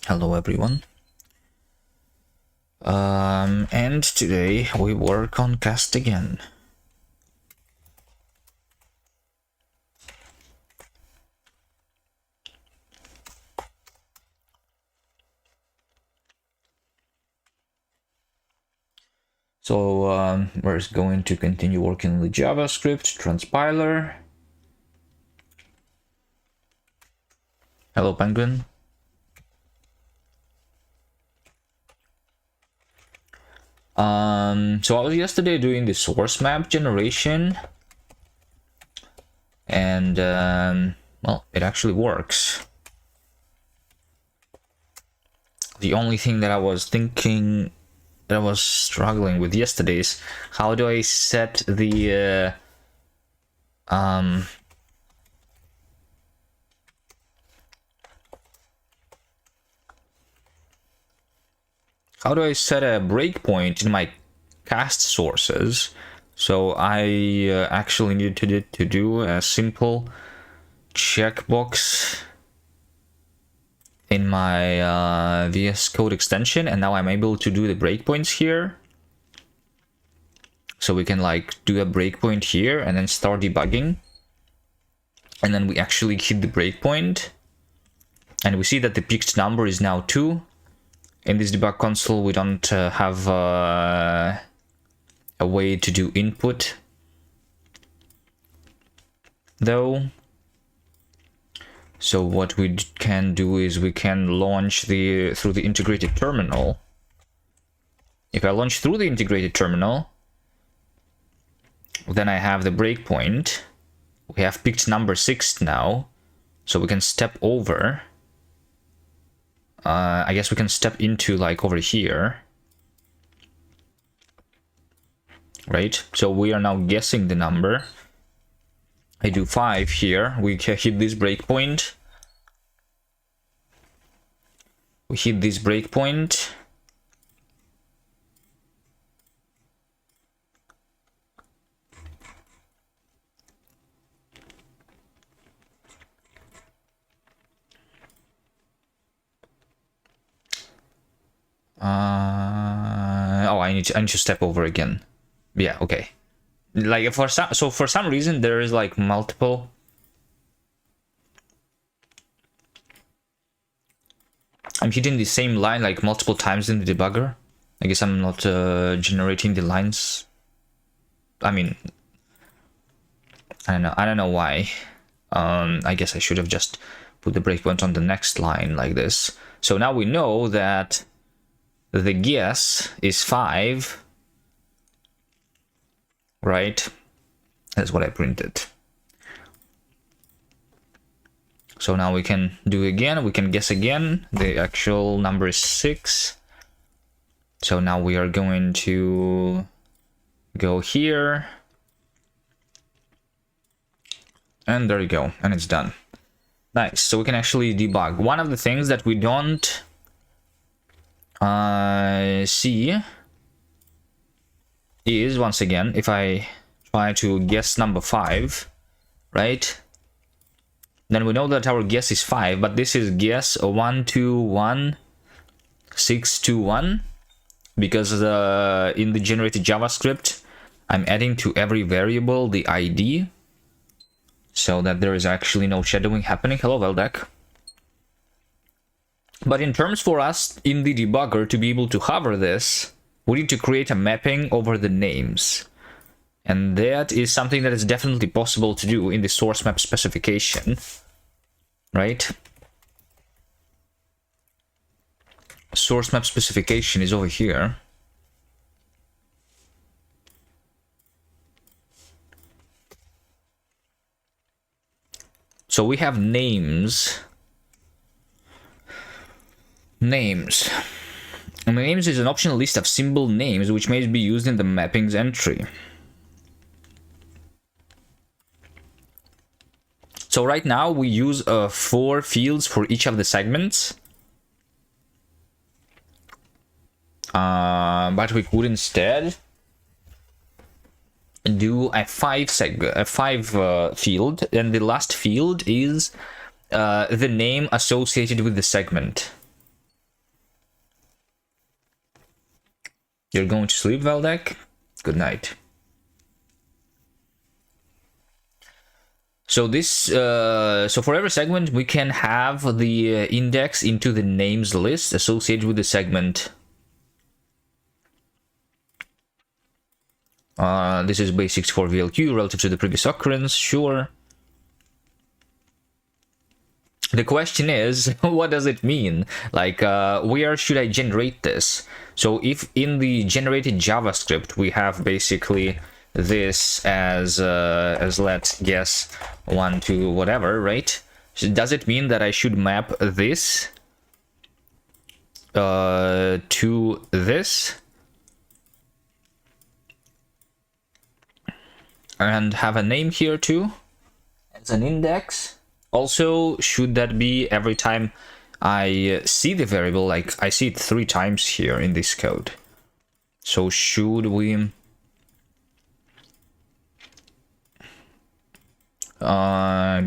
Hello everyone. And today we work on cast again. So we're going to continue working with JavaScript, Transpiler. Hello Penguin. So I was yesterday doing the source map generation, and well, it actually works. The only thing that I was thinking that I was struggling with yesterday is how do I set the how do I set a breakpoint in my cast sources? So I actually needed to do a simple checkbox in my VS Code extension, and now I'm able to do the breakpoints here. So we can like do a breakpoint here and then start debugging. And then we actually hit the breakpoint. And we see that the picked number is now 2. In this debug console, we don't have a way to do input, though. So what we can do is we can launch through the integrated terminal. If I launch through the integrated terminal, then I have the breakpoint. We have picked number 6 now, so we can step over. I guess we can step into like over here, right? So we are now guessing the number. I do 5 here. We hit this breakpoint. We hit this breakpoint. Oh, I need to step over again. Yeah, okay. Like for some reason there is like multiple. I'm hitting the same line like multiple times in the debugger. I guess I'm not generating the lines. I mean, I don't know why. I guess I should have just put the breakpoint on the next line like this. So now we know that the guess is 5, right? That's what I printed. So now we can do again, we can guess again. The actual number is 6. So now we are going to go here. And there you go, and it's done. Nice, so we can actually debug. One of the things that we don't see is, once again, if I try to guess number 5, right? Then we know that our guess is 5, but this is guess 121,621, because in the generated JavaScript, I'm adding to every variable the ID, so that there is actually no shadowing happening. Hello, Veldek. But in terms for us in the debugger to be able to hover this, we need to create a mapping over the names. And that is something that is definitely possible to do in the source map specification, right? Source map specification is over here. So we have names. Names. Names is an optional list of symbol names which may be used in the mappings entry. So right now we use 4 fields for each of the segments. But we could instead do a 5 field, and the last field is the name associated with the segment. You're going to sleep, Valdek? Good night. So this, so for every segment, we can have the index into the names list associated with the segment. This is basics for VLQ relative to the previous occurrence, sure. The question is, what does it mean? Like, where should I generate this? So if in the generated JavaScript, we have basically this as let's guess 1 to whatever, right? So does it mean that I should map this to this and have a name here too as an index? Also, should that be every time I see the variable? Like, I see it 3 times here in this code. So should we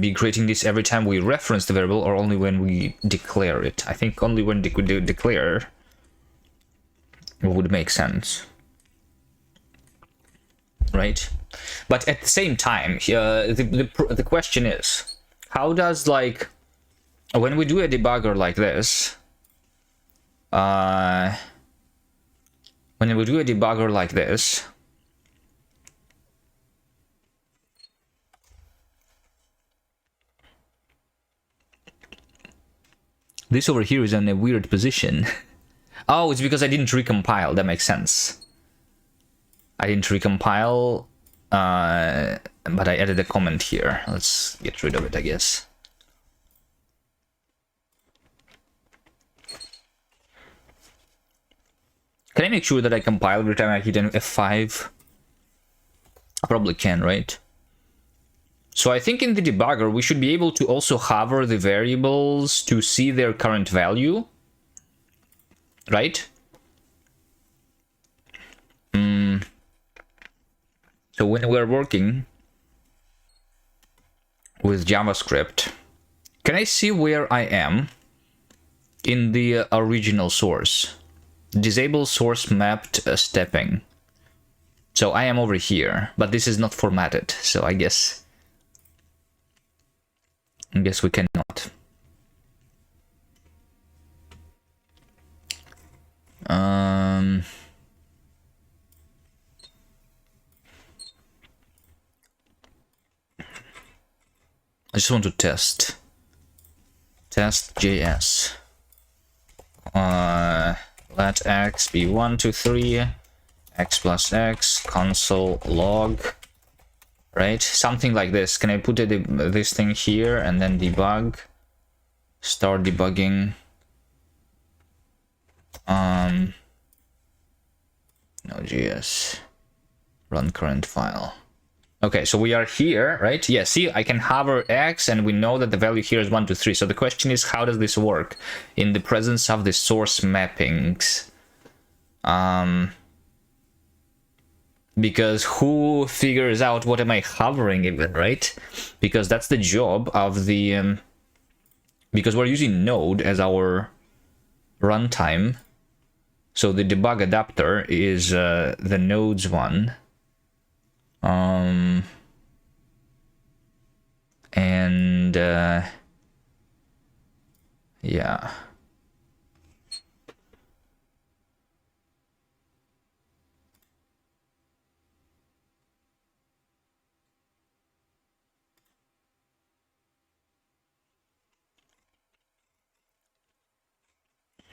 be creating this every time we reference the variable, or only when we declare it? I think only when we declare would make sense, right? But at the same time, the question is, how does, like, when we do a debugger like this, this over here is in a weird position. Oh, it's because I didn't recompile. That makes sense. I didn't recompile, but I added a comment here. Let's get rid of it, I guess. Can I make sure that I compile every time I hit an F5? I probably can, right? So I think in the debugger, we should be able to also hover the variables to see their current value, right? So when we're working with JavaScript, can I see where I am in the original source? Disable source mapped stepping. So I am over here, but this is not formatted, so I guess we cannot. I just want to test JS. Let x be 1 to 3, x plus x, console log, right? Something like this. Can I put this thing here and then debug? Start debugging. Node.js. Run current file. Okay, so we are here, right? Yeah, see, I can hover x, and we know that the value here is 1 to 3. So the question is, how does this work in the presence of the source mappings? Because who figures out what am I hovering even, right? Because that's the job of the... because we're using Node as our runtime. So the debug adapter is the Nodes one. Yeah.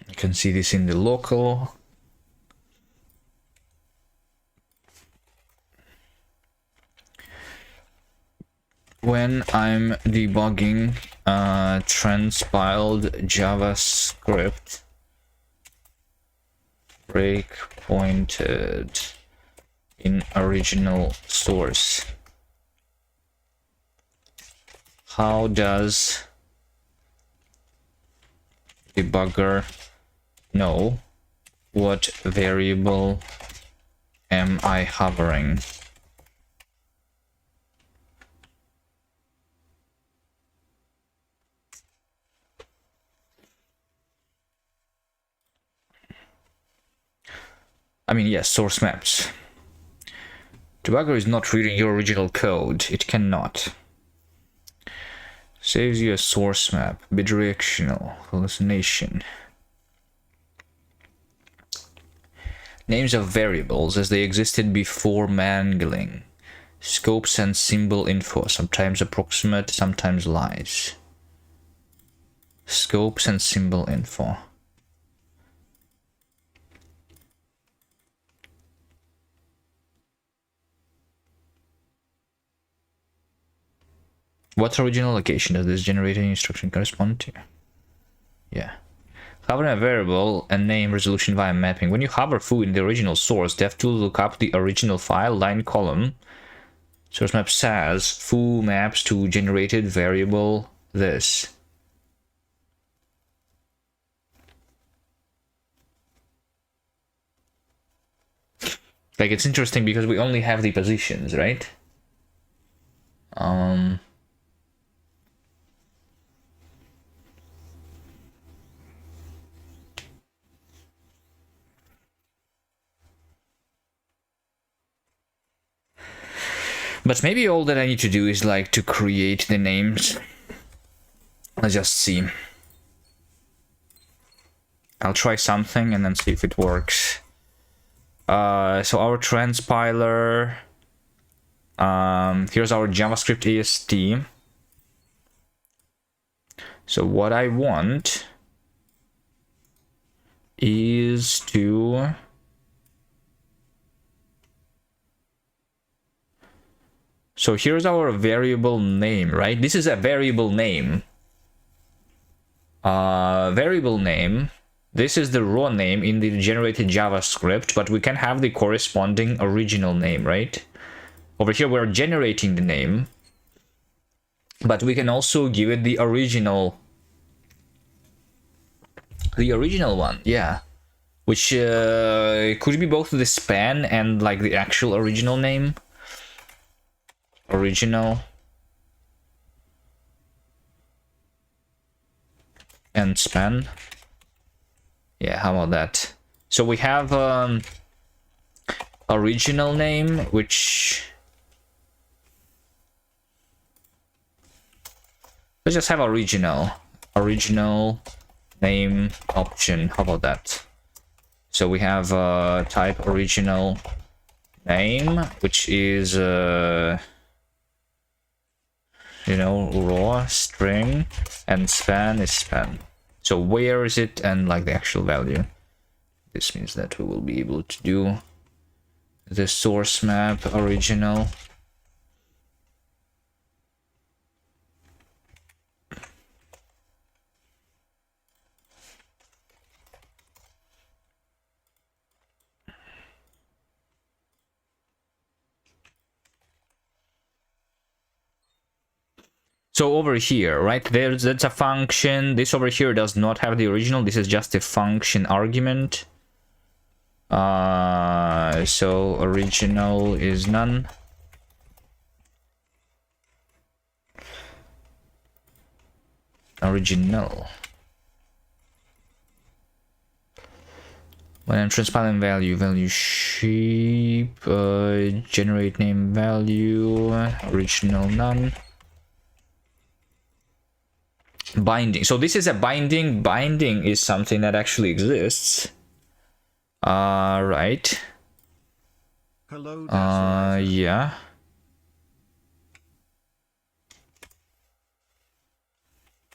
You can see this in the local. When I'm debugging transpiled JavaScript breakpointed in original source, how does debugger know what variable am I hovering? I mean, yes, source maps. Debugger is not reading your original code. It cannot. Saves you a source map. Bidirectional. Hallucination. Names of variables as they existed before mangling. Scopes and symbol info. Sometimes approximate, sometimes lies. Scopes and symbol info. What original location does this generated instruction correspond to? Yeah. Hover a variable and name resolution via mapping. When you hover foo in the original source, DevTools look up the original file, line, column. Source map says foo maps to generated variable this. Like, it's interesting because we only have the positions, right? But maybe all that I need to do is like to create the names. Let's just see. I'll try something and then see if it works. So our transpiler. Here's our JavaScript AST. So what I want is to so here's our variable name, right? This is a variable name. Variable name. This is the raw name in the generated JavaScript, but we can have the corresponding original name, right? Over here we're generating the name, but we can also give it the original one, yeah. Which could be both the span and like the actual original name. Original and span. Yeah, how about that? So we have original name, which let's just have original name option. How about that? So we have type original name, which is you know, raw string, and span is span. So where is it and like the actual value? This means that we will be able to do the source map original. So over here, right, that's a function. This over here does not have the original. This is just a function argument. So original is none. Original. When I'm transpiling value shape, generate name value, original none. Binding. So this is a binding. Binding is something that actually exists. Right. Hello. Yeah.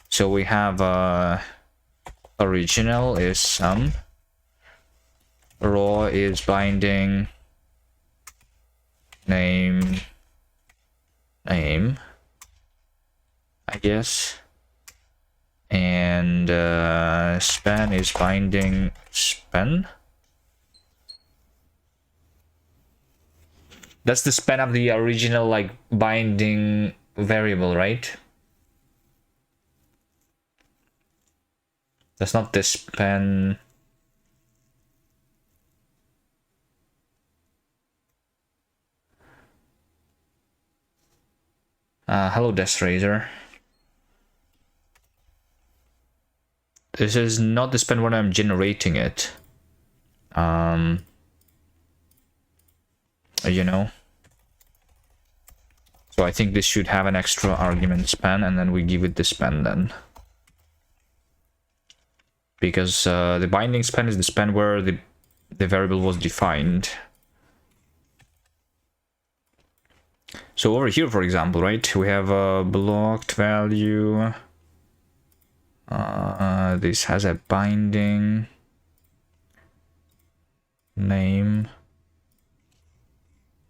So we have original is some. Raw is binding. Name. I guess. And span is binding span. That's the span of the original like binding variable, right? That's not the span. Hello, Death Razor. This is not the span when I'm generating it. you know. So I think this should have an extra argument span, and then we give it the span then. Because the binding span is the span where the variable was defined. So over here, for example, right, we have a blocked value. This has a binding name.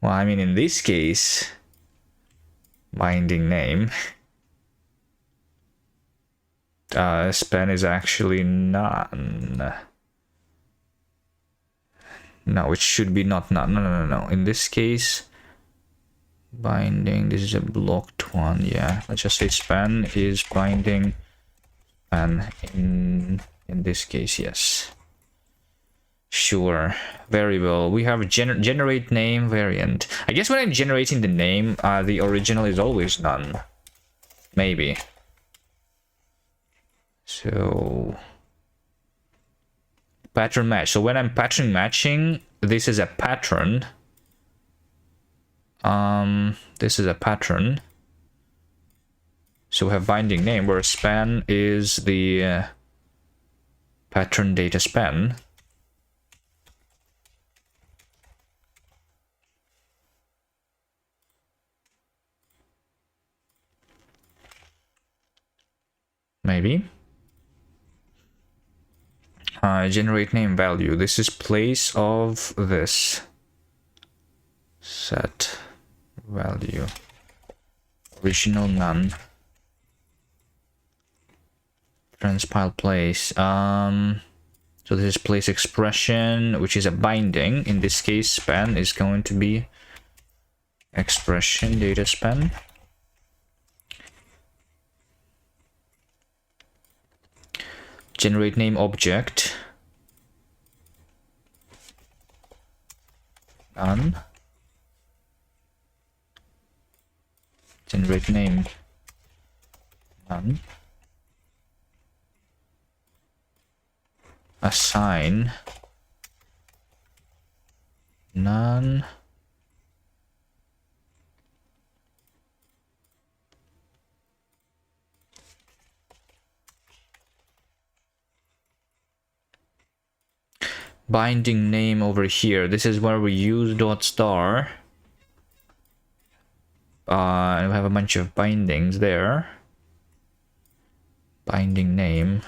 Well, I mean, in this case, binding name. Span is actually none. No, it should be not none. No. In this case, binding, this is a blocked one. Yeah, let's just say span is binding, and in this case, yes. Sure, variable. We have generate name variant. I guess when I'm generating the name, the original is always none. Maybe. So pattern match. So when I'm pattern matching, this is a pattern. This is a pattern. So we have binding name where span is the pattern data span. Maybe. Generate name value. This is place of this. Set value. Original none. Transpile place. So this is place expression, which is a binding. In this case, span is going to be expression data span. Generate name object. None. Generate name. None. Assign. None. Binding name over here. This is where we use dot star. And we have a bunch of bindings there. Binding name.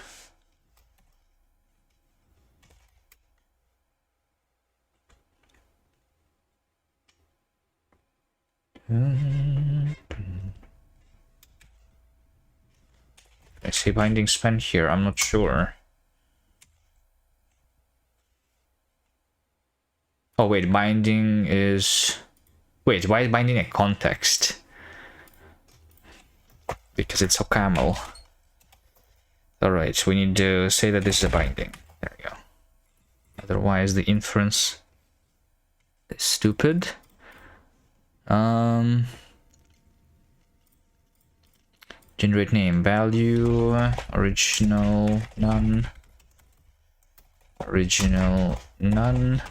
I see binding span here. I'm not sure. Oh wait, binding is... Wait, why is binding a context? Because it's a camel. Alright, so we need to say that this is a binding. There we go. Otherwise the inference is stupid. Generate name value, original none, original none.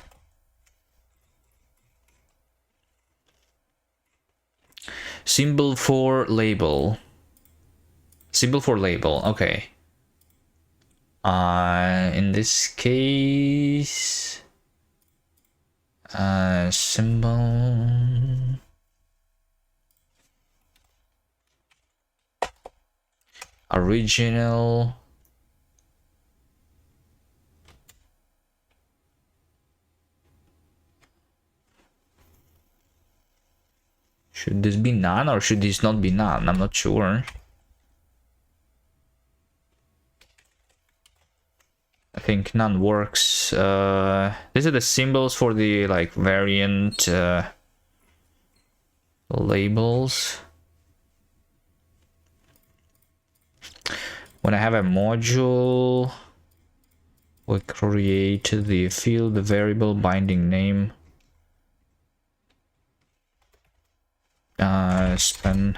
Symbol for label. Symbol for label, okay. In this case, symbol. Original. Should this be none or should this not be none? I'm not sure. I think none works. These are the symbols for the like variant labels. When I have a module, we create the field variable binding name. Span.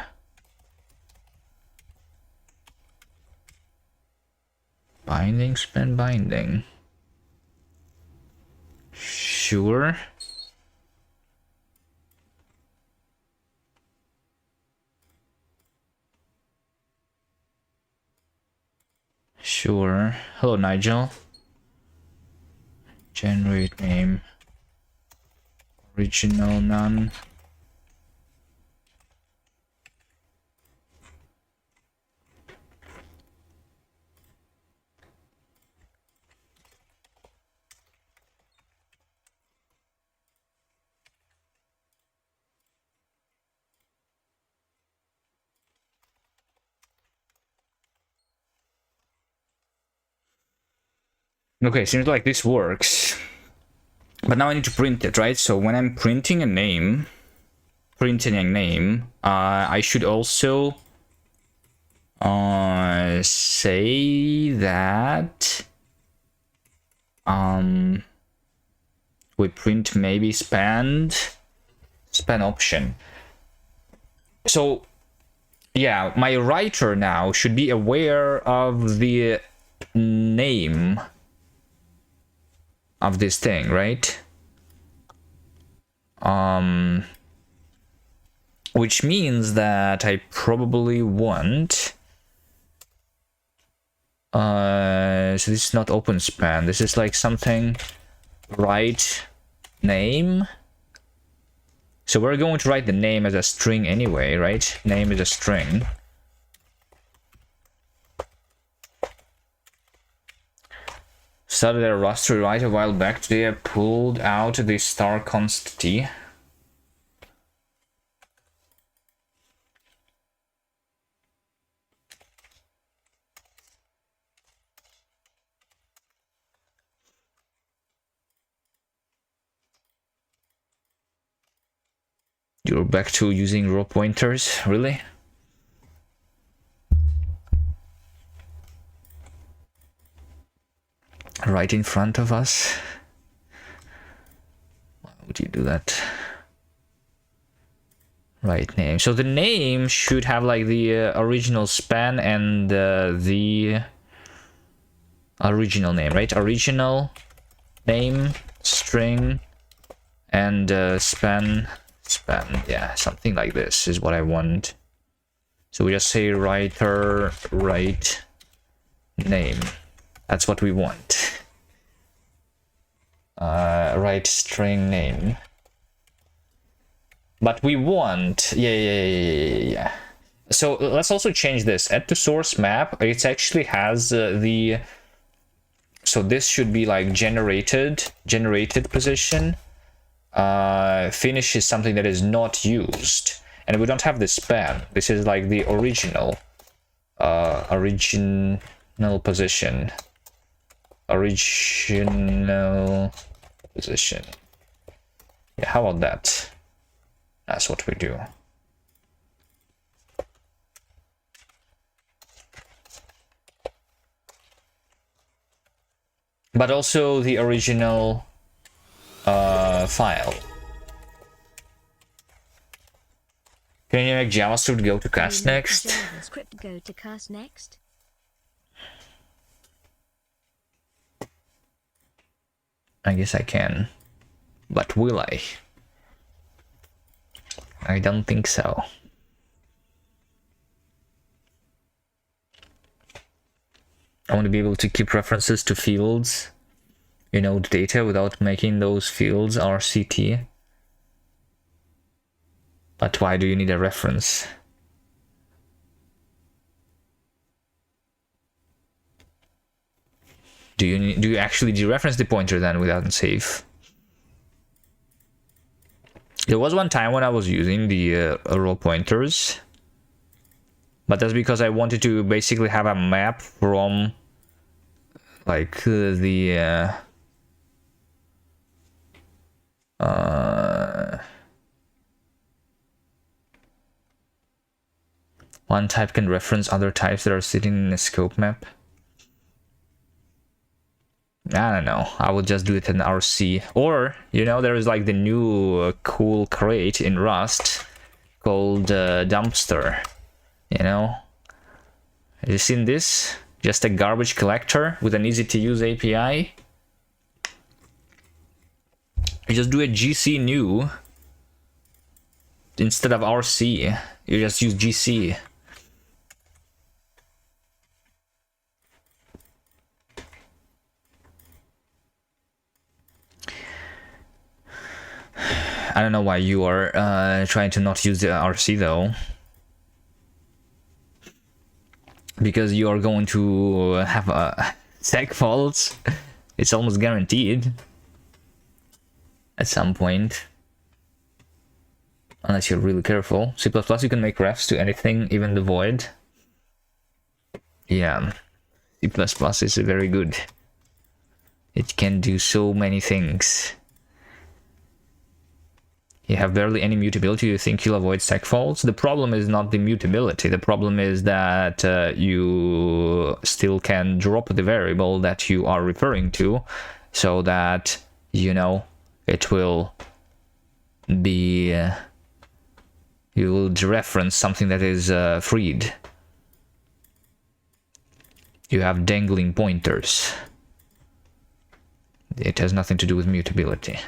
Binding, span, binding. Sure. Sure. Hello, Nigel. Generate name. Original none. Okay, seems like this works. But now I need to print it, right? So when I'm printing a name, I should also say that we print maybe span option. So yeah, my writer now should be aware of the name of this thing, right? Which means that I probably want so this is not open span, this is like something write name. So we're going to write the name as a string anyway, right? Name is a string. Started a raster right a while back. Today I pulled out the star constantity. You're back to using row pointers, really? Right in front of us? Why would you do that? Right name. So the name should have like the original span and the original name, right? Original name, string, and span, yeah, something like this is what I want. So we just say writer, write name. That's what we want. Write string name. But we want, yeah. So let's also change this. Add to source map. It actually has the. So this should be like generated position. Finish is something that is not used, and we don't have the span. This is like the original position. Original position. Yeah, how about that? That's what we do. But also the original file. Can you make JavaScript go to cast next? JavaScript go to cast next. I guess I can. But will I? I don't think so. I want to be able to keep references to fields, you know, the data without making those fields RCT. But why do you need a reference? Do you actually dereference the pointer then without save? There was one time when I was using the row pointers, but that's because I wanted to basically have a map from like the one type can reference other types that are sitting in a scope map. I don't know. I will just do it in RC. Or, you know, there is like the new cool crate in Rust called dumpster. You know? Have you seen this? Just a garbage collector with an easy to use API. You just do a GC new instead of RC. You just use GC. I don't know why you are trying to not use the RC though. Because you are going to have a seg faults. It's almost guaranteed. At some point. Unless you're really careful. C++ you can make refs to anything, even the void. Yeah. C++ is very good. It can do so many things. You have barely any mutability, you think you'll avoid seg faults? The problem is not the mutability, the problem is that you still can drop the variable that you are referring to, so that, you know, it will be... you will dereference something that is freed. You have dangling pointers. It has nothing to do with mutability.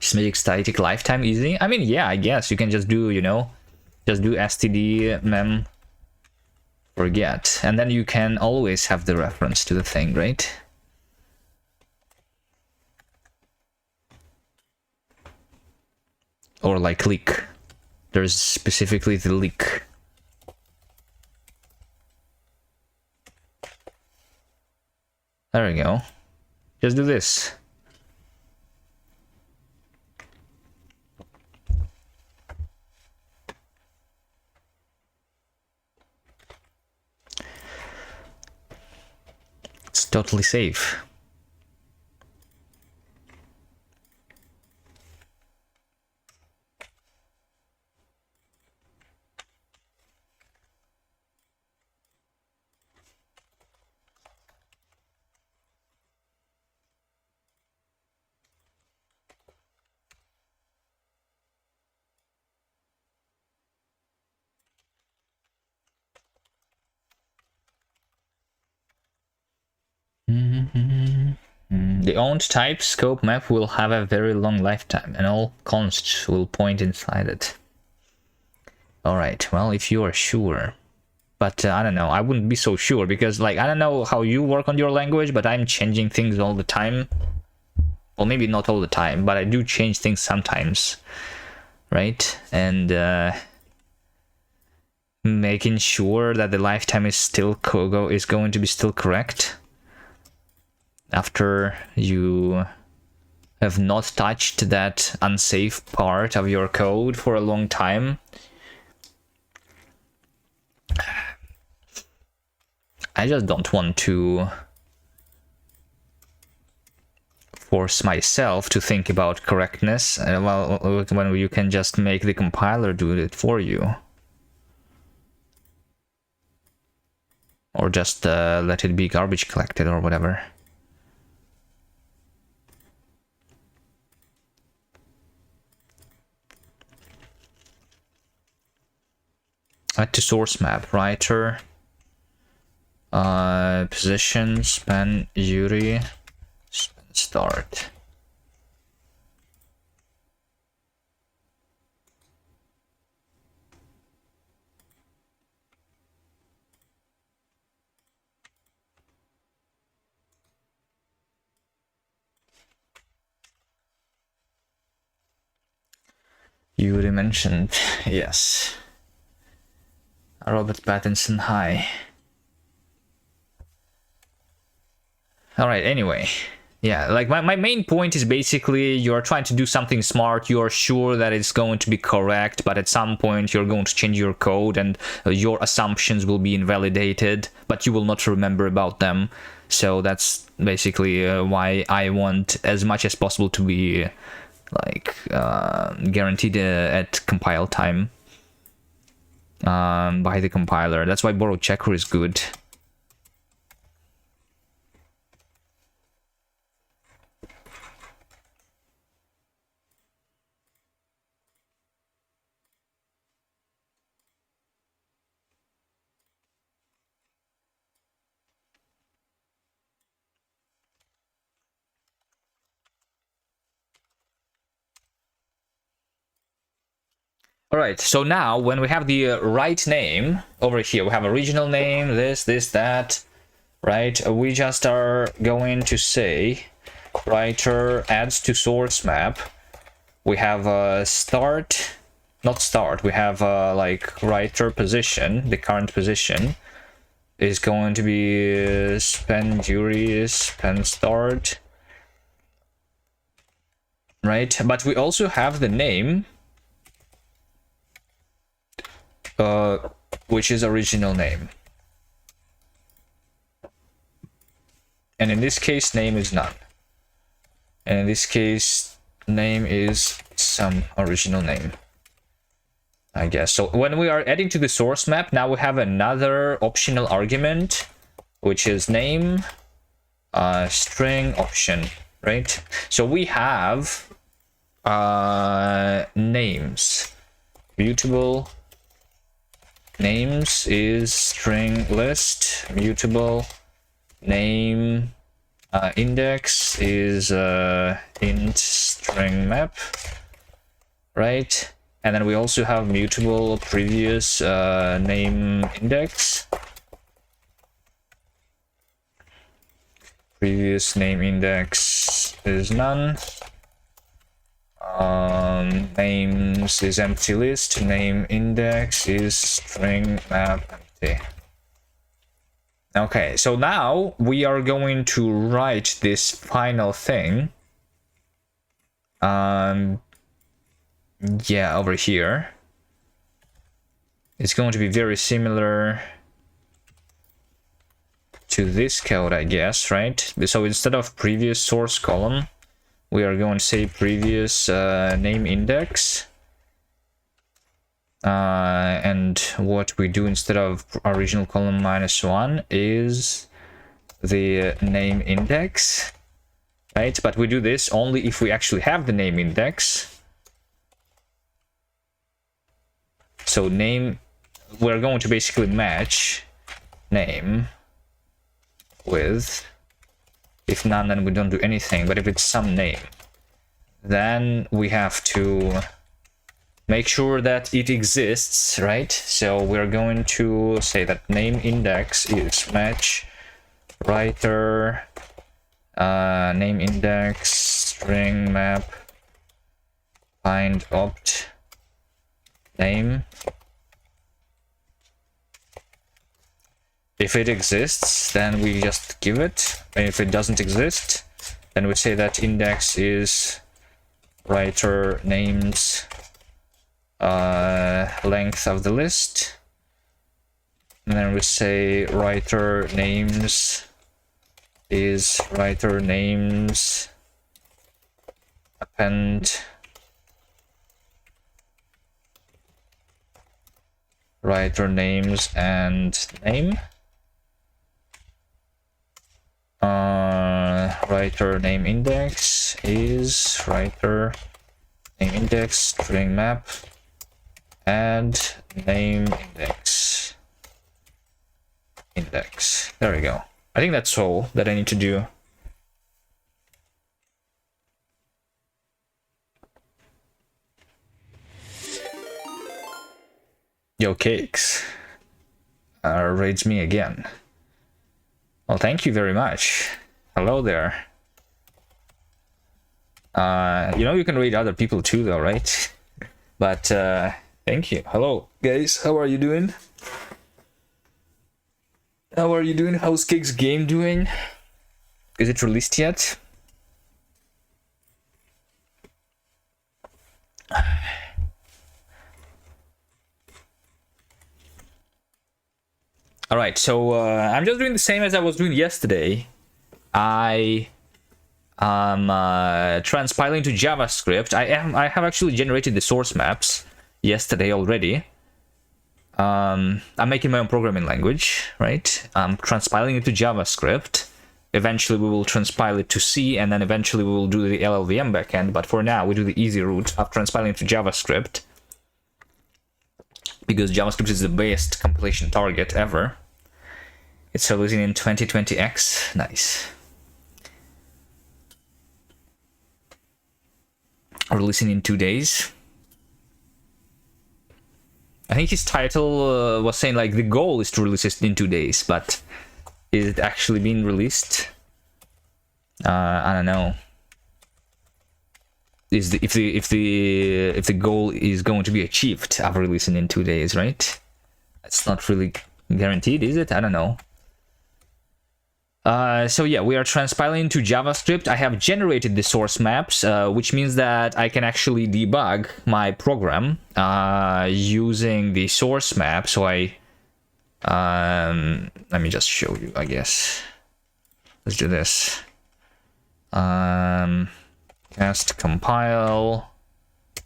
Just make static lifetime easy? I mean, yeah, I guess you can just do, you know, just do std mem forget, and then you can always have the reference to the thing, right? Or like leak. There's specifically the leak. There we go. Just do this. It's totally safe. The owned type scope map will have a very long lifetime, and all consts will point inside it. Alright, well, if you are sure. But I don't know, I wouldn't be so sure, because, like, I don't know how you work on your language, but I'm changing things all the time. Well, maybe not all the time, but I do change things sometimes. Right? And making sure that the lifetime is still going to be still correct. After you have not touched that unsafe part of your code for a long time. I just don't want to force myself to think about correctness, well, when you can just make the compiler do it for you. Or just let it be garbage collected or whatever. Add to source map, writer, position, span, URI, span start. URI mentioned, yes. Robert Pattinson, hi. Alright, anyway. Yeah, like my main point is basically you're trying to do something smart, you're sure that it's going to be correct, but at some point you're going to change your code and your assumptions will be invalidated, but you will not remember about them. So that's basically why I want as much as possible to be like guaranteed at compile time. By the compiler. That's why borrowed checker is good. Alright, so now when we have the right name over here, we have original name, this, that, right? We just are going to say writer adds to source map. We have a start, not start, we have like writer position, the current position is going to be span duty, span start, right? But we also have the name, which is original name. And in this case, name is none. And in this case, name is some original name, I guess. So when we are adding to the source map, now we have another optional argument, which is name, string option, right? So we have names. Mutable names is string list. Mutable name index is int string map, right? And then we also have mutable previous name index. Previous name index is none. Names is empty list. Name index is string map empty. Okay, so now we are going to write this final thing. Yeah, over here. It's going to be very similar to this code, I guess, right? So instead of previous source column, we are going to say previous name index. And what we do instead of original column -1 is the name index, right? But we do this only if we actually have the name index. So name, we're going to basically match name with, if none, then we don't do anything. But if it's some name, then we have to make sure that it exists, right? So we're going to say that name index is match writer name index string map find opt name. If it exists, then we just give it. And if it doesn't exist, then we say that index is writer names length of the list, and then we say writer names is writer names append writer names and name. Writer name index is writer name index string map add name index. There we go. I think that's all that I need to do. Yo, Cakes raids me again. Well, thank you very much. Hello there. You know you can raid other people too, though, right? But thank you. Hello, guys. How are you doing? How are you doing? How's Cake's game doing? Is it released yet? All right, so I'm just doing the same as I was doing yesterday. I am transpiling to JavaScript. I have actually generated the source maps yesterday already. I'm making my own programming language, right? I'm transpiling it to JavaScript. Eventually we will transpile it to C, and then eventually we will do the LLVM backend. But for now, we do the easy route of transpiling it to JavaScript, because JavaScript is the best compilation target ever. It's releasing in 2020X. Nice. Releasing in 2 days. I think his title was saying like the goal is to release it in 2 days, but is it actually being released? I don't know. if the goal is going to be achieved after releasing in 2 days, right? That's not really guaranteed, is it? I don't know. So yeah, we are transpiling to JavaScript. I have generated the source maps, which means that I can actually debug my program using the source map. So let me just show you, I guess. Let's do this. Cast compile,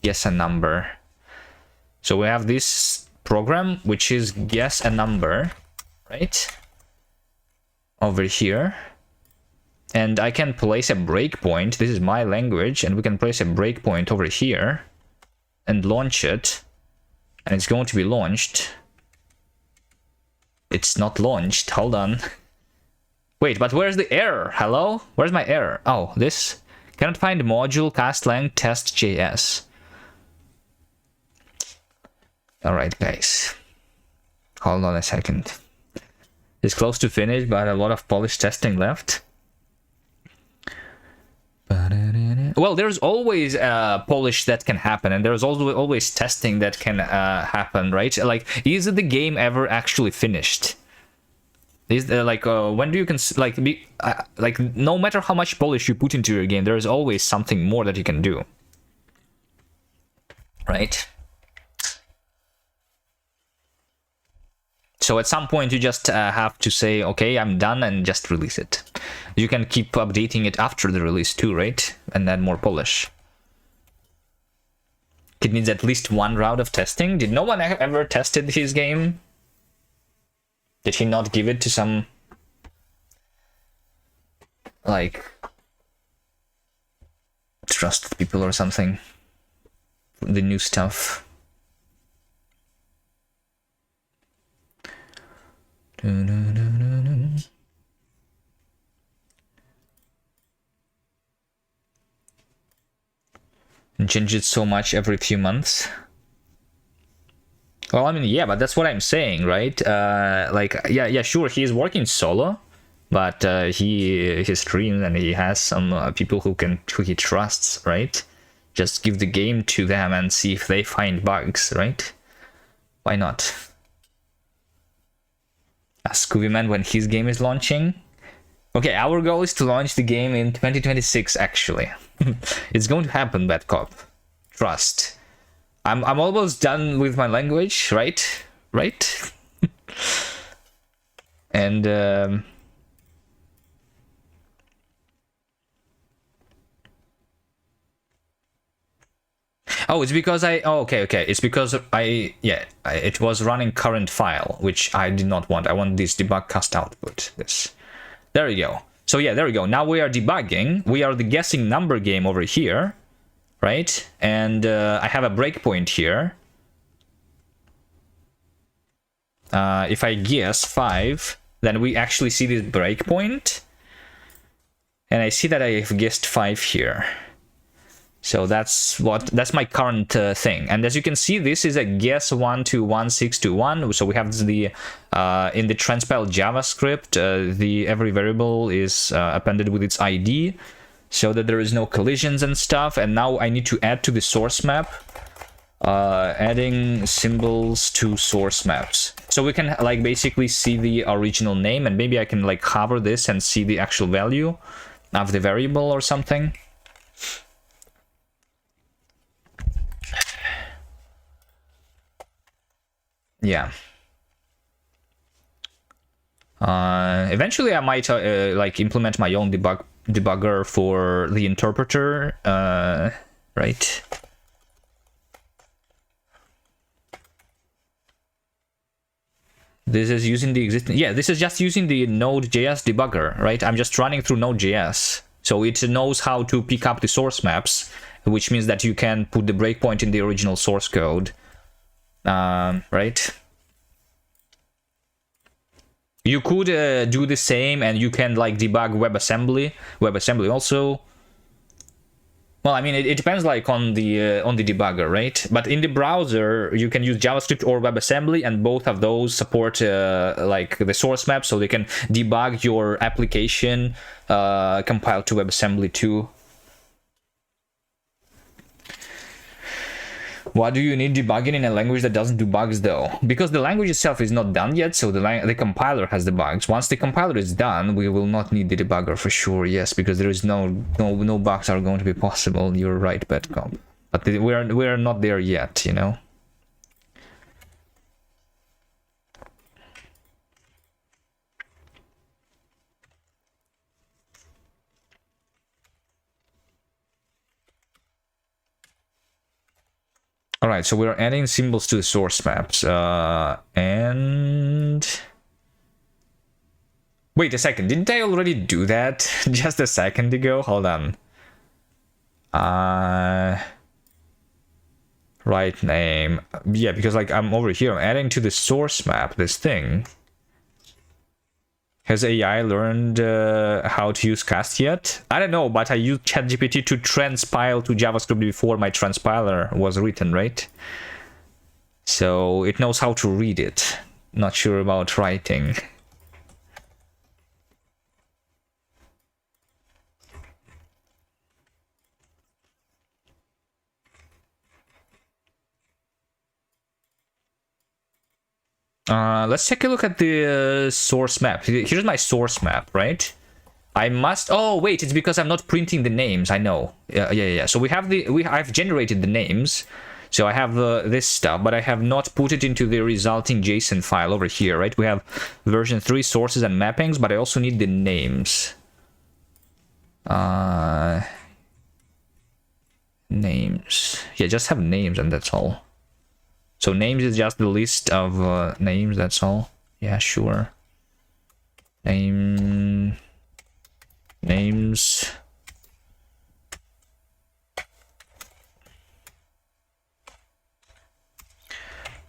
guess a number. So we have this program, which is guess a number, right? Over here. And I can place a breakpoint. This is my language, and we can place a breakpoint over here and launch it. And it's going to be launched. It's not launched. Hold on. Wait, but where's the error? Hello? Where's my error? Oh, this. Cannot find module castlang test.js. Alright, guys. Hold on a second. It's close to finish, but a lot of polish testing left. Well, there's always polish that can happen, and there's also always testing that can happen, right? Like, is the game ever actually finished? Is there, like, when do you like no matter how much polish you put into your game, there is always something more that you can do, right? So at some point you just have to say, okay, I'm done, and just release it. You can keep updating it after the release too, right? And add more polish. It needs at least one round of testing. Did no one ever tested his game? Did he not give it to some, like, trusted people or something? The new stuff. And change it so much every few months. Well, I mean, yeah, but that's what I'm saying, right? Like, yeah, sure, he is working solo, but he streams and he has some people who he trusts, right? Just give the game to them and see if they find bugs, right? Why not? Ask Scooby-Man when his game is launching. Okay, our goal is to launch the game in 2026, actually. It's going to happen, Bad Cop. Trust. I'm almost done with my language, right? Right? And oh, it's because okay. It's because it was running current file, which I did not want. I want this debug cast output. This. There we go. So yeah, there we go. Now we are debugging. We are the guessing number game over here, right? And I have a breakpoint here. If I guess 5, then we actually see this breakpoint. And I see that I have guessed 5 here. So that's my current thing. And as you can see, this is a guess 121621. So we have the in the transpile JavaScript, every variable is appended with its ID, so that there is no collisions and stuff. And now I need to add to the source map, adding symbols to source maps. So we can like basically see the original name, and maybe I can like hover this and see the actual value of the variable or something. Yeah. Eventually I might like implement my own debugger for the interpreter, right? This is using the existing, this is just using the Node.js debugger, right? I'm just running through Node.js. So it knows how to pick up the source maps, which means that you can put the breakpoint in the original source code. Right? You could do the same, and you can like debug WebAssembly also. Well, I mean, it depends like on the debugger, right? But in the browser, you can use JavaScript or WebAssembly, and both of those support like the source map, so they can debug your application compiled to WebAssembly too. Why do you need debugging in a language that doesn't do bugs though? Because the language itself is not done yet, so the compiler has the bugs. Once the compiler is done, we will not need the debugger for sure. Yes, because there is no bugs are going to be possible. You're right, Betcomp. But we're not there yet, you know. All right, so we're adding symbols to the source maps, and wait a second, didn't I already do that just a second ago? Hold on. Right name, yeah, because like I'm over here, I'm adding to the source map this thing. Has AI learned how to use cast yet? I don't know, but I used ChatGPT to transpile to JavaScript before my transpiler was written, right? So it knows how to read it. Not sure about writing. Let's take a look at the source map. Here's my source map, right? I must. Oh wait, it's because I'm not printing the names. I know. Yeah. So I've generated the names. So I have this stuff, but I have not put it into the resulting JSON file over here, right? We have version 3 sources and mappings, but I also need the names. Names. Yeah, just have names and that's all. So names is just the list of names, that's all. Yeah, sure. Names.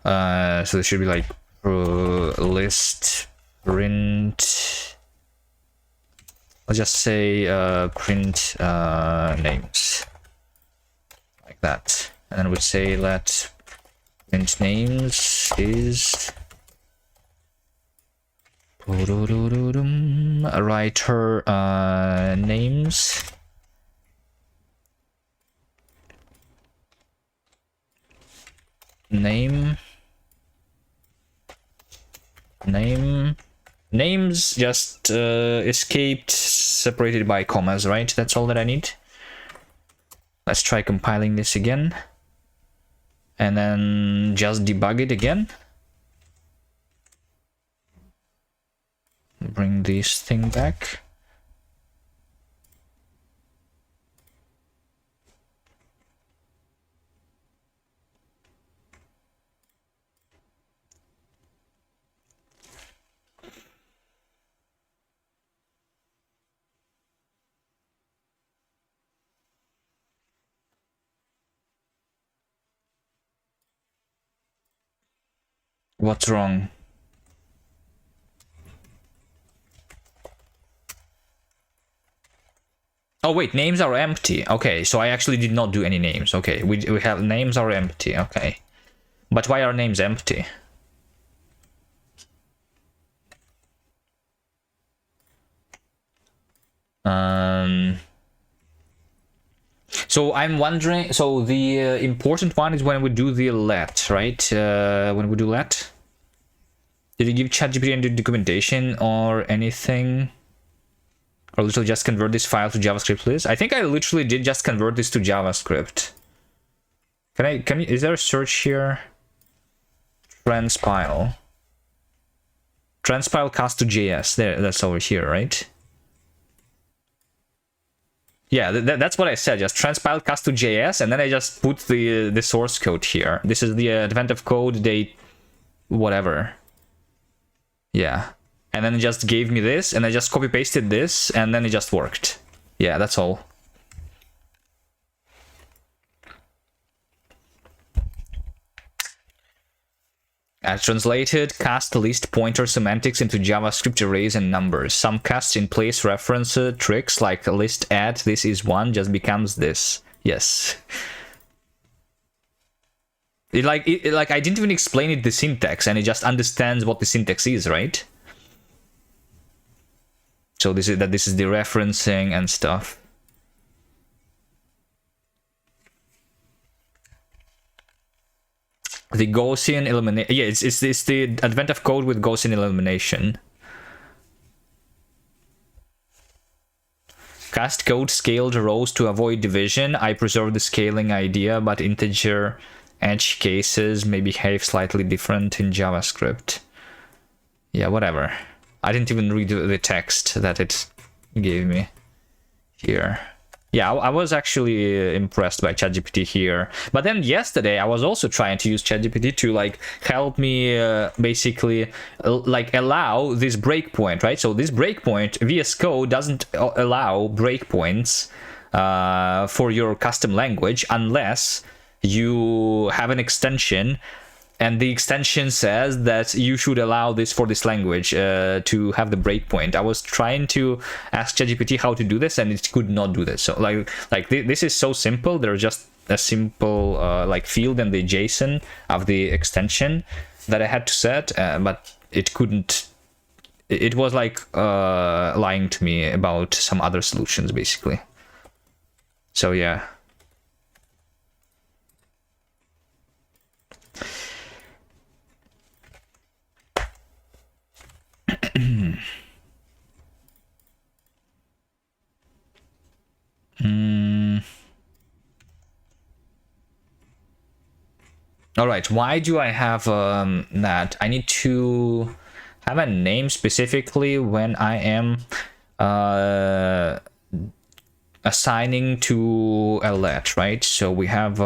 So there should be like list print. I'll just say print names like that, and then we'd say let print names is writer names. Names just escaped separated by commas, right? That's all that I need. Let's try compiling this again and then just debug it again. Bring this thing back. What's wrong? Oh wait, names are empty. Okay, so I actually did not do any names. Okay, we have names are empty. Okay, but why are names empty? So I'm wondering. So the important one is when we do the let, right? When we do let, did you give ChatGPT any documentation or anything? Or literally just convert this file to JavaScript, please? I think I literally did just convert this to JavaScript. Can you, is there a search here? Transpile cast to JS. There, that's over here, right? Yeah, that's what I said. Just transpile cast to JS, and then I just put the source code here. This is the advent of code date, whatever. Yeah. And then it just gave me this, and I just copy pasted this, and then it just worked. Yeah, that's all. As translated, cast list pointer semantics into JavaScript arrays and numbers. Some cast in place reference tricks like list add, this is one, just becomes this. Yes. It like I didn't even explain it the syntax, and it just understands what the syntax is, right? So this is the referencing and stuff. the Gaussian elimination. Yeah, it's the advent of code with Gaussian elimination. Cast code scaled rows to avoid division. I preserve the scaling idea, but integer edge cases may behave slightly different in JavaScript. Yeah, whatever. I didn't even read the text that it gave me here. Yeah, I was actually impressed by ChatGPT here. But then yesterday, I was also trying to use ChatGPT to like help me basically like allow this breakpoint, right? So this breakpoint, VS Code doesn't allow breakpoints for your custom language unless you have an extension. And the extension says that you should allow this for this language to have the breakpoint. I was trying to ask ChatGPT how to do this, and it could not do this. So this is so simple. There's just a simple like field in the JSON of the extension that I had to set, but it couldn't. It was like lying to me about some other solutions, basically. So yeah. All right, why do I have that? I need to have a name specifically when I am assigning to a let, right? So we have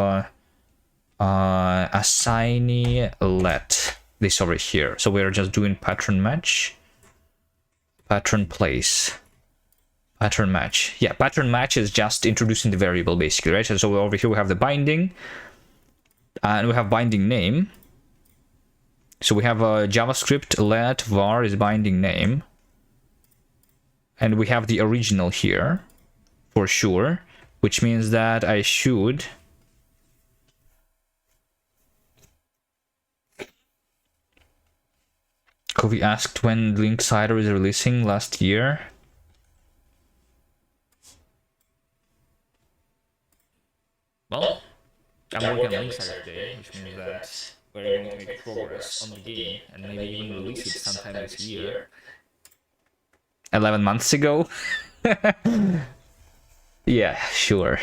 assignee let, this over here. So we're just doing pattern match, pattern place, pattern match. Yeah, pattern match is just introducing the variable basically, right? So over here we have the binding, and we have binding name. So we have a JavaScript let var is binding name, and we have the original here for sure, which means that I should Kobe asked when Linksider is releasing last year. Well, I'm working on Linksider today, which means that we're going to make progress on the game and maybe even release it sometime this year. 11 months ago? Yeah, sure.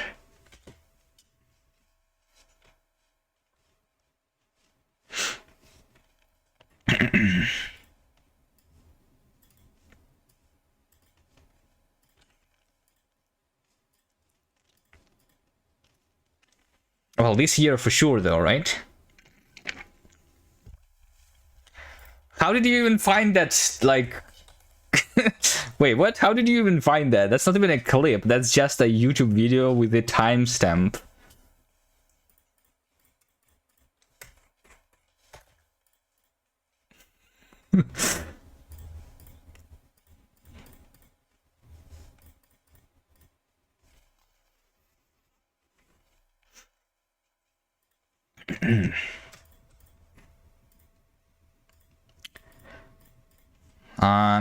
Well, this year for sure though, right? How did you even find that, like... Wait, what? How did you even find that? That's not even a clip, that's just a YouTube video with a timestamp.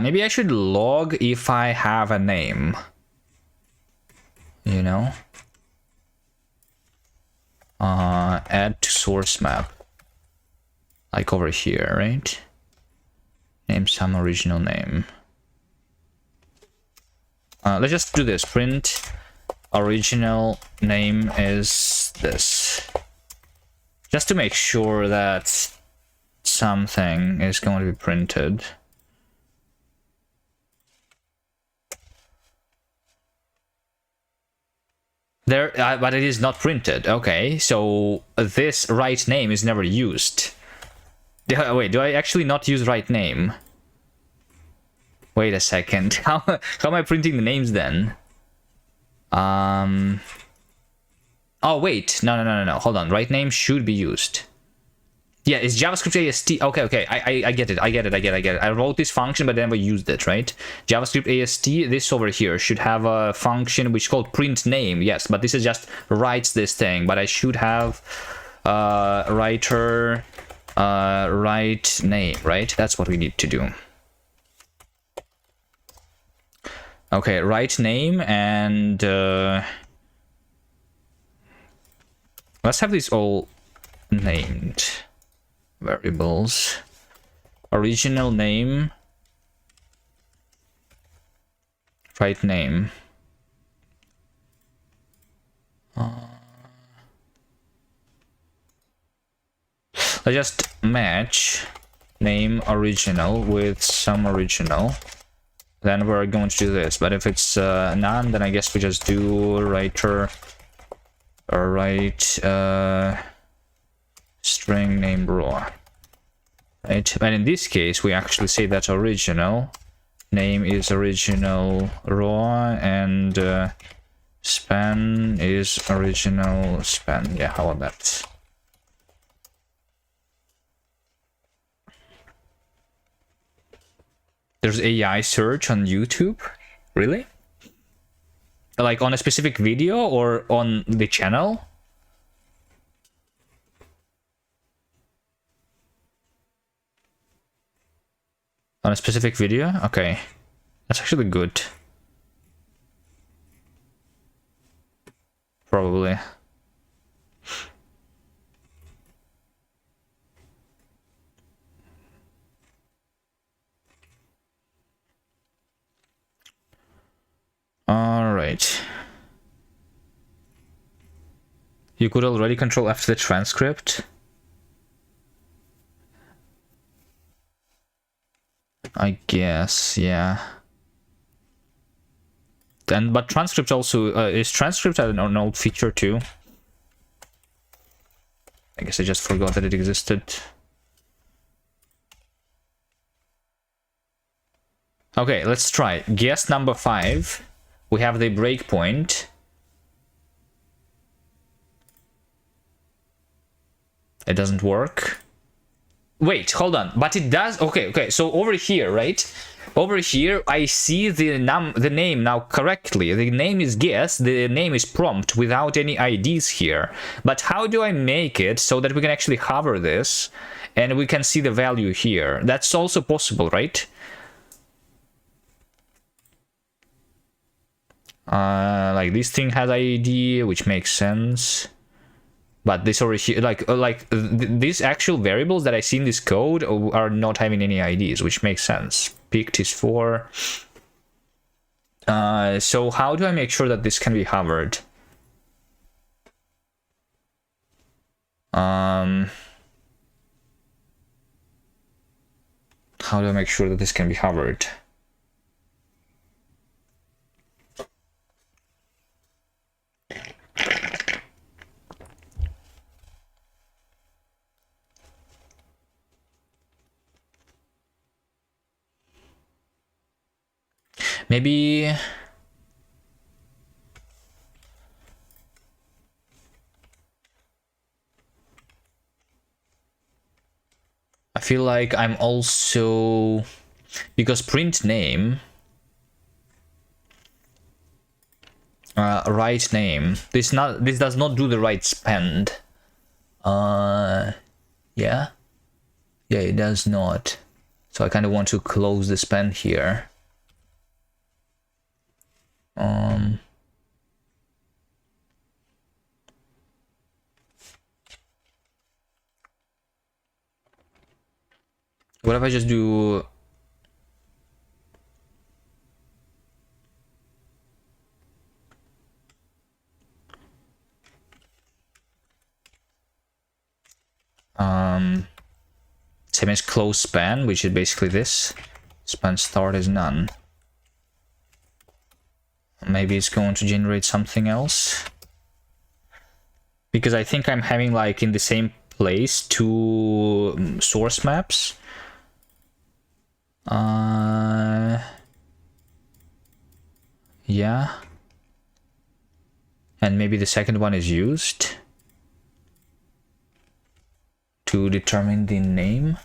Maybe I should log if I have a name. You know? Add to source map. Like over here, right? Name some original name. Let's just do this. Print original name is this. Just to make sure that something is going to be printed. There, but it is not printed. Okay, so this right name is never used. Wait, do I actually not use right name? Wait a second. How am I printing the names then? Oh wait, no. Hold on. Right name should be used. Yeah, it's JavaScript AST. Okay. I get it. I get it. I wrote this function, but I never used it, right? JavaScript AST, this over here should have a function which is called print name. Yes, but this is just writes this thing. But I should have writer write name, right? That's what we need to do. Okay, write name, and let's have these all named. variables, original name, right name. I just match name original with some original. Then we're going to do this. But if it's none, then I guess we just do writer or write string name raw. Right? And in this case, we actually say that original name is original raw and span is original span. Yeah, how about that? There's AI search on YouTube? Really? Like on a specific video or on the channel? On a specific video? Okay. That's actually good. Probably. All right. You could already control after the transcript. I guess, yeah. And but transcript also is transcript an old feature too? I guess I just forgot that it existed. Okay, let's try. Guess number 5. We have the breakpoint. It doesn't work. Wait, hold on. But it does. Okay. So over here, right? Over here, I see the name now correctly. The name is guess. The name is prompt without any IDs here. But how do I make it so that we can actually hover this and we can see the value here? That's also possible, right? Like this thing has ID, which makes sense. But this already these actual variables that I see in this code are not having any IDs, which makes sense. Picked is 4. So how do I make sure that this can be hovered? How do I make sure that this can be hovered? Maybe I feel like I'm also, because print name, right name. This does not do the right spend. Yeah, it does not. So I kind of want to close the spend here. What if I just do same as close span, which is basically this. Span start is none. Maybe it's going to generate something else. Because I think I'm having like in the same place 2 source maps. Yeah. And maybe the second one is used to determine the name.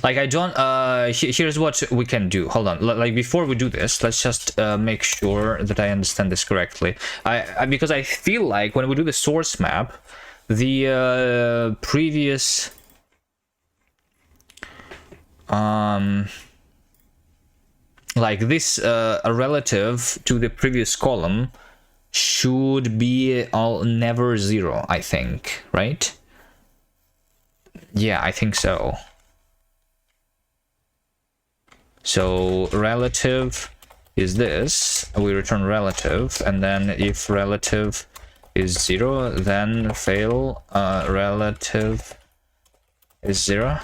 Like I don't, here's what we can do. Hold on, like before we do this, let's just make sure that I understand this correctly. Because I feel like when we do the source map, the previous like this relative to the previous column should be all never 0, I think, right? Yeah, I think so. So relative is this, we return relative, and then if relative is 0, then fail relative is 0.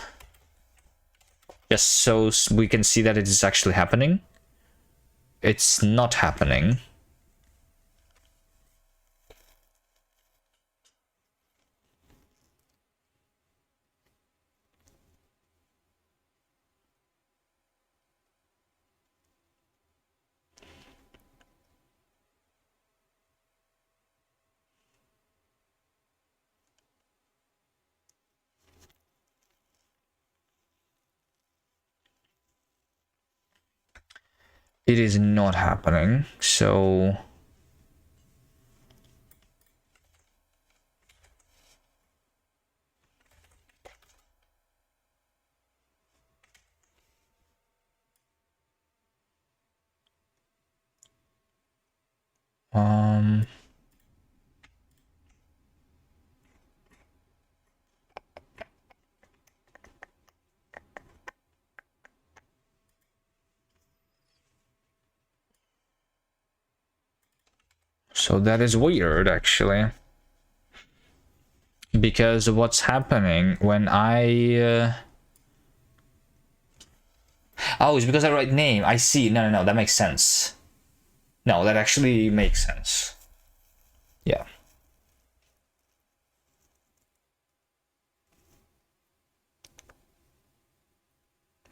Just so we can see that it is actually happening. It's not happening. It is not happening, so so that is weird, actually. Because what's happening when I... Oh, it's because I write name. I see. No, that makes sense. No, that actually makes sense. Yeah.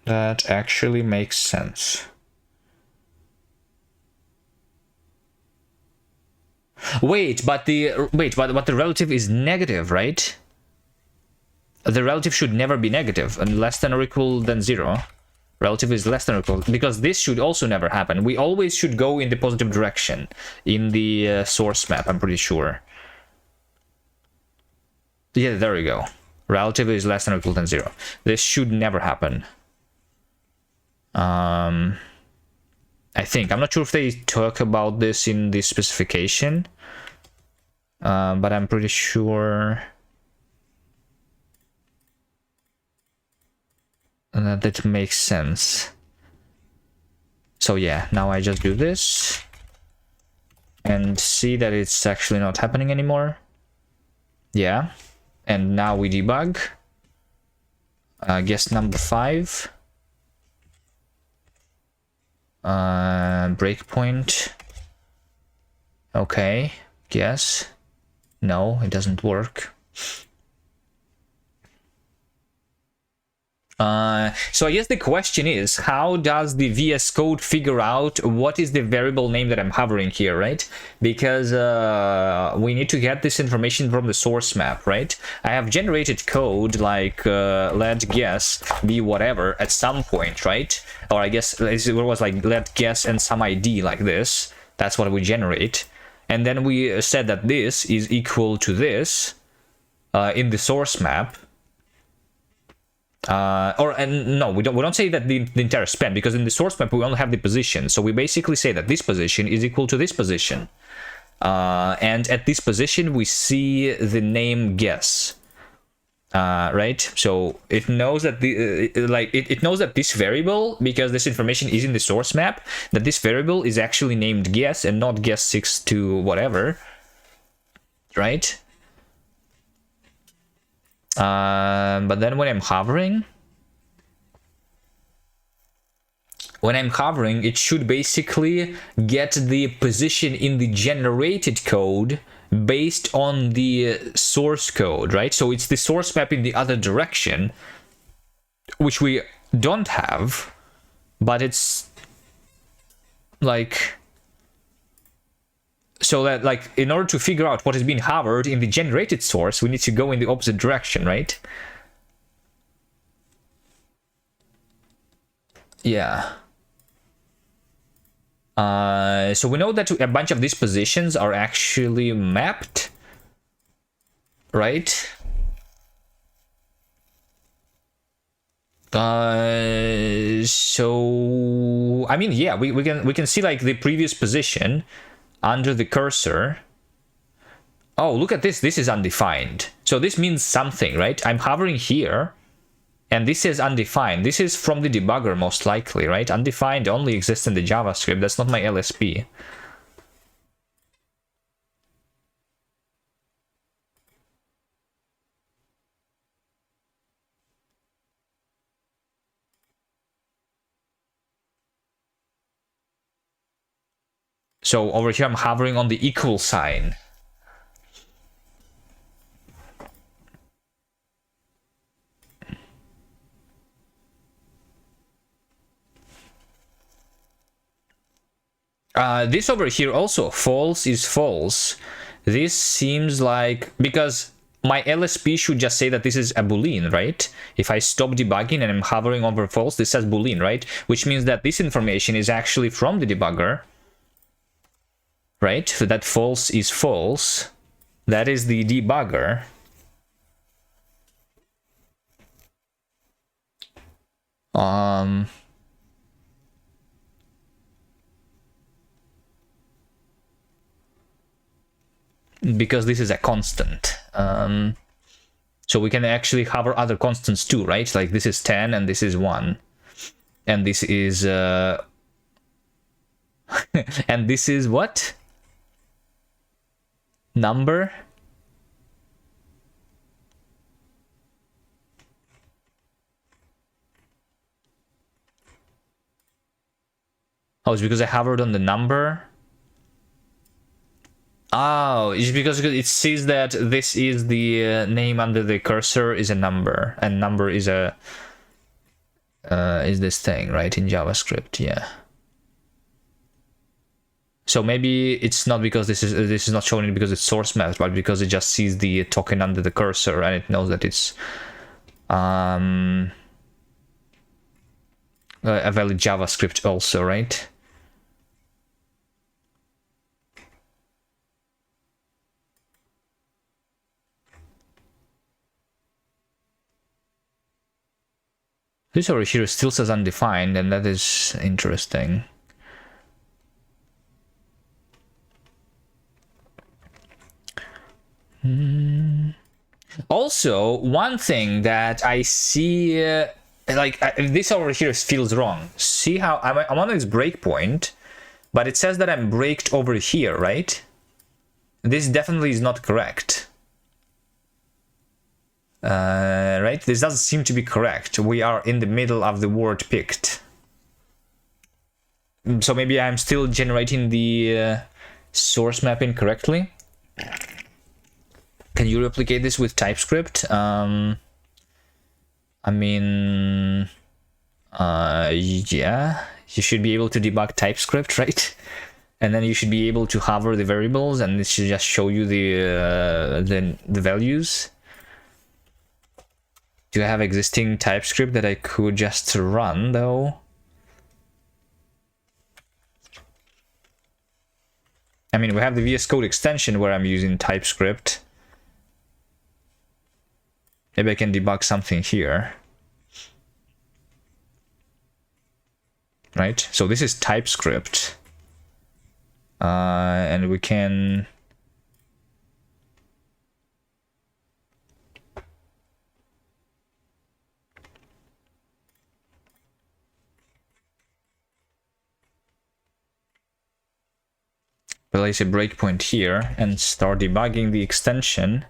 That actually makes sense. Wait, but the relative is negative, right? The relative should never be negative, and less than or equal than 0. Relative is less than or equal, because this should also never happen. We always should go in the positive direction in the source map, I'm pretty sure. Yeah, there we go. Relative is less than or equal than 0. This should never happen. I think. I'm not sure if they talk about this in the specification, but I'm pretty sure that makes sense. So yeah, now I just do this and see that it's actually not happening anymore. Yeah, and now we debug. Guess number 5. Breakpoint. Okay, guess. No, it doesn't work. So I guess the question is, how does the VS Code figure out what is the variable name that I'm hovering here, right? Because we need to get this information from the source map, right? I have generated code like let guess be whatever at some point, right? Or I guess it was like let guess and some ID like this. That's what we generate. And then we said that this is equal to this in the source map. No, we don't say that the entire span, because in the source map we only have the position. So we basically say that this position is equal to this position, and at this position we see the name guess, right? So it knows that it knows that this variable, because this information is in the source map, that this variable is actually named guess and not guess 6 to whatever, right? But then when I'm hovering, it should basically get the position in the generated code based on the source code, right? So it's the source map in the other direction, which we don't have, but it's like... So that, like, in order to figure out what is being hovered in the generated source, we need to go in the opposite direction, right? Yeah. So we know that a bunch of these positions are actually mapped, right? So I mean, yeah, we can see like the previous position under the cursor. Oh, look at this. This is undefined. So this means something, right? I'm hovering here, and this is undefined. This is from the debugger, most likely, right? Undefined only exists in the JavaScript. That's not my LSP. So over here, I'm hovering on the equal sign. This over here also, false is false. This seems like, because my LSP should just say that this is a boolean, right? If I stop debugging and I'm hovering over false, this says boolean, right? Which means that this information is actually from the debugger, right? So that false is false. That is the debugger. Because this is a constant. So we can actually hover other constants too, right? Like this is 10 and this is 1. And this is... and this is what? Number? Oh, it's because I hovered on the number? Oh, it's because it says that this is the name under the cursor is a number, and number is a is this thing, right, in JavaScript, yeah. So maybe it's not because this is not showing it because it's source mapped, but because it just sees the token under the cursor and it knows that it's a valid JavaScript also, right? This over here still says undefined, and that is interesting. Also, one thing that I see, this over here feels wrong. See how I'm on this breakpoint, but it says that I'm braked over here, right? This definitely is not correct. Right? This doesn't seem to be correct. We are in the middle of the word picked. So maybe I'm still generating the source map incorrectly. Can you replicate this with TypeScript? I mean, yeah, you should be able to debug TypeScript, right? And then you should be able to hover the variables, and it should just show you the values. Do I have existing TypeScript that I could just run, though? I mean, we have the VS Code extension where I'm using TypeScript. Maybe I can debug something here. Right? So this is TypeScript. And we can... place a breakpoint here and start debugging the extension.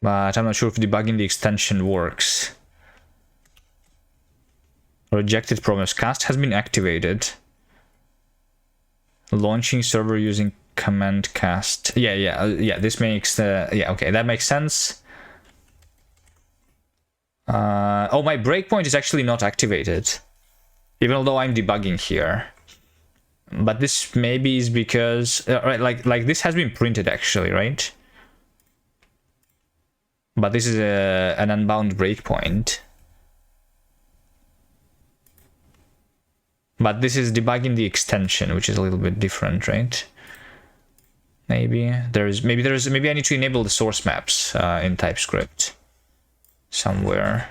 But I'm not sure if debugging the extension works. Rejected promise cast has been activated. Launching server using command cast. Yeah, this makes yeah, okay, that makes sense. Oh, my breakpoint is actually not activated, even though I'm debugging here. But this maybe is because right, like this has been printed actually, right? But this is an unbound breakpoint. But this is debugging the extension, which is a little bit different, right? Maybe I need to enable the source maps in TypeScript somewhere.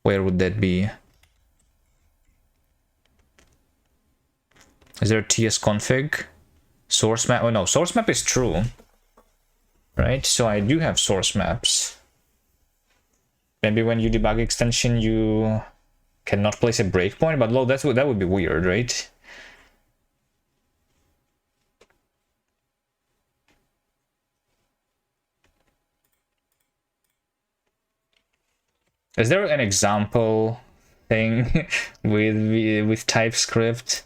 Where would that be? Is there a TS config? Source map? Oh no, source map is true. Right, so I do have source maps. Maybe when you debug extension, you cannot place a breakpoint, but well, that would be weird, right? Is there an example thing with TypeScript?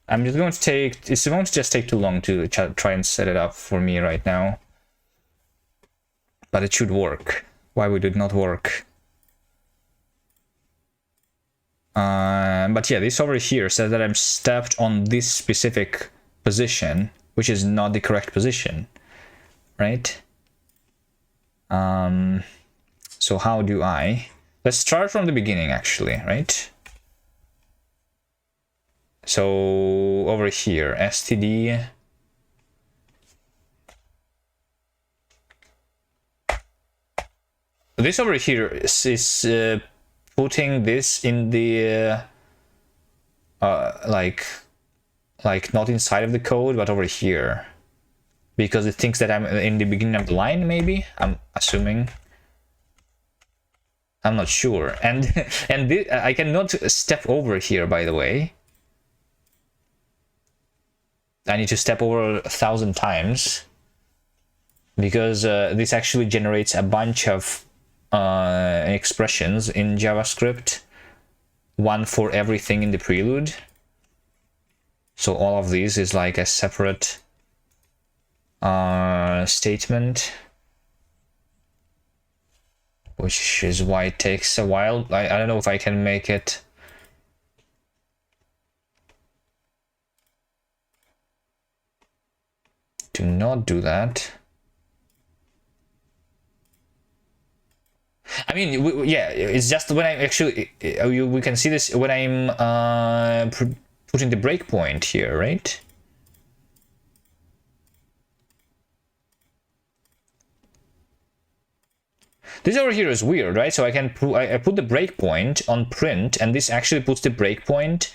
I'm just going to take. It's going to just take too long to try and set it up for me right now. But it should work. Why would it not work? But yeah, this over here says that I'm stepped on this specific position, which is not the correct position, right? So how do I? Let's start from the beginning, actually, right? So over here, std. This over here is putting this in the like not inside of the code, but over here, because it thinks that I'm in the beginning of the line. Maybe I'm assuming. I'm not sure, and I cannot step over here. By the way, I need to step over 1,000 times because this actually generates a bunch of expressions in JavaScript, one for everything in the prelude. So all of these is like a separate statement, which is why it takes a while. I don't know if I can make it. Do not do that. I mean, yeah, it's just when I actually, we can see this when I'm putting the breakpoint here, right? This over here is weird, right? So I can I put the breakpoint on print, and this actually puts the breakpoint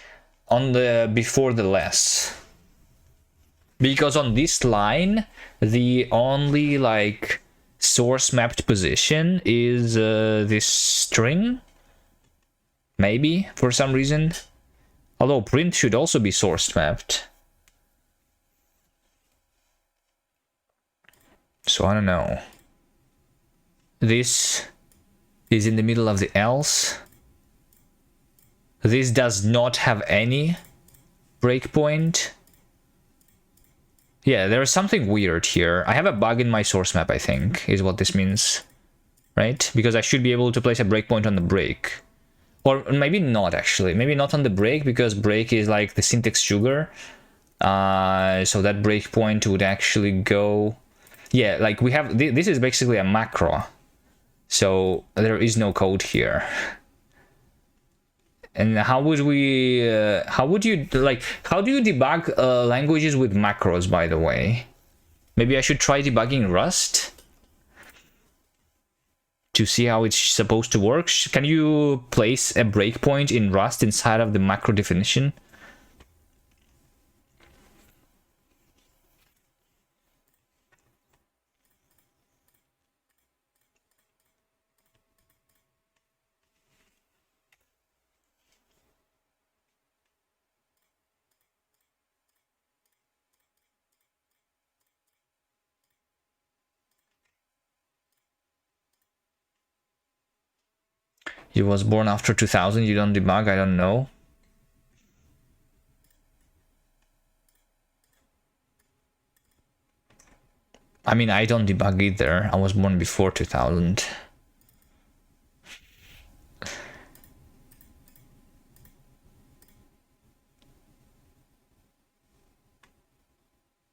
on the before the less. Because on this line, the only like source mapped position is this string, maybe for some reason. Although print should also be source mapped. So I don't know. This is in the middle of the else. This does not have any breakpoint. Yeah, there is something weird here. I have a bug in my source map, I think, is what this means. Right? Because I should be able to place a breakpoint on the break. Or maybe not, actually. Maybe not on the break, because break is like the syntax sugar. So that breakpoint would actually go... Yeah, like we have... This is basically a macro. So there is no code here. And how would we, how would you, like, how do you debug languages with macros, by the way? Maybe I should try debugging Rust to see how it's supposed to work. Can you place a breakpoint in Rust inside of the macro definition? You was born after 2000, you don't debug, I don't know. I mean, I don't debug either. I was born before 2000.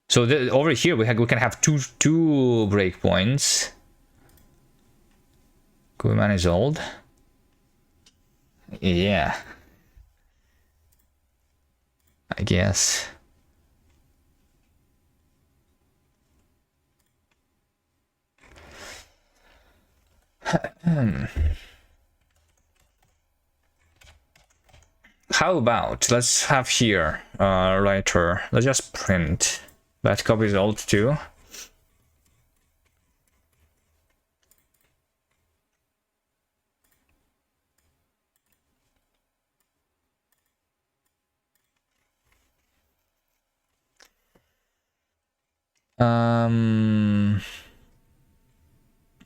So over here we can have two breakpoints. Kubernetes is old. Yeah. I guess. how about let's have here writer. Let's just print that copies alt 2.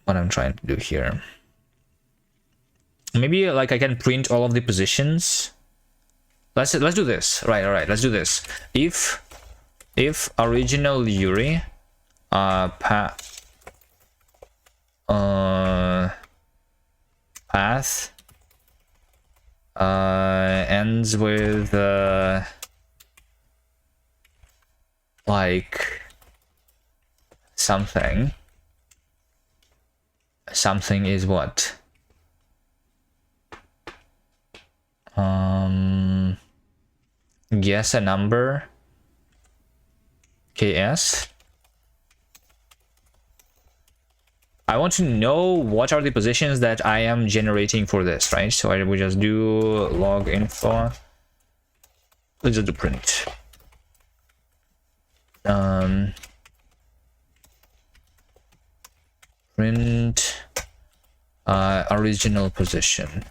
What I'm trying to do here. Maybe like I can print all of the positions. Let's do this. Right, all right, let's do this. If original Yuri path ends with like something is what? Guess a number. KS. I want to know what are the positions that I am generating for this, right? So I will just do log info. Let's just do print. Print original position.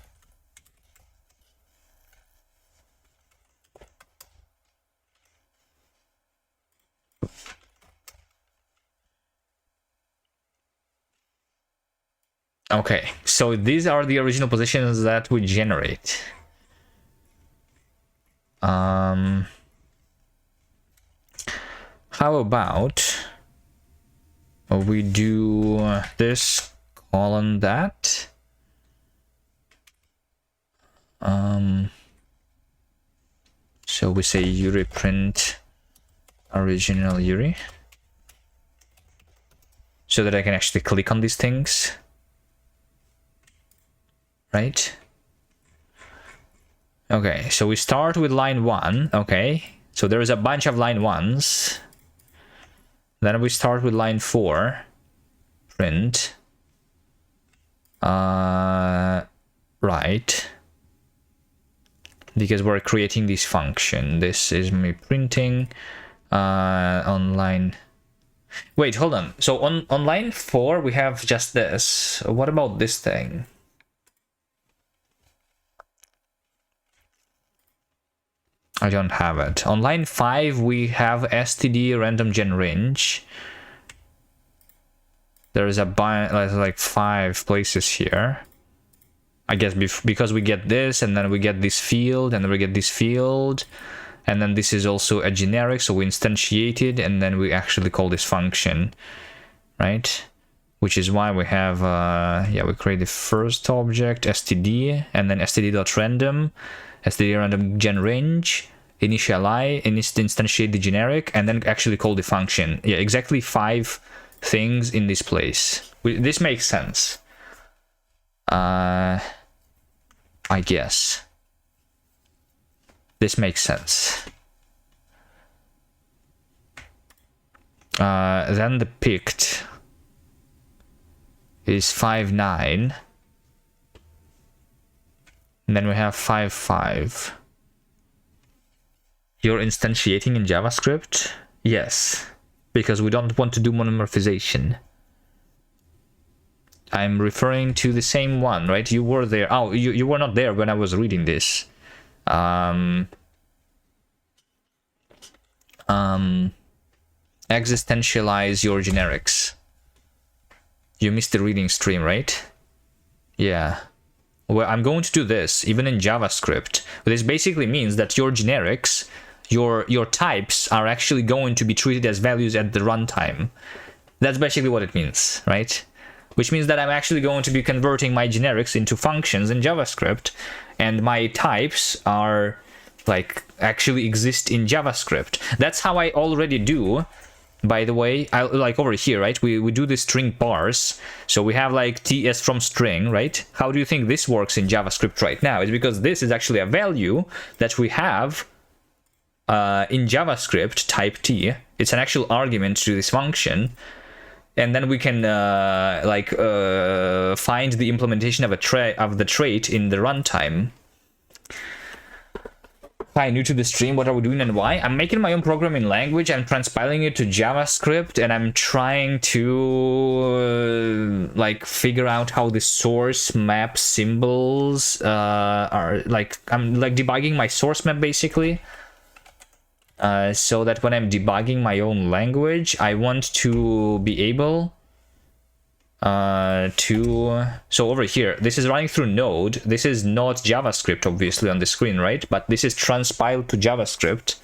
Okay, so these are the original positions that we generate. How about we do this colon that? So we say Yuri print original Yuri, so that I can actually click on these things. Right? Okay, so we start with line 1. Okay, so there is a bunch of line 1s. Then we start with line 4. Print. Right. Because we're creating this function. This is me printing on line. Wait, hold on. So on line 4 we have just this. What about this thing? I don't have it. On line 5 we have std random gen range. There is like 5 places here. I guess because we get this, and then we get this field, and then we get this field, and then this is also a generic, so we instantiate it, and then we actually call this function, right? Which is why we have we create the first object std, and then std.random. std random gen range, initialize, instantiate the generic, and then actually call the function. Yeah, exactly 5 things in this place. This makes sense. I guess. This makes sense. Then the picked is 5.9. And then we have 5.5. You're instantiating in JavaScript? Yes, because we don't want to do monomorphization. I'm referring to the same one, right? You were there. Oh, you were not there when I was reading this. Existentialize your generics. You missed the reading stream, right? Yeah. Well, I'm going to do this even in JavaScript. This basically means that your generics, your types are actually going to be treated as values at the runtime. That's basically what it means, right? Which means that I'm actually going to be converting my generics into functions in JavaScript, and my types are like actually exist in JavaScript. That's how I already do. By the way, I like over here, right? We do the string parse. So we have like ts from string, right? How do you think this works in JavaScript right now? It's because this is actually a value that we have in JavaScript, type t. It's an actual argument to this function. And then we can find the implementation of the trait in the runtime. Hi, new to the stream. What are we doing and why? I'm making my own programming language. I'm transpiling it to JavaScript, and I'm trying to like figure out how the source map symbols are. Like, I'm like debugging my source map basically, so that when I'm debugging my own language, I want to be able so over here, this is running through Node. This is not JavaScript obviously on the screen, right? But this is transpiled to JavaScript,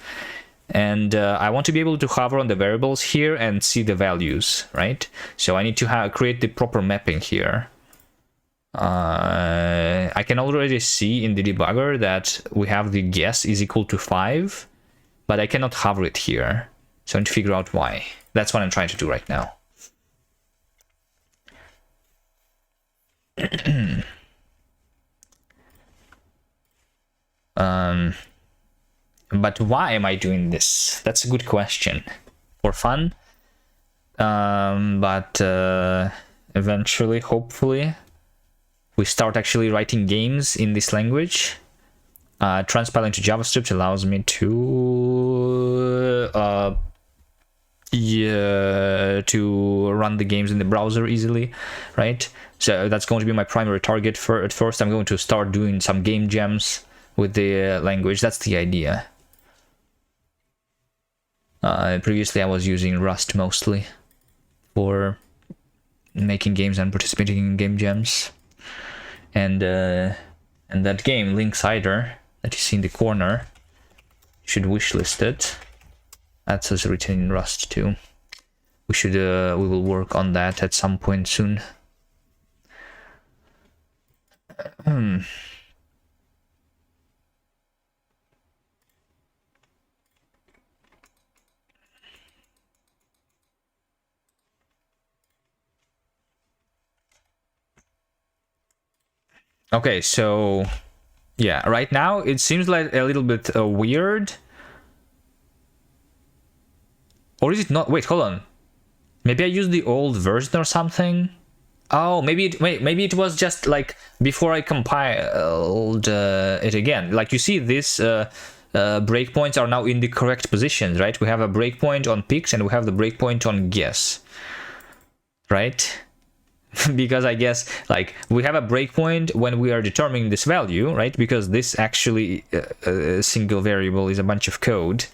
and I want to be able to hover on the variables here and see the values, right? So I need to create the proper mapping here. I can already see in the debugger that we have the guess is equal to 5, but I cannot hover it here, so I need to figure out why. That's what I'm trying to do right now. But why am I doing this? That's a good question. For fun, but eventually, hopefully, we start actually writing games in this language. Transpiling to JavaScript allows me to to run the games in the browser easily, right? So that's going to be my primary target. At first, I'm going to start doing some game jams with the language. That's the idea. Previously, I was using Rust mostly for making games and participating in game jams. And that game, Linksider, that you see in the corner, you should wishlist it. That's also written in Rust too. We will work on that at some point soon. Okay, so yeah, right now it seems like a little bit weird. Or is it not? Wait, hold on. Maybe I used the old version or something. Oh, maybe it was just like before I compiled it again. Like you see, this breakpoints are now in the correct positions, right? We have a breakpoint on picks and we have the breakpoint on guess, right? Because I guess like we have a breakpoint when we are determining this value, right? Because this actually a single variable is a bunch of code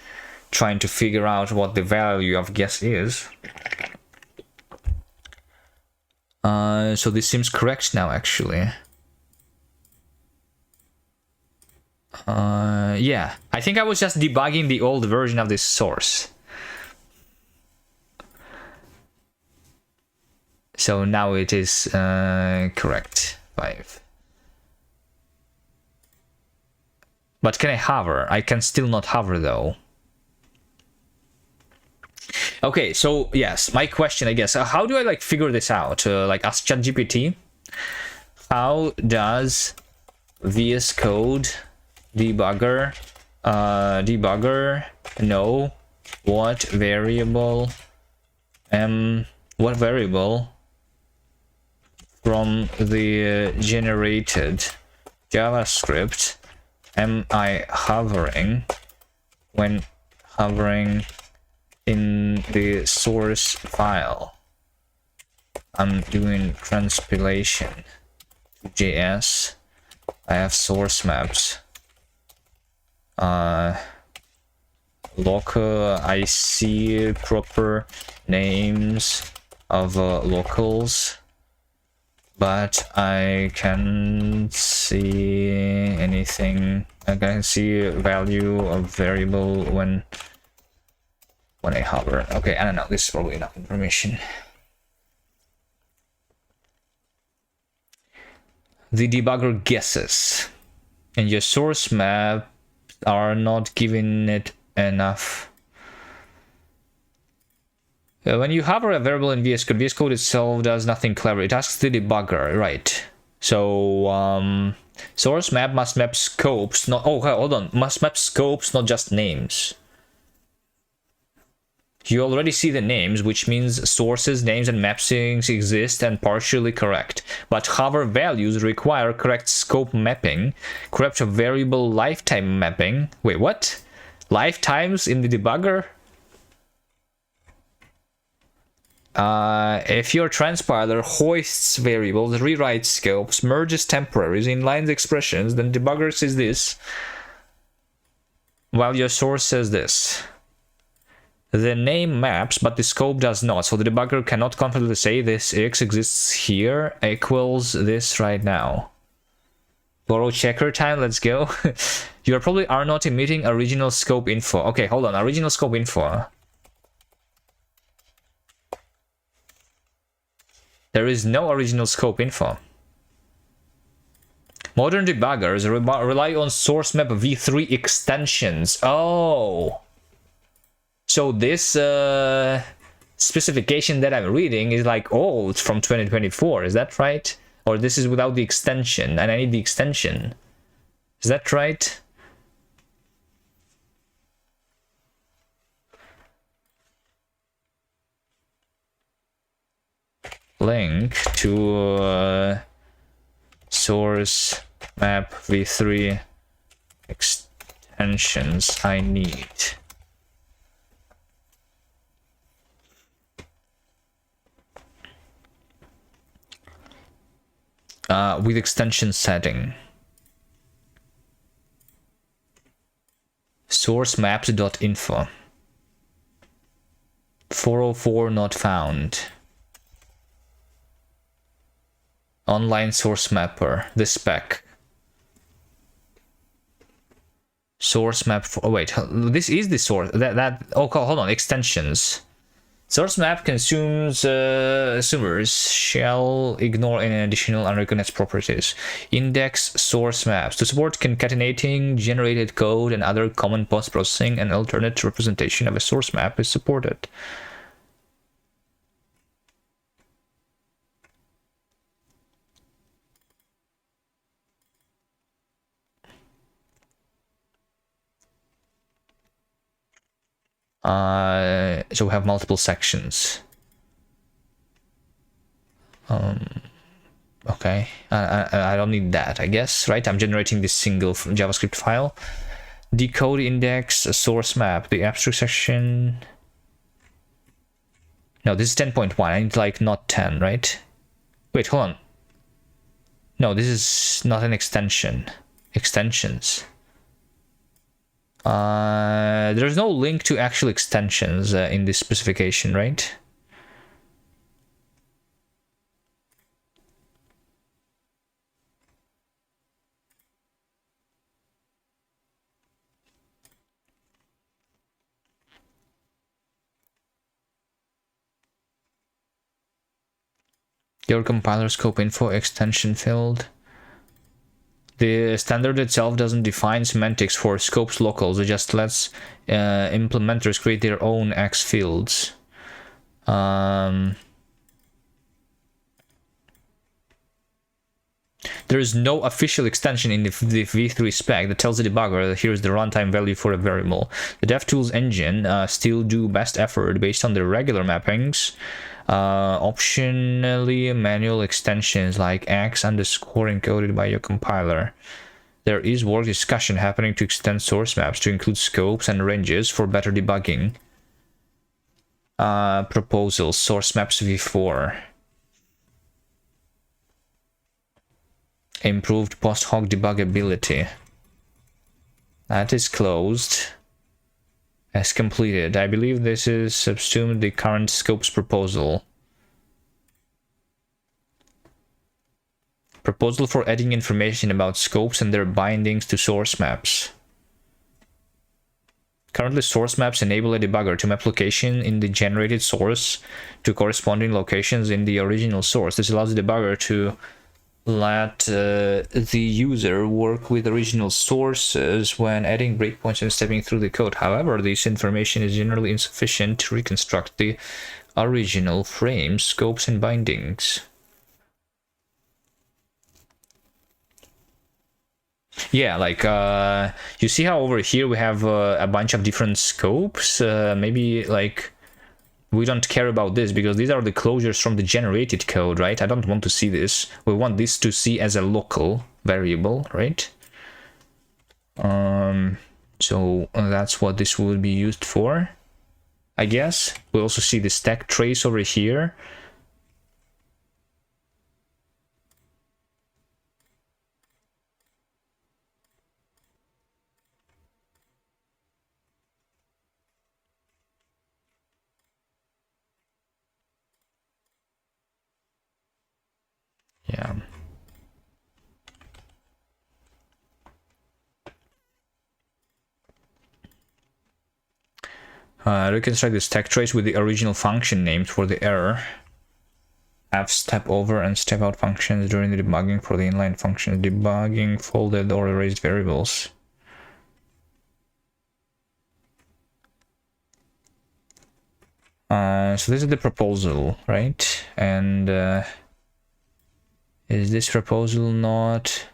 trying to figure out what the value of guess is. So this seems correct now, actually. Yeah, I think I was just debugging the old version of this source. So now it is correct, 5. But can I hover? I can still not hover though. Okay, so yes, my question, I guess, how do I like figure this out? Like ask ChatGPT, how does VS Code debugger know what variable from the generated JavaScript am I hovering when hovering in the source file? I'm doing transpilation to JS. I have source maps. Local, I see proper names of locals, but I can't see anything. I can see a value of variable when I hover. Okay, I don't know. This is probably enough information. The debugger guesses, and your source map are not giving it enough. When you hover a variable in VS Code itself does nothing clever. It asks the debugger, right? So source map must map scopes, not hold on, must map scopes, not just names. You already see the names, which means sources, names, and mappings exist and partially correct. But hover values require correct scope mapping, correct variable lifetime mapping. Wait, what? Lifetimes in the debugger? If your transpiler hoists variables, rewrites scopes, merges temporaries, inlines expressions, then debugger says this, while your source says this. The name maps, but the scope does not, so the debugger cannot confidently say this X exists here equals this right now. Borrow checker time, let's go. You probably are not emitting original scope info. Okay, hold on, original scope info. There is no original scope info. Modern debuggers rely on source map v3 extensions. Oh! So this specification that I'm reading is like old from 2024, is that right? Or this is without the extension, and I need the extension. Is that right? Link to source map v3 extensions I need. With extension setting. Source maps.info. 404 not found. Online source mapper. The spec. Source map. Oh wait, this is the source. Oh, hold on. Extensions. Source map consumers shall ignore any additional unrecognized properties. Index source maps. To support concatenating generated code and other common post-processing, an alternate representation of a source map is supported. So we have multiple sections. Okay, I don't need that, I guess, right? I'm generating this single JavaScript file. Decode index, source map, the abstract section. No, this is 10.1. I need like not 10, right? Wait, hold on. No, this is not an extension. Extensions. There's no link to actual extensions in this specification, right? Your compiler scope info extension field. The standard itself doesn't define semantics for scopes locals. It just lets implementers create their own X fields. There is no official extension in the v3 spec that tells the debugger that here's the runtime value for a variable. The DevTools engine still do best effort based on the regular mappings. Optionally manual extensions like X underscore encoded by your compiler. There is work discussion happening to extend source maps to include scopes and ranges for better debugging. Proposal source maps v4. Improved post hoc debuggability. That is closed. As completed. I believe this is subsumed the current scopes proposal. Proposal for adding information about scopes and their bindings to source maps. Currently, source maps enable a debugger to map location in the generated source to corresponding locations in the original source. This allows the debugger to let the user work with original sources when adding breakpoints and stepping through the code. However, this information is generally insufficient to reconstruct the original frames, scopes, and bindings. Yeah, like you see how over here we have a bunch of different scopes. Maybe like we don't care about this because these are the closures from the generated code, right? I don't want to see this. We want this to see as a local variable, right? So that's what this will be used for, I guess. We also see the stack trace over here. Yeah. Reconstruct the stack trace with the original function names for the error. Have step over and step out functions during the debugging for the inline functions. Debugging folded or erased variables. So this is the proposal, right? And is this proposal not...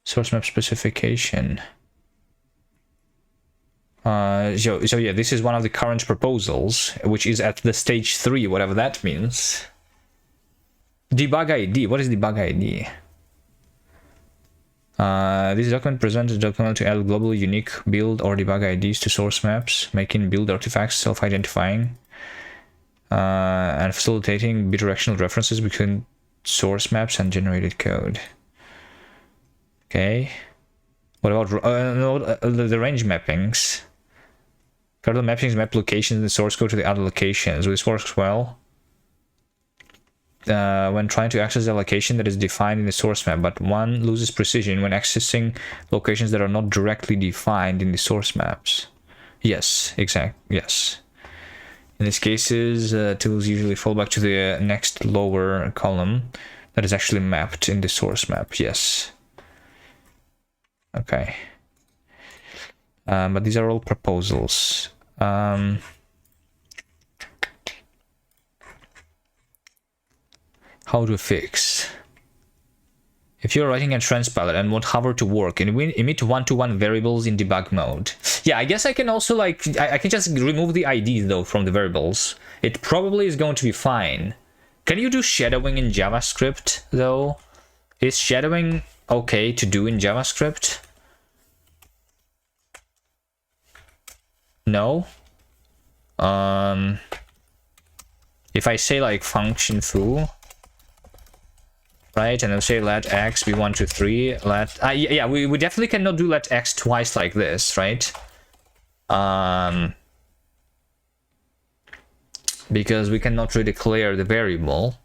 source map specification? So yeah, this is one of the current proposals, which is at the stage 3, whatever that means. Debug ID. What is debug ID? This document presents a document to add globally unique build or debug IDs to source maps, making build artifacts self-identifying, and facilitating bidirectional references between source maps and generated code. Okay. What about the range mappings? Further mappings map locations in the source code to the other locations. This works well when trying to access a location that is defined in the source map, but one loses precision when accessing locations that are not directly defined in the source maps. Yes, yes. In these cases, tools usually fall back to the next lower column that is actually mapped in the source map. Yes. Okay. But these are all proposals. How to fix? If you're writing a transpiler and want hover to work, and we emit one-to-one variables in debug mode. Yeah, I guess I can also like I can just remove the IDs though from the variables. It probably is going to be fine. Can you do shadowing in JavaScript though? Is shadowing okay to do in JavaScript? No. If I say like function foo, right, and I'll say let x be 1 to 3, let yeah, we definitely cannot do let x twice like this, right? Because we cannot redeclare the variable.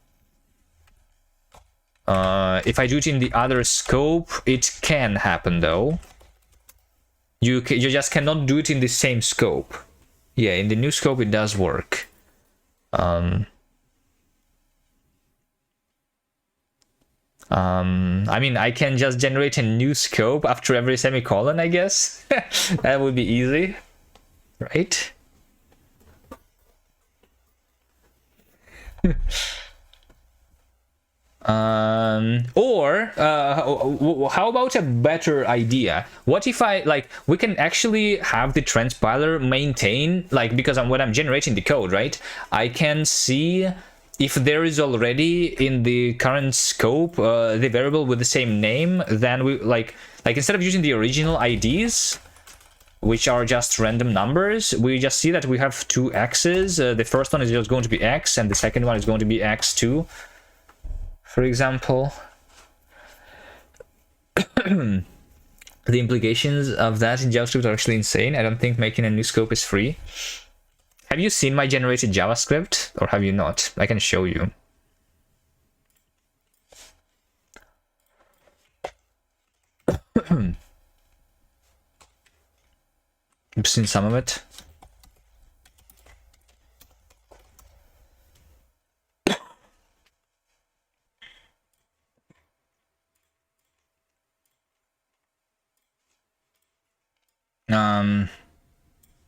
If I do it in the other scope, it can happen though. You just cannot do it in the same scope. Yeah, in the new scope it does work. I mean, I can just generate a new scope after every semicolon, I guess. That would be easy, right? Or how about a better idea? What if I like we can actually have the transpiler maintain like because when I'm generating the code, right? I can see if there is already in the current scope the variable with the same name. Then we like instead of using the original IDs, which are just random numbers, we just see that we have two x's. The first one is just going to be x, and the second one is going to be x2. For example, the implications of that in JavaScript are actually insane. I don't think making a new scope is free. Have you seen my generated JavaScript, or have you not? I can show you. You've seen some of it.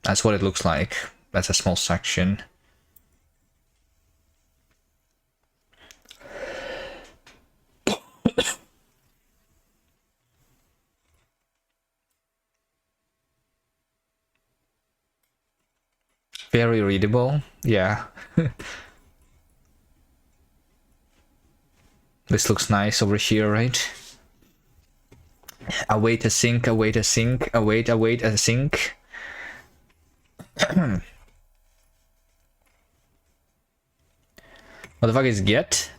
That's what it looks like. That's a small section. very readable. Yeah. This looks nice over here, right? Await a sync, await a sync, await a sync. What the fuck is get?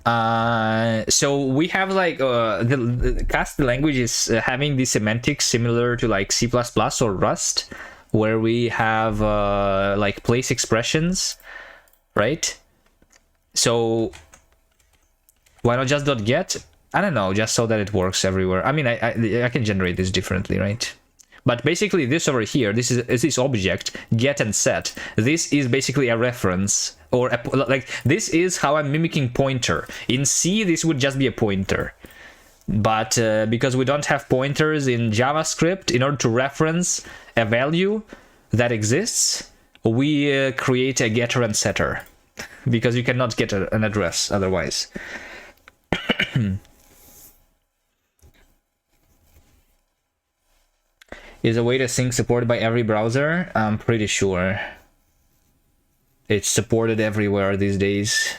So we have like the cast language is having the semantics similar to like C++ or Rust, where we have like place expressions, right? So why not just .get? I don't know, just so that it works everywhere. I mean, I can generate this differently, right? But basically this over here, this is this object, get and set. This is basically a reference, or like this is how I'm mimicking pointer. In C, this would just be a pointer. But because we don't have pointers in JavaScript, in order to reference a value that exists, we create a getter and setter. Because you cannot get an address otherwise. Is a way to sync supported by every browser? I'm pretty sure. It's supported everywhere these days.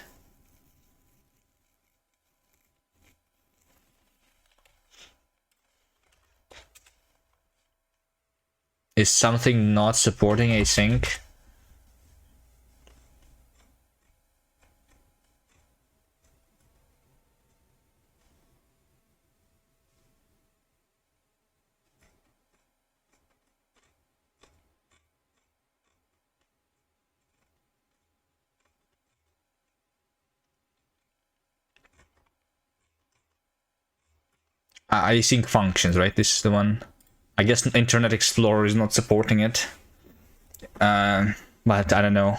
Is something not supporting async? Async functions, right? This is the one. I guess Internet Explorer is not supporting it. But I don't know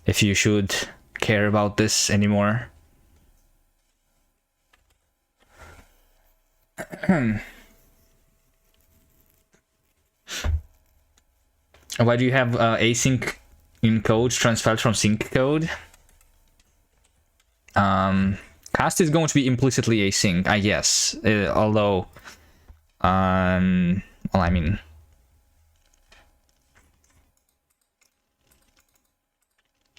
if you should care about this anymore. Why do you have async in code transpiled from sync code? Cast is going to be implicitly async, I guess. Although, well, I mean,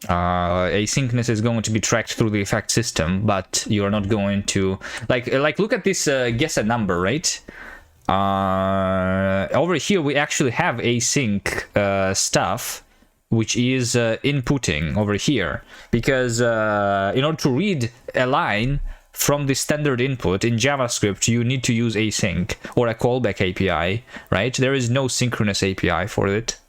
asynchronous is going to be tracked through the effect system, but you are not going to like look at this guess a number, right? Over here we actually have async stuff, which is inputting over here, because in order to read a line from the standard input in JavaScript, you need to use async or a callback API, right? There is no synchronous API for it.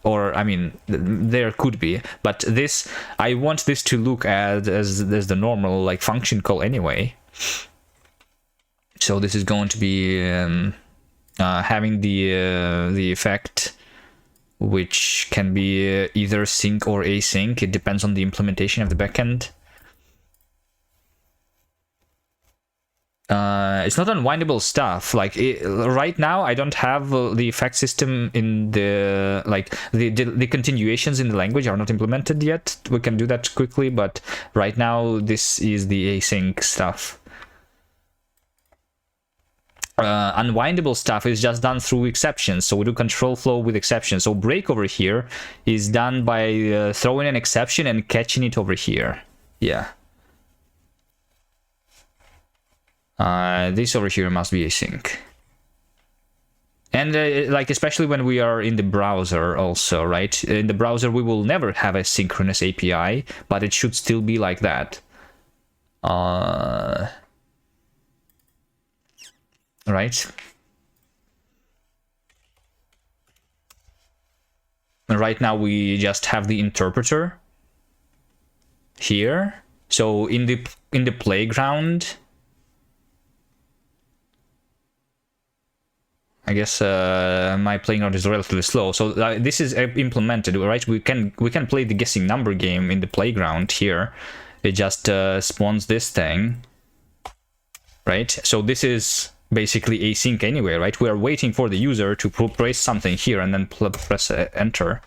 Or, I mean, there could be, but this, I want this to look as the normal, like, function call anyway. So this is going to be having the effect, which can be either sync or async. It depends on the implementation of the backend. It's not unwindable stuff. Like right now, I don't have the effect system in the the continuations in the language are not implemented yet. We can do that quickly, but right now this is the async stuff. Unwindable stuff is just done through exceptions, so we do control flow with exceptions. So break over here is done by throwing an exception and catching it over here. Yeah. This over here must be async. And like especially when we are in the browser also, right? In the browser we will never have a synchronous API, but it should still be like that. Right? And right now we just have the interpreter here. So in the playground, I guess my playground is relatively slow. So this is implemented, right? We can play the guessing number game in the playground here. It just spawns this thing, right? So this is basically async anyway, right? We are waiting for the user to press something here and then press enter.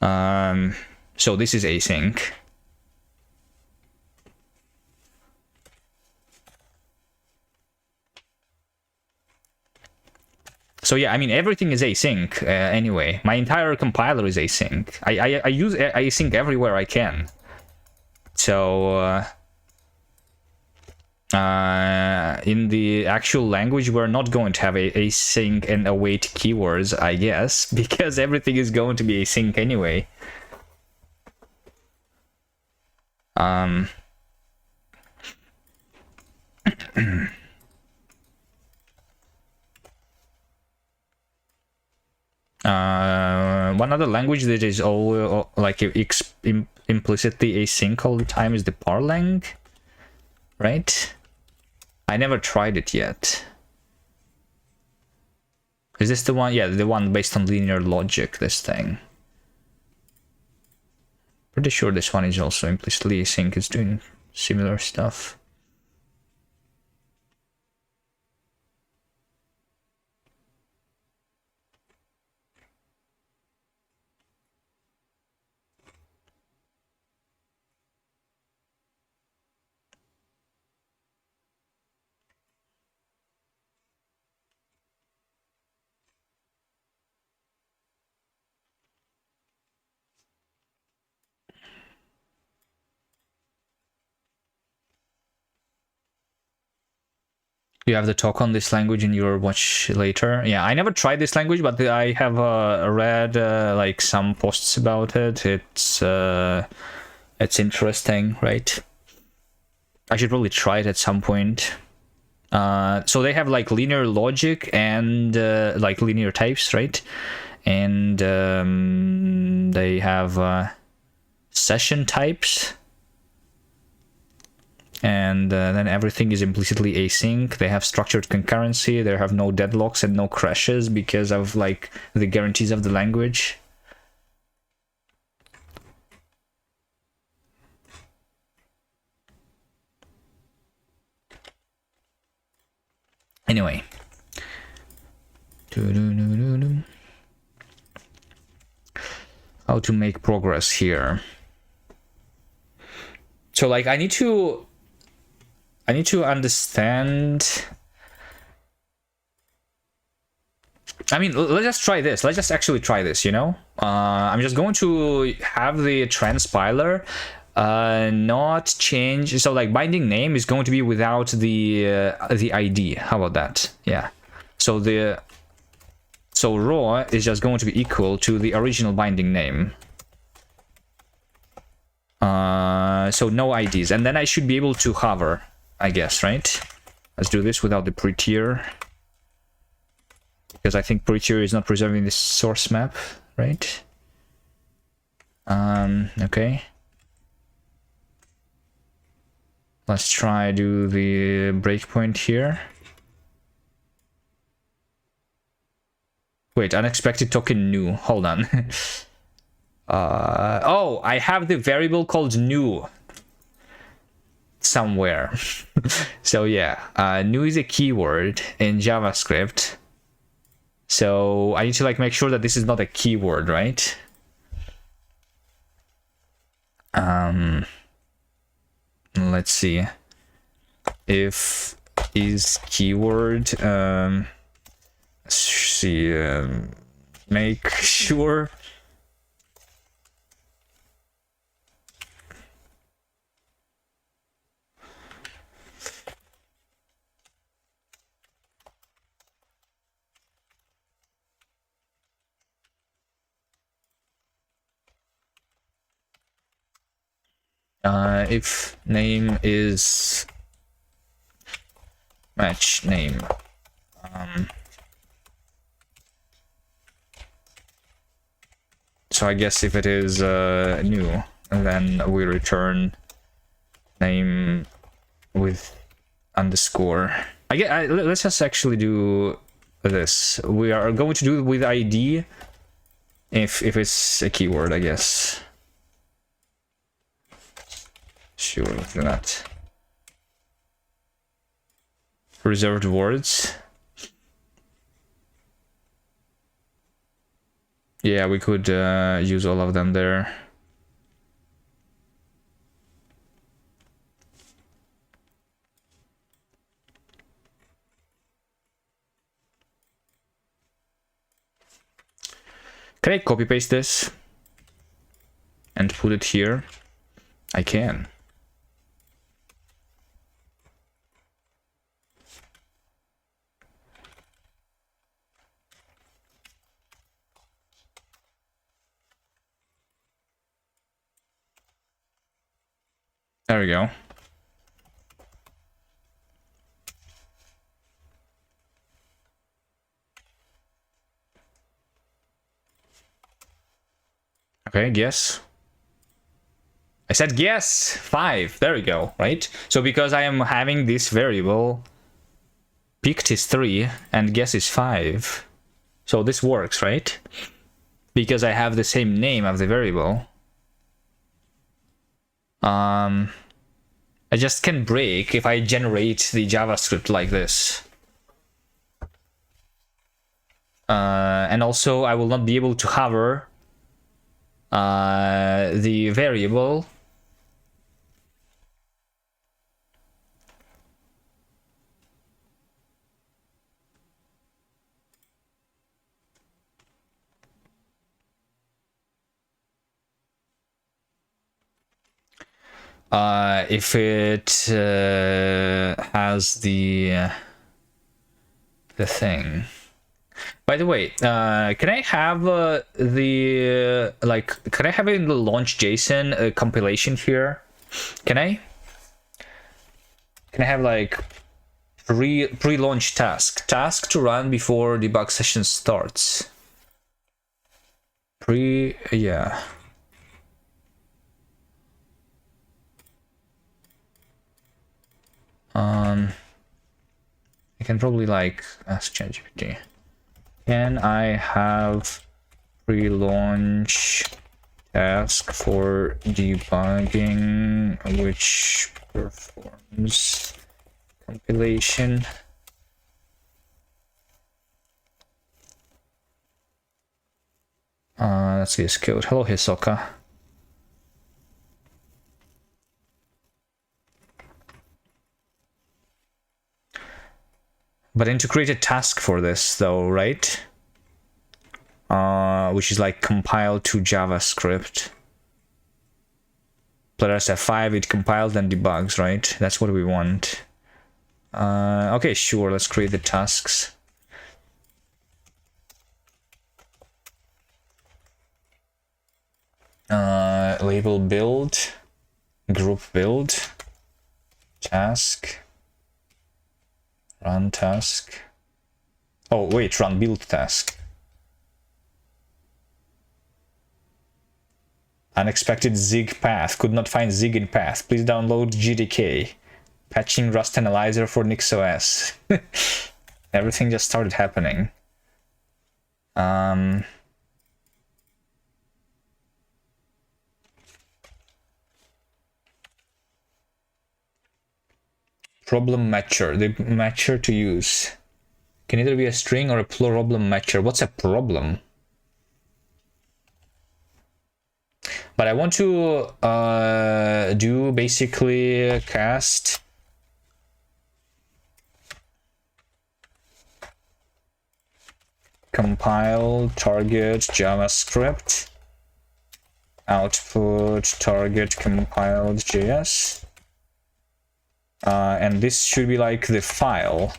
So this is async. So yeah, I mean, everything is async anyway. My entire compiler is async. I use async everywhere I can. So in the actual language, we're not going to have async and await keywords, I guess, because everything is going to be async anyway. One other language that is all like implicitly async all the time is the Parlang, right? I never tried it yet. Is this the one? Yeah, the one based on linear logic, this thing. Pretty sure this one is also implicitly async. It's doing similar stuff. You have the talk on this language in your watch later. Yeah, I never tried this language, but I have read like some posts about it. It's interesting, right? I should probably try it at some point. So they have like linear logic and like linear types, right? And they have session types. And then everything is implicitly async. They have structured concurrency. They have no deadlocks and no crashes because of like the guarantees of the language. Anyway. How to make progress here. So like I need to understand. I mean, let's just try this. Let's just actually try this, you know? I'm just going to have the transpiler not change. So like binding name is going to be without the ID. How about that? Yeah. So raw is just going to be equal to the original binding name. So no IDs. And then I should be able to hover, I guess, right? Let's do this without the prettier. Because I think prettier is not preserving the source map, right? Okay. Let's try do the breakpoint here. Wait, unexpected token new. Hold on. Oh, I have the variable called new somewhere. So yeah, new is a keyword in JavaScript. So I need to like make sure that this is not a keyword, right? Let's see. If is keyword, let's see, make sure. If name is match name, so I guess if it is new, then we return name with underscore. Let's just actually do this. We are going to do it with ID if it's a keyword, I guess. Sure, let's do that. Reserved words. Yeah, we could use all of them there. Can I copy paste this and put it here? I can. There we go. Okay, guess. I said guess 5. There we go, right? So because I am having this variable, picked is 3 and guess is 5. So this works, right? Because I have the same name of the variable. I just can break if I generate the JavaScript like this. And also I will not be able to hover the variable if it has the thing. By the way, can I have can I have it in the launch JSON compilation here? Can I have like pre-launch task to run before debug session starts? Yeah. I can probably like ask ChatGPT. Can I have pre-launch task for debugging which performs compilation? Let's see his code. Hello, Hisoka. But I need to create a task for this though, right? Which is like compiled to JavaScript. Plus F5, it compiles and debugs, right? That's what we want. Okay, sure, let's create the tasks. Label build, group build, task. Run task. Oh, wait, run build task. Unexpected zig path. Could not find zig in path. Please download GDK. Patching Rust Analyzer for NixOS. Everything just started happening. Problem matcher. The matcher to use can either be a string or a problem matcher. What's a problem? But I want to do basically cast compile target JavaScript output target compiled JS. And this should be like the file.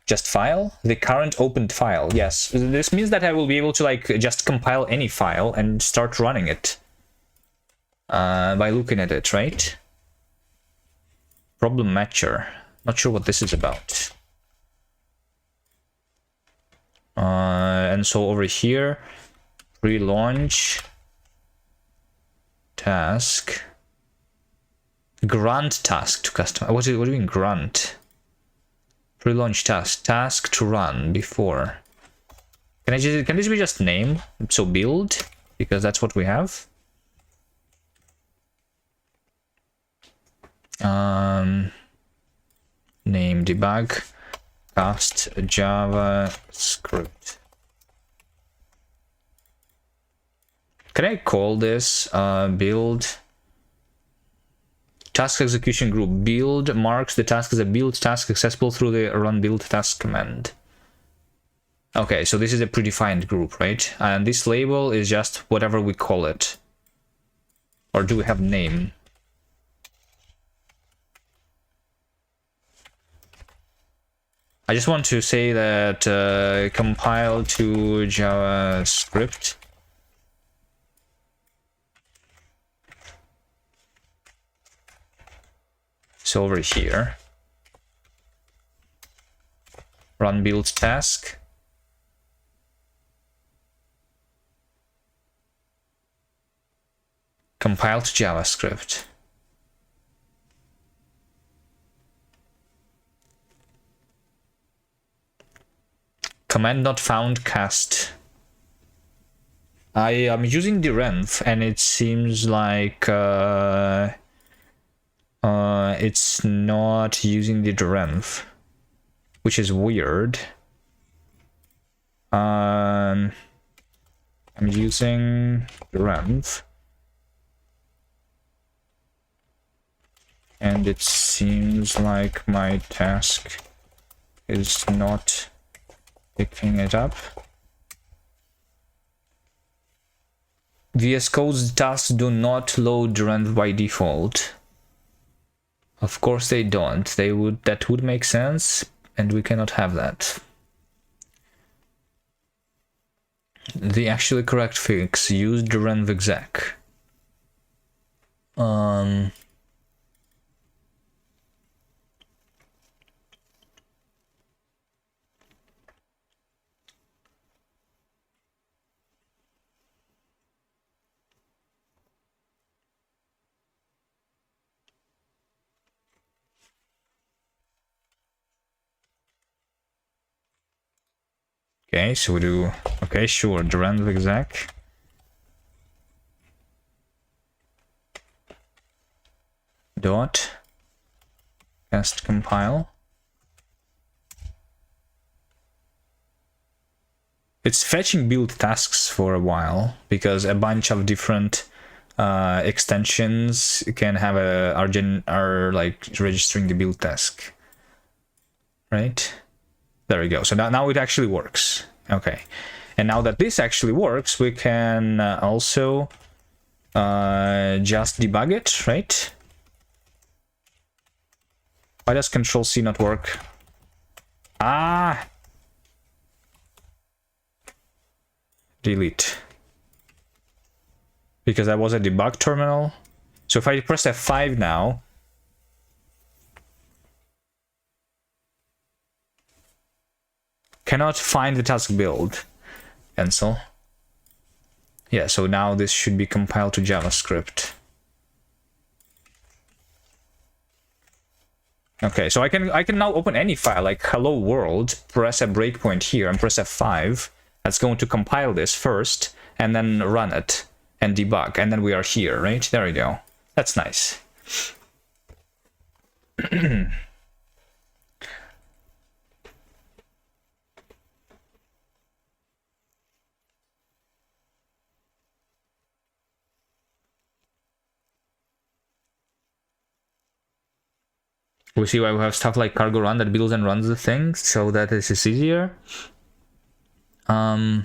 Just file? The current opened file. Yes, this means that I will be able to like just compile any file and start running it by looking at it, right? Problem matcher. Not sure what this is about. And so over here, pre-launch task, grant task to customer. What do you mean grant? Pre-launch task to run before. Can this be just name? So build, because that's what we have. Name debug cast JavaScript. Can I call this build task execution group. Build marks the task as a build task accessible through the run build task command. Okay, so this is a predefined group, right? And this label is just whatever we call it. Or do we have name? I just want to say that compile to JavaScript. So over here, run build task. Compile to JavaScript. Command not found cast. I am using derenv and it seems like it's not using the derenv, which is weird. I'm using derenv and it seems like my task is not picking it up. VS Code's tasks do not load derenv by default. Of course they don't. That would make sense, and we cannot have that. The actually correct fix, use derenv exec. Okay, so we do, okay, sure, derenv exec. Dot cast compile. It's fetching build tasks for a while because a bunch of different extensions can have are like registering the build task, right? There we go. So now it actually works. Okay, and now that this actually works, we can also just debug it, right? Why does Control-C not work? Ah! Delete. Because that was a debug terminal. So if I press F5 now, cannot find the task build. Cancel. Yeah, so now this should be compiled to JavaScript. Okay, so I can now open any file like hello world, press a breakpoint here and press F5. That's going to compile this first and then run it and debug, and then we are here, right? There we go. That's nice. We see why we have stuff like cargo run that builds and runs the thing so that this is easier. I'm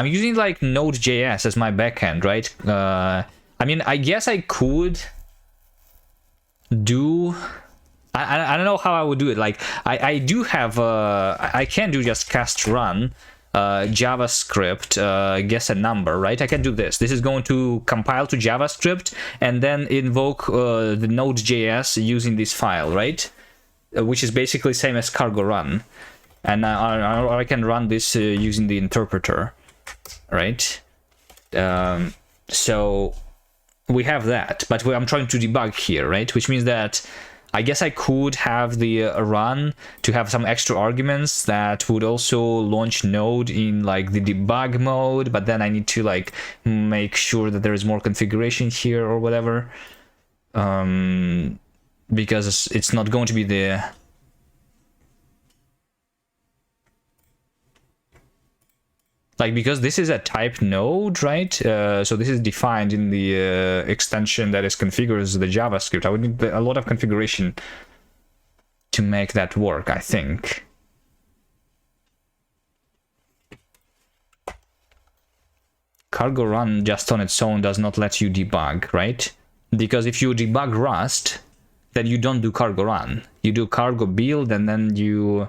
using like Node.js as my backend, right? I mean, I guess I could do... I don't know how I would do it. Like, I do have... I can do just cast run. JavaScript, guess a number, right? I can do this. This is going to compile to JavaScript and then invoke the Node.js using this file, right? Which is basically same as cargo run. And I can run this using the interpreter, right? So we have that, but I'm trying to debug here, right? Which means that I guess I could have the run to have some extra arguments that would also launch Node in like the debug mode, but then I need to like make sure that there is more configuration here or whatever, because it's not going to be the... Like, because this is a type node, right? So this is defined in the extension that is configured as the JavaScript. I would need a lot of configuration to make that work, I think. Cargo run just on its own does not let you debug, right? Because if you debug Rust, then you don't do cargo run. You do cargo build and then you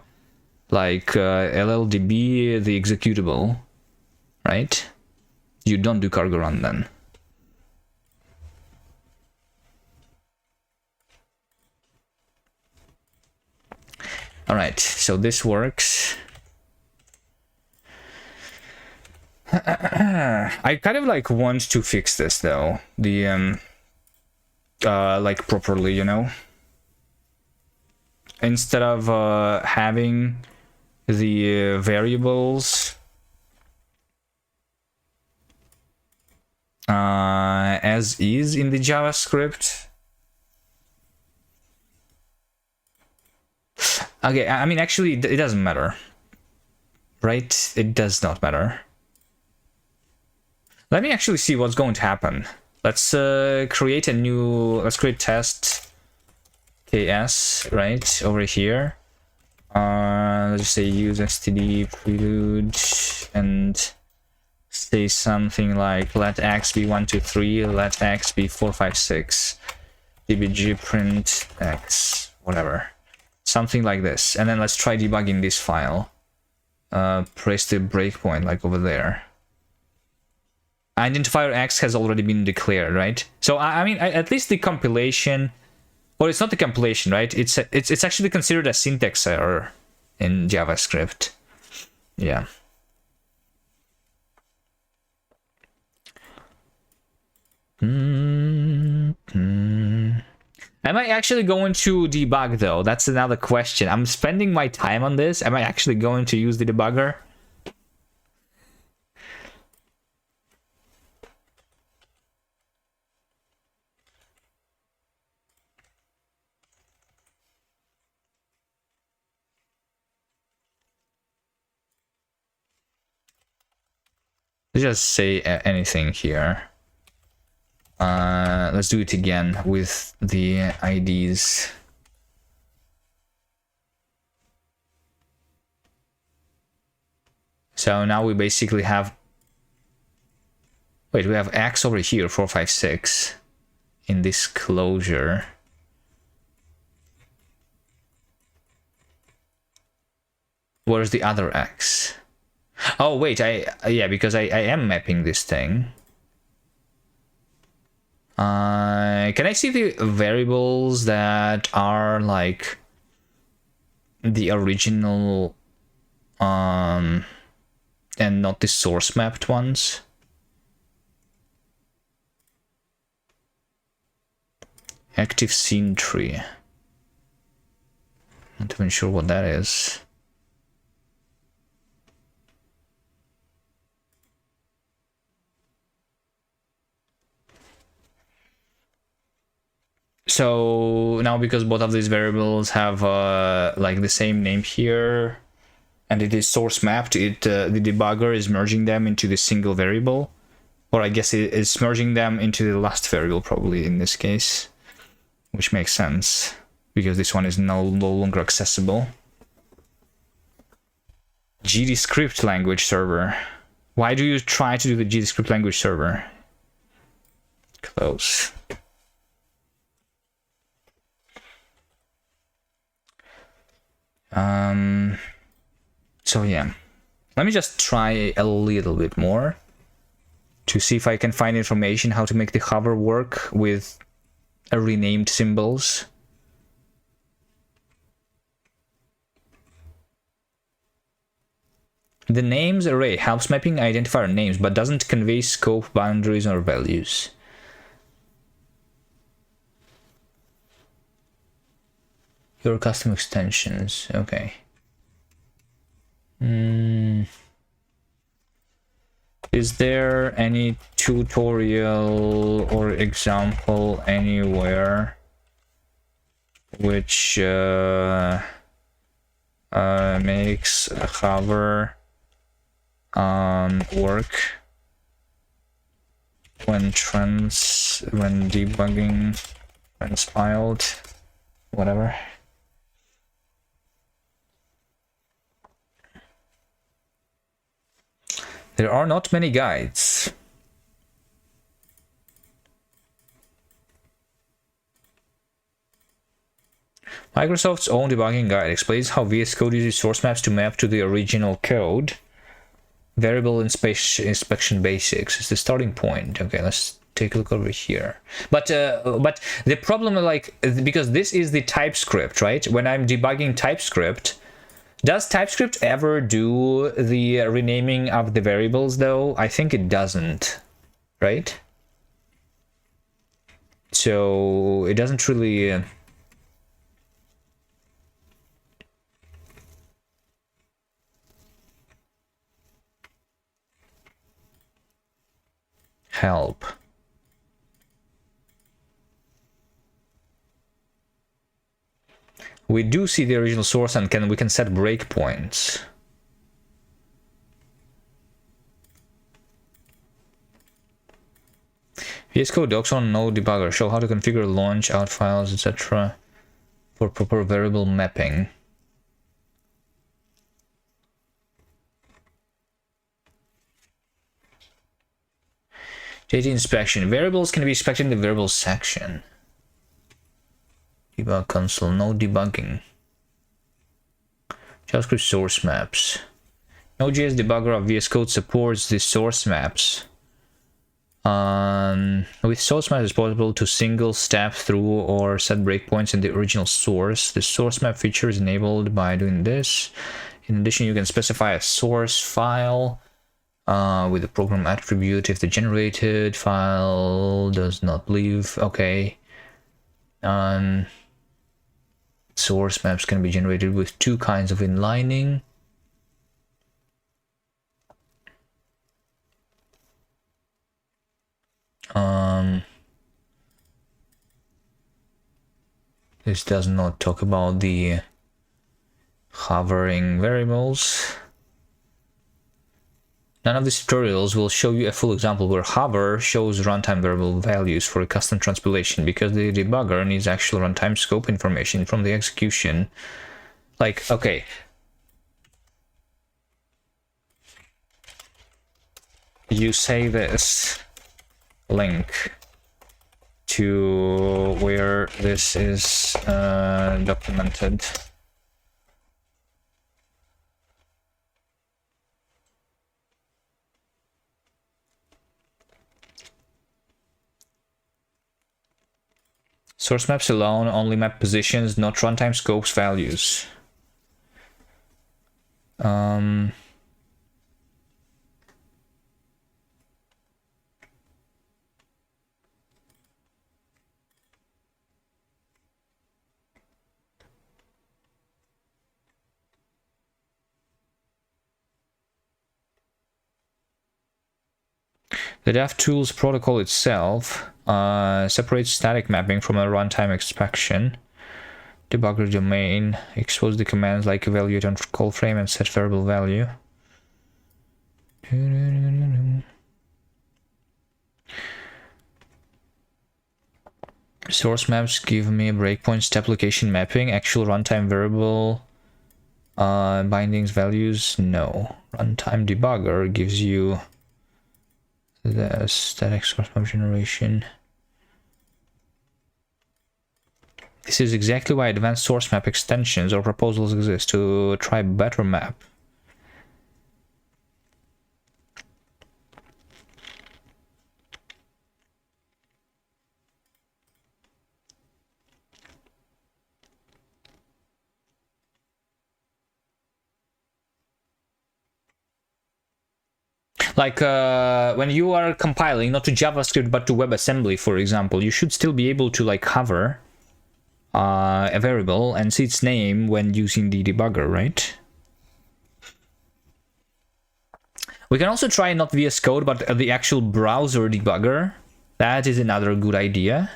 like LLDB the executable, right? You don't do cargo run then. All right, so this works. I kind of like want to fix this though, the like properly, you know, instead of having the variables as is in the JavaScript. Okay, I mean, actually, it doesn't matter, right? It does not matter. Let me actually see what's going to happen. Let's create a new, let's create test KS, right, over here. Let's just say use std prelude and say something like let x be 123, let x be 456, dbg print x, whatever. Something like this. And then let's try debugging this file. Press the breakpoint like over there. Identifier X has already been declared, right? So I mean, at least the compilation, or it's not the compilation, right? It's actually considered a syntax error in JavaScript. Yeah. Am I actually going to debug though? That's another question. I'm spending my time on this. Am I actually going to use the debugger? Let's just say anything here. Let's do it again with the IDs. So now we basically have, wait, we have X over here, 456 in this closure. Where's the other X? Oh wait, yeah, because I am mapping this thing. Can I see the variables that are like the original and not the source mapped ones? Active scene tree. Not even sure what that is. So now, because both of these variables have like the same name here, and it is source mapped, the debugger is merging them into the single variable, or I guess it is merging them into the last variable probably in this case, which makes sense because this one is no longer accessible. JavaScript language server. Why do you try to do the JavaScript language server? Close. So yeah, let me just try a little bit more to see if I can find information how to make the hover work with renamed symbols. The names array helps mapping identifier names but doesn't convey scope, boundaries, or values. Your custom extensions, okay. Is there any tutorial or example anywhere which makes a hover work when debugging transpiled, whatever. There are not many guides. Microsoft's own debugging guide explains how VS Code uses source maps to map to the original code. Variable inspection basics is the starting point. Okay, let's take a look over here. But the problem, like, because this is the TypeScript, right? When I'm debugging TypeScript, does TypeScript ever do the renaming of the variables though? I think it doesn't, right? So it doesn't really help. We do see the original source and we can set breakpoints. VS Code docs on no debugger show how to configure launch out files, etc. for proper variable mapping. Data inspection. Variables can be inspected in the variables section. Debug console, no debugging. JavaScript source maps. Node.js debugger of VS Code supports the source maps. With source maps, it's possible to single step through or set breakpoints in the original source. The source map feature is enabled by doing this. In addition, you can specify a source file with the program attribute if the generated file does not leave. Okay. Source maps can be generated with two kinds of inlining. This does not talk about the hovering variables. None of these tutorials will show you a full example where hover shows runtime variable values for a custom transpilation, because the debugger needs actual runtime scope information from the execution. Like, okay. You say this link to where this is documented. Source maps alone only map positions, not runtime scopes values. The DevTools protocol itself separates static mapping from a runtime inspection. Debugger domain expose the commands like evaluate on call frame and set variable value. Source maps give me breakpoints to application mapping. Actual runtime variable bindings values, no. Runtime debugger gives you the static source map generation. This is exactly why advanced source map extensions or proposals exist, to try better map. Like when you are compiling not to JavaScript but to WebAssembly, for example, you should still be able to like hover a variable and see its name when using the debugger, right? We can also try not VS Code but the actual browser debugger. That is another good idea.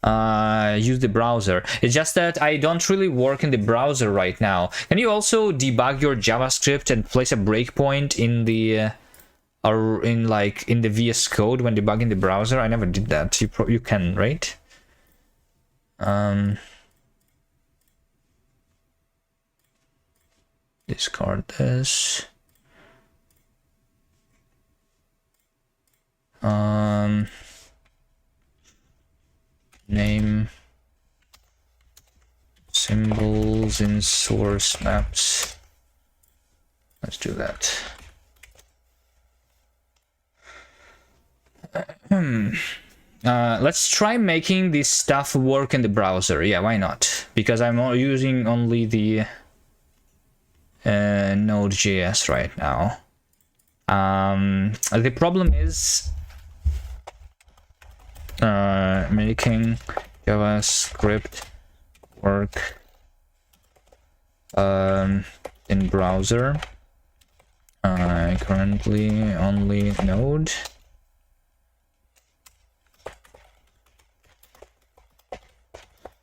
use the browser. It's just that I don't really work in the browser right now. Can you also debug your JavaScript and place a breakpoint in the or in like in the VS Code when debugging the browser? I never did that. You can, right? Discard this. Name symbols in source maps. Let's do that. Let's try making this stuff work in the browser. Yeah, why not? Because I'm using only the Node.js right now. The problem is making JavaScript work in browser. Currently only Node.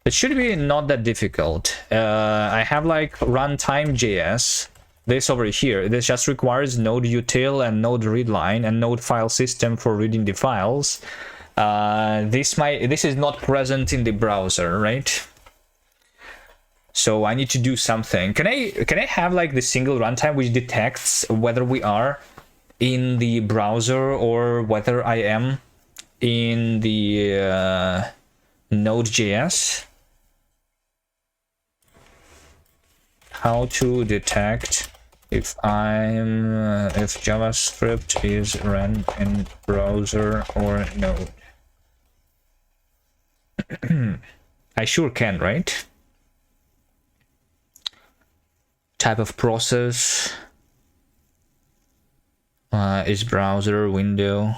It should be not that difficult. I have like runtime.js. This over here, this just requires node util and node readline and node file system for reading the files. This is not present in the browser, right? So I need to do something. Can I have like the single runtime which detects whether we are in the browser or whether I am in the Node.js? How to detect if JavaScript is run in browser or Node? I sure can, right? Type of process is browser window.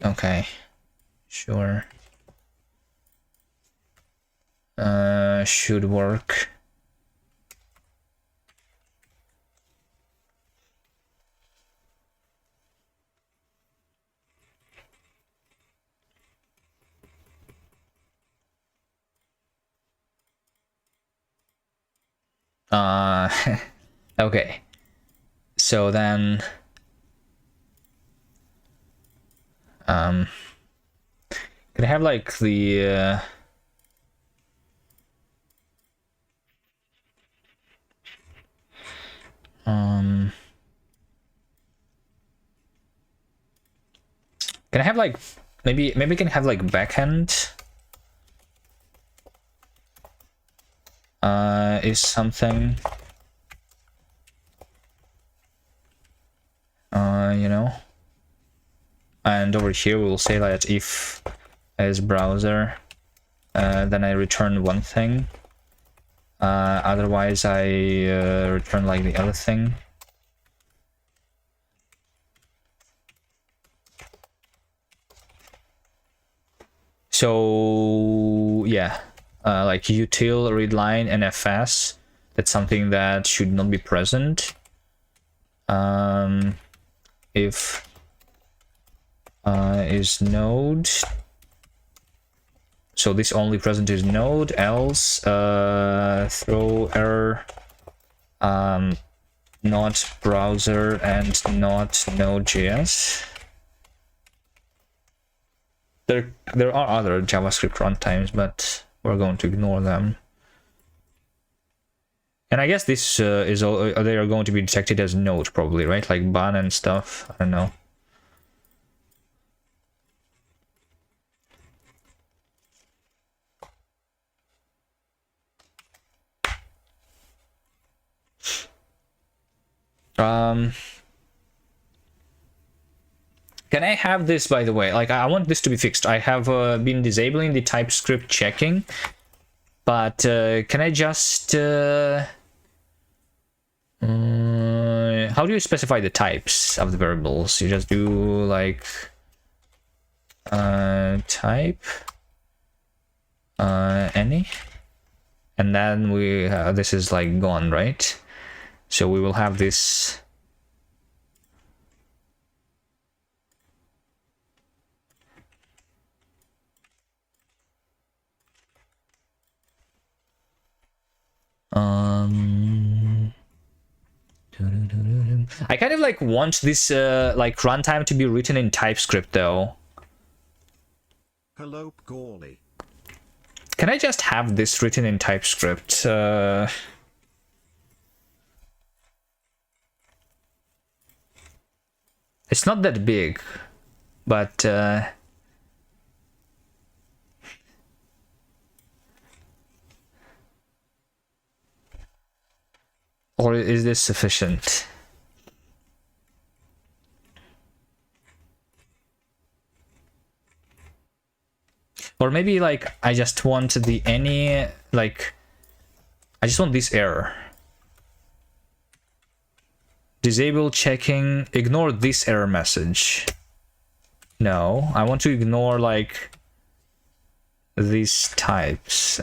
Okay, sure. Should work. Okay, so then can I have like the can I have like maybe I can have like backend is something you know, and over here we'll say that if as browser then I return one thing, otherwise I return like the other thing. So yeah, like util, readline, and fs, that's something that should not be present. If is node, so this only present is node, else throw error not browser and not Node.js. There are other JavaScript runtimes, but we're going to ignore them. And I guess this they are going to be detected as Node probably, right? Like ban and stuff. I don't know. Can I have this, by the way? Like, I want this to be fixed. I have been disabling the TypeScript checking, but can I just how do you specify the types of the variables? You just do like type any, and then we this is like gone, right? So we will have this I kind of like want this like runtime to be written in TypeScript though. Hello, Gawley. Can I just have this written in TypeScript? It's not that big, but or is this sufficient? Or maybe like I just want the any like I just want this error. Disable checking, ignore this error message. No, I want to ignore like these types.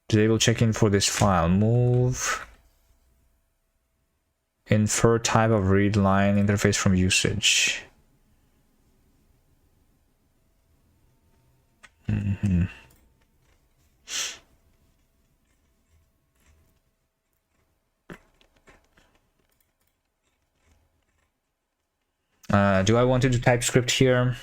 Disable checking for this file. Move. Infer type of read line interface from usage. Do I want to do TypeScript here?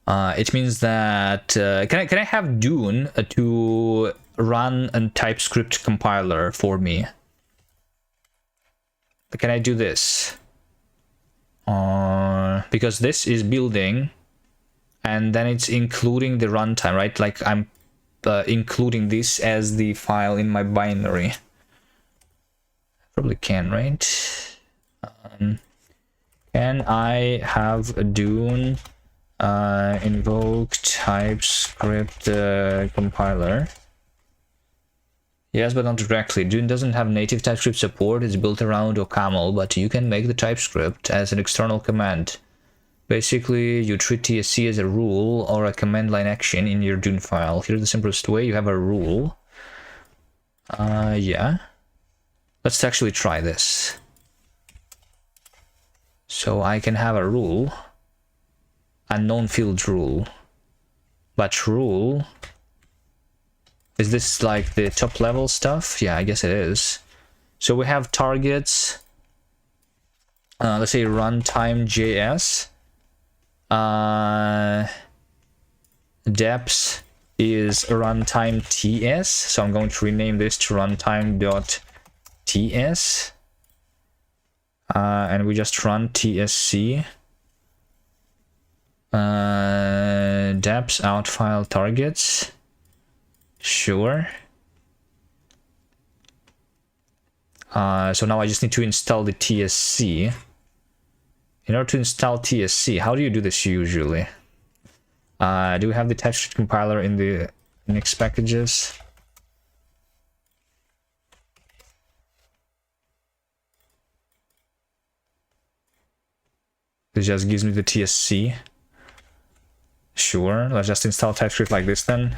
It means that can I have Dune to run a TypeScript compiler for me? Can I do this? Because this is building, and then it's including the runtime, right? Like I'm including this as the file in my binary. Probably can, right? Can I have a Dune invoke TypeScript compiler? Yes, but not directly. Dune doesn't have native TypeScript support. It's built around OCaml, but you can make the TypeScript as an external command. Basically, you treat TSC as a rule or a command line action in your Dune file. Here's the simplest way. You have a rule. Yeah. Let's actually try this. So I can have a rule. Unknown field rule. But rule... Is this like the top level stuff? Yeah, I guess it is. So we have targets. Let's say runtime JS. Depth is runtime TS. So I'm going to rename this to runtime.ts. And we just run TSC. Depth out file targets. Sure. So now I just need to install the TSC. In order to install TSC, how do you do this usually? Do we have the TypeScript compiler in the Nix packages? It just gives me the TSC. Sure, let's just install TypeScript like this then.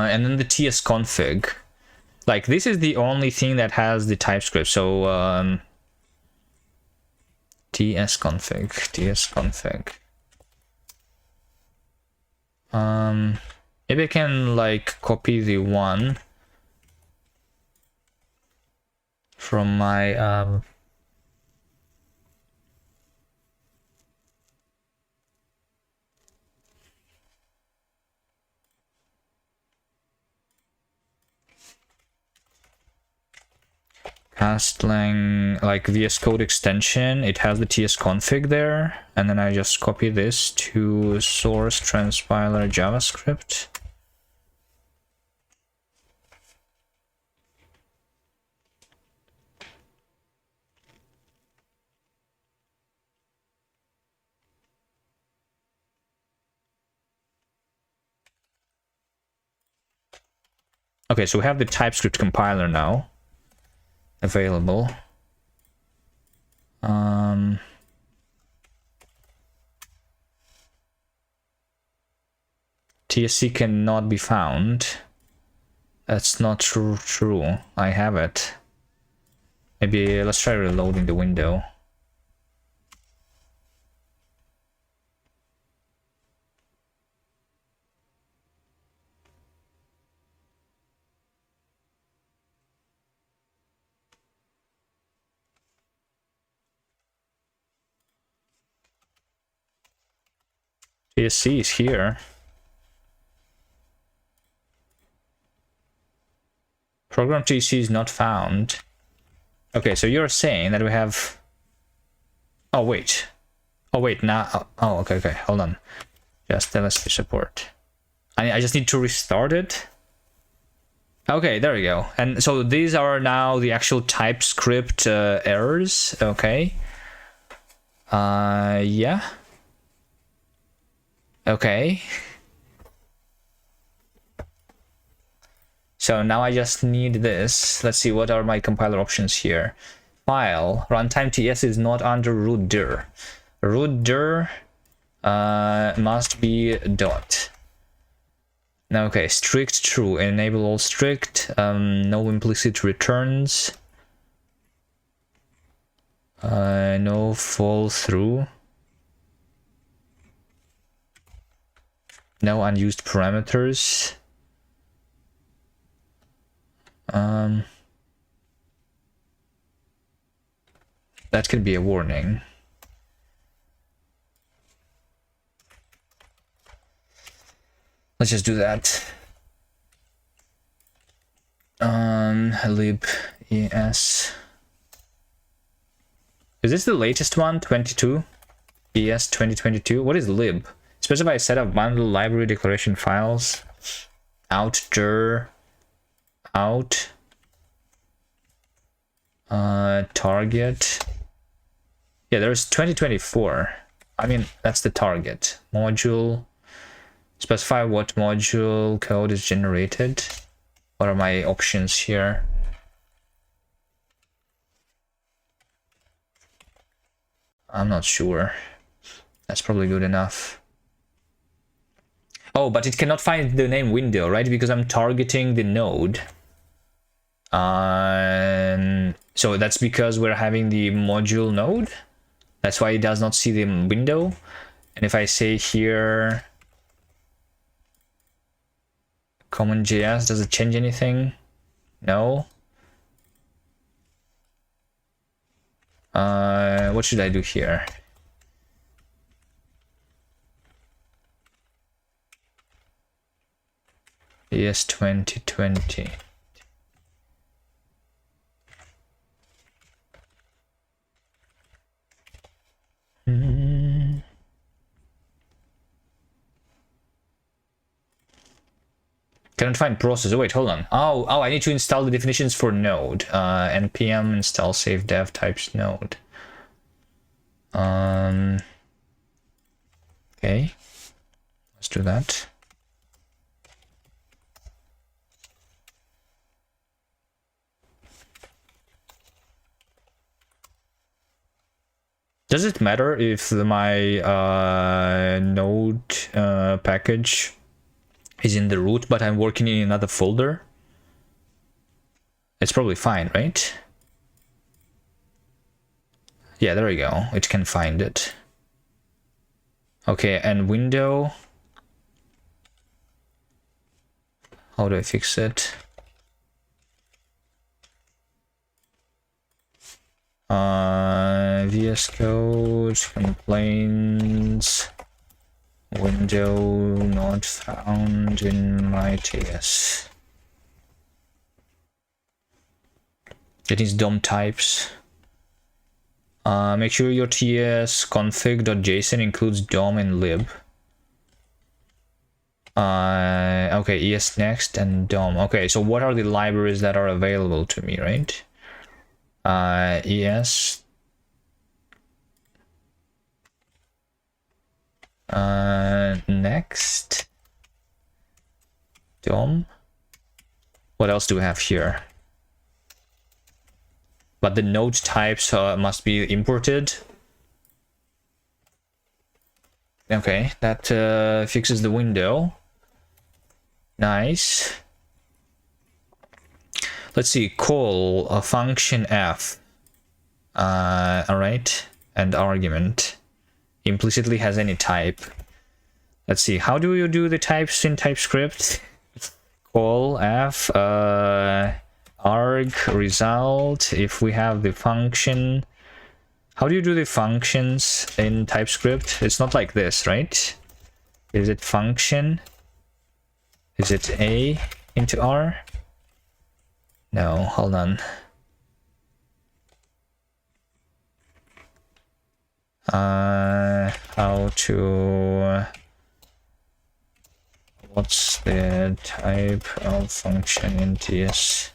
And then the TS config. Like this is the only thing that has the TypeScript. So TS config. Maybe I can like copy the one from my castlang like VS Code extension. It has the TS config there, and then I just copy this to source transpiler JavaScript. Okay, so we have the TypeScript compiler now available. TSC cannot be found. That's not true. I have it. Maybe let's try reloading the window. TSC is here. Program TSC is not found. Okay, so you're saying that we have... Oh, wait. Oh, wait, now... Oh, okay, hold on. Just LSP support. I just need to restart it. Okay, there we go. And so these are now the actual TypeScript errors. Okay. Yeah. Okay. So now I just need this. Let's see, what are my compiler options here? File, runtime TS is not under root dir. Root dir must be dot. Okay, strict true. Enable all strict. No implicit returns. No fall through. No unused parameters. That could be a warning. Let's just do that. Lib es. Is this the latest one? 22? ES 2022? What is lib? Specify a set of bundle library declaration files. Out dir. Out. Target. Yeah, there's 2024. I mean, that's the target. Module. Specify what module code is generated. What are my options here? I'm not sure. That's probably good enough. Oh, but it cannot find the name window, right? Because I'm targeting the node. So that's because we're having the module node. That's why it does not see the window. And if I say here common.js, does it change anything? No. What should I do here? Yes, 2020. Cannot find process. Oh wait, hold on. Oh, I need to install the definitions for node. npm install save dev types node. Okay, let's do that. Does it matter if my node package is in the root, but I'm working in another folder? It's probably fine, right? Yeah, there we go. It can find it. Okay, and window. How do I fix it? VS Code complaints. Window not found in my TS. It is DOM types. Make sure your TS config.json includes DOM and lib. Okay, ES next and DOM. Okay, so what are the libraries that are available to me, right? ES. Next. DOM. What else do we have here? But the node types must be imported. Okay, that fixes the window. Nice. Let's see, call a function f. All right, and argument implicitly has any type. Let's see, how do you do the types in TypeScript? Call f arg result. If we have the function, how do you do the functions in TypeScript? It's not like this, right? Is it function? Is it a into r? No, hold on. How to... What's the type of function in TS?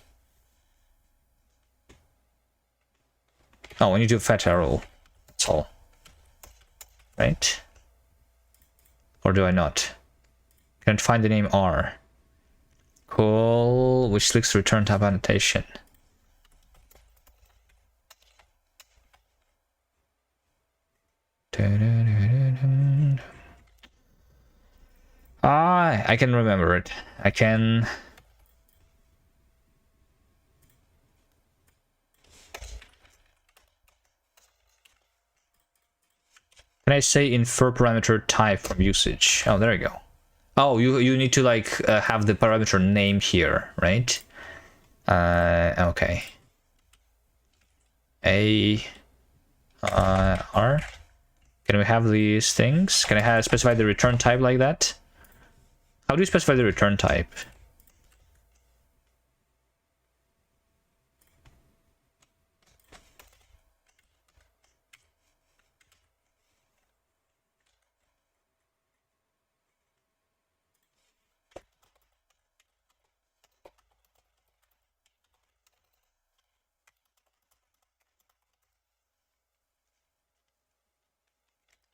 Oh, we need to fetch arrow. That's all. Right? Or do I not? Can't find the name R. Call, which clicks return type annotation. Ah, I can remember it. I can... Can I say infer parameter type from usage? Oh, there you go. Oh, you need to like have the parameter name here, right? Okay. A R. Can we have these things? Can I specify the return type like that? How do you specify the return type?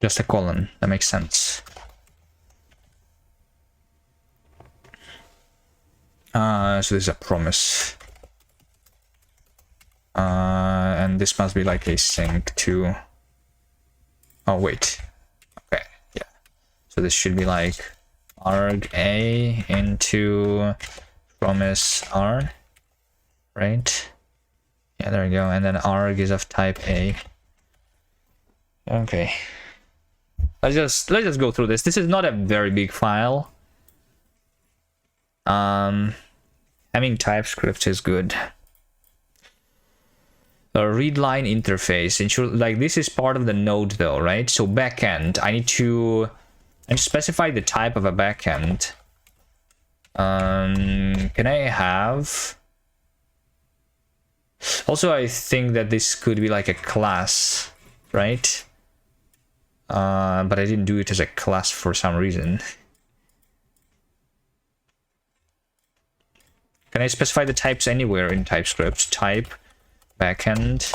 Just a colon. That makes sense. So this is a promise. And this must be like a sync to... Oh, wait. Okay, yeah. So this should be like arg a into promise r, right? Yeah, there we go. And then arg is of type a. Okay. Let's just go through this. This is not a very big file. Having TypeScript is good. A read line interface. Ensure like this is part of the node though, right? So backend, I need to specify the type of a backend. Can I have? Also, I think that this could be like a class, right? But I didn't do it as a class for some reason. Can I specify the types anywhere in TypeScript? Type, backend.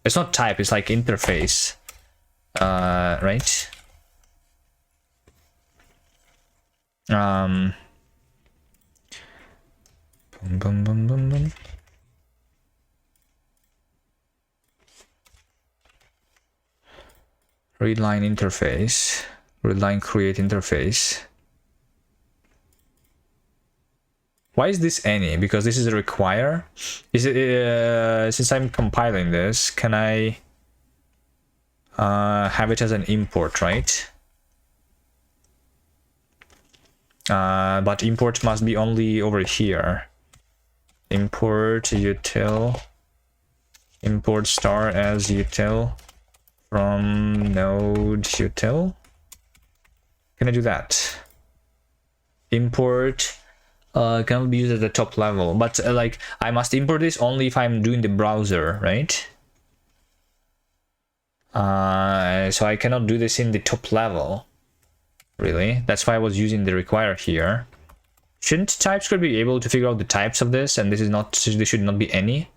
It's not type, it's like interface. Right? Boom, boom, boom, boom, boom. Readline interface. Readline create interface. Why is this any? Because this is a require. Is it since I'm compiling this, can I have it as an import, right? But import must be only over here. Import util. Import star as util from node util. Can I do that? Import can be used at the top level, but like I must import this only if I'm doing the browser, right? So I cannot do this in the top level, really. That's why I was using the require here. Shouldn't TypeScript be able to figure out the types of this, and this is not, this should not be any?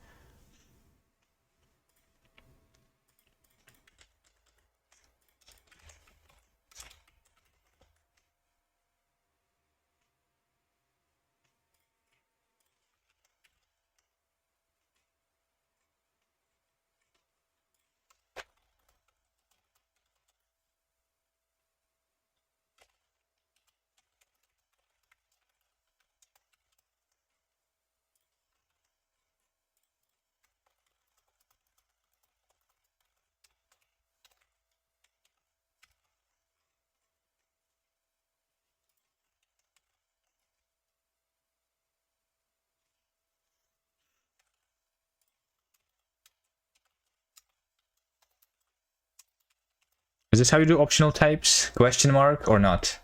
Is this how you do optional types? Question mark or not?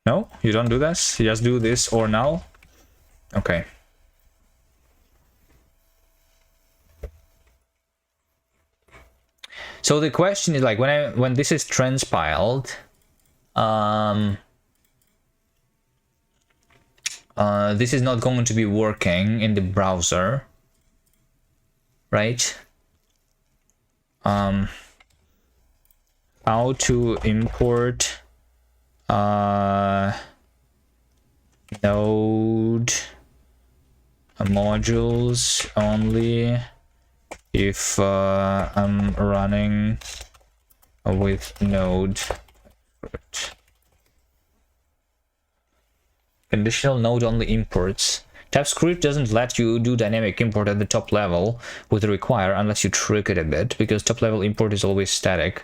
No, you don't do this. You just do this or now. Okay. So the question is like when this is transpiled, this is not going to be working in the browser, right? How to import node modules only if I'm running with node. Conditional node only imports. TypeScript doesn't let you do dynamic import at the top level with require unless you trick it a bit, because top level import is always static.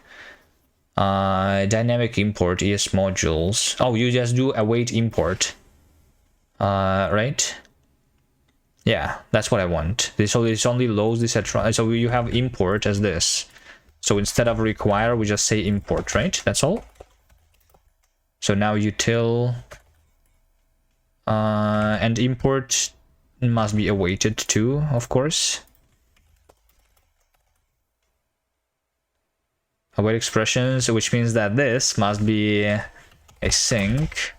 Dynamic import ES modules. Oh, you just do await import. Right? Yeah, that's what I want. So this only loads this at so you have import as this. So instead of require, we just say import, right? That's all. So now util and import must be awaited too, of course. Await expressions, which means that this must be async,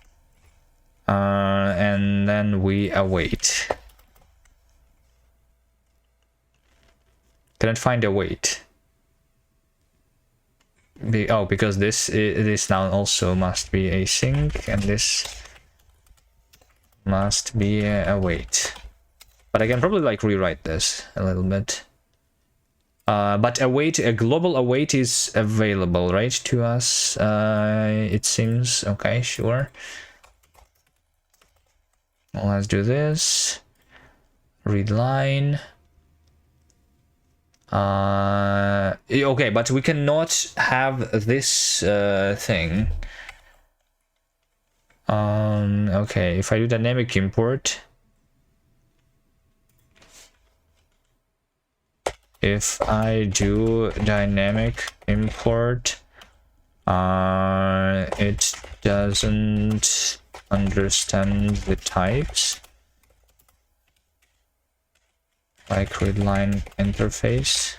and then we await. Cannot find await. Because this now also must be async, and this must be await. But I can probably like rewrite this a little bit. But await, a global await is available, right, to us? It seems. Okay, sure. Well, let's do this. Read line. Okay, but we cannot have this thing. Okay, if I do dynamic import, it doesn't understand the types, like readline interface.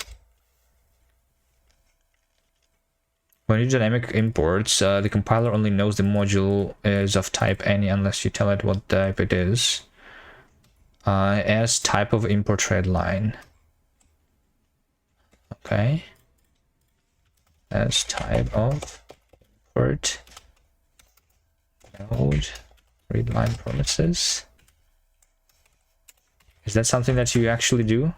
When you do dynamic imports, the compiler only knows the module is of type any unless you tell it what type it is. As type of import readline. Okay. As type of import node readline promises. Is that something that you actually do?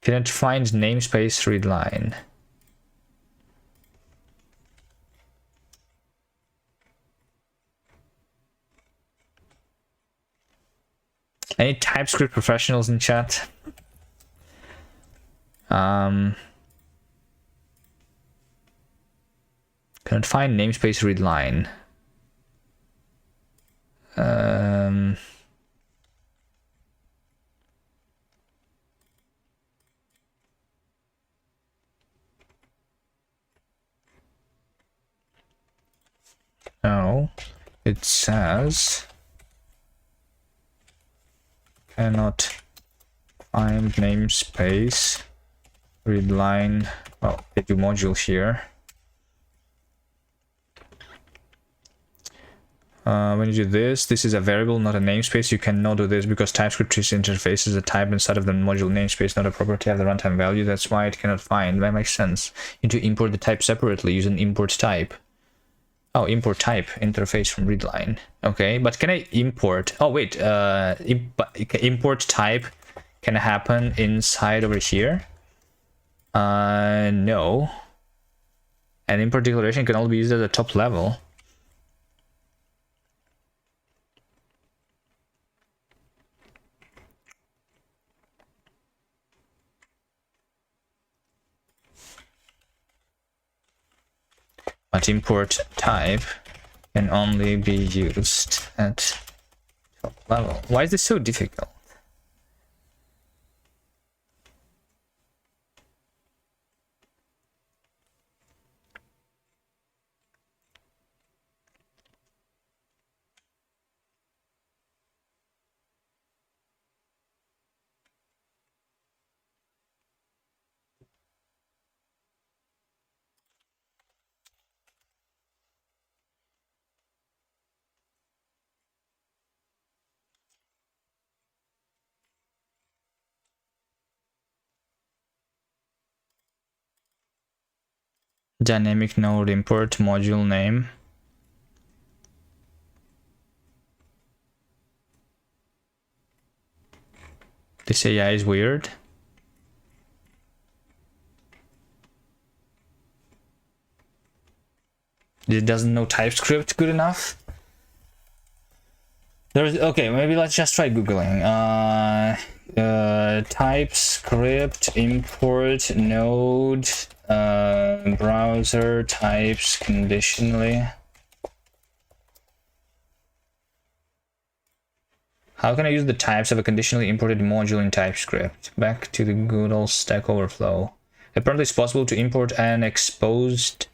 Cannot find namespace readline. Any TypeScript professionals in chat? Cannot find namespace readline. No, it says cannot find namespace readline. Well, they do module here. When you do this, this is a variable, not a namespace. You cannot do this because TypeScript treats interface as a type inside of the module namespace, not a property of the runtime value. That's why it cannot find. That makes sense. You need to import the type separately using import type. Oh, import type interface from readline. Okay, but can I import? Oh wait, import type can happen inside over here. No. And import declaration can only be used at the top level. but import type can only be used at top level. Why is this so difficult? Dynamic node import module name. This AI is weird. It doesn't know TypeScript good enough. There's okay, maybe let's just try googling. TypeScript import node browser types conditionally. How can I use the types of a conditionally imported module in TypeScript? Back to the good old Stack Overflow. Apparently it's possible to import an exposed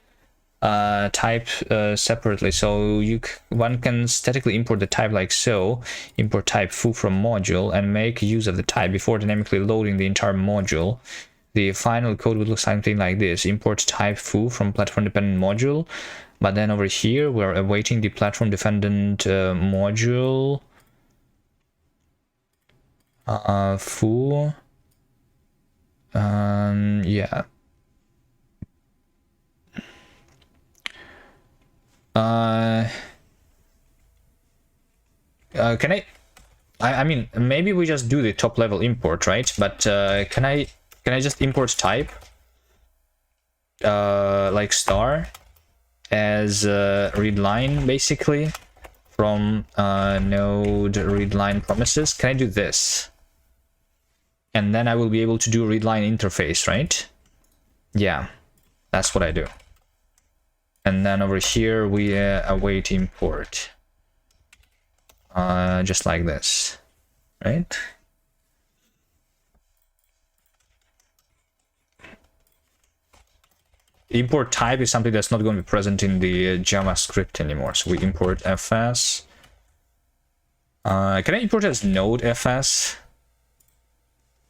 type separately, so one can statically import the type like so, import type foo from module and make use of the type before dynamically loading the entire module. The final code would look something like this: import type foo from platform dependent module, but then over here we're awaiting the platform dependent module foo. Yeah. Can I mean, maybe we just do the top level import, right? But can I just import type like star as read line basically from node read line promises? Can I do this? And then I will be able to do read line interface, right? Yeah, that's what I do. And then over here we await import. Just like this, right? Import type is something that's not going to be present in the JavaScript anymore. So we import fs. Can I import as node fs?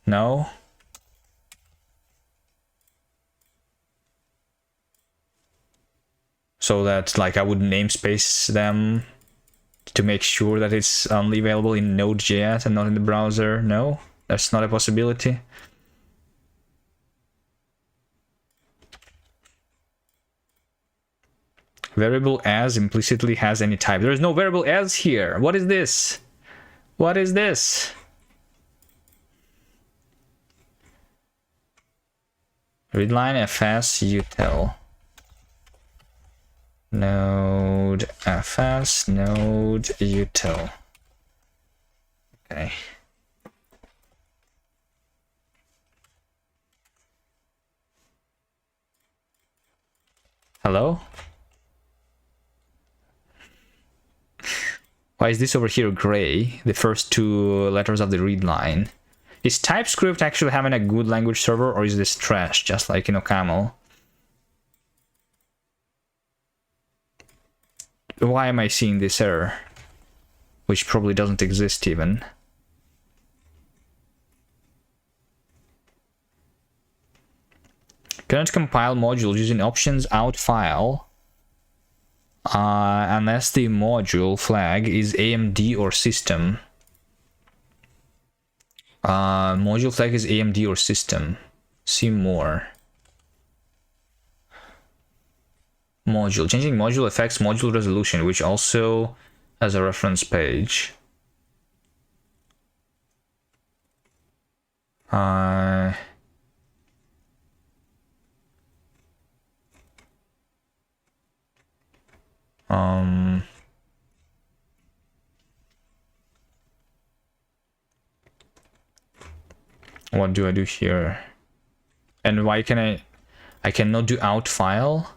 No. So that like I would namespace them to make sure that it's only available in Node.js and not in the browser. No, that's not a possibility. Variable as implicitly has any type. There is no variable as here. What is this? What is this? Readline fs util. Node fs node util. Okay. Hello? Why is this over here gray? The first two letters of the read line. Is TypeScript actually having a good language server, or is this trash just like in OCaml? Why am I seeing this error? Which probably doesn't exist even. Cannot compile modules using options out file unless the module flag is AMD or system. Module flag is AMD or system. See more. Module. Changing module affects module resolution, which also has a reference page. What do I do here? And why can I cannot do out file?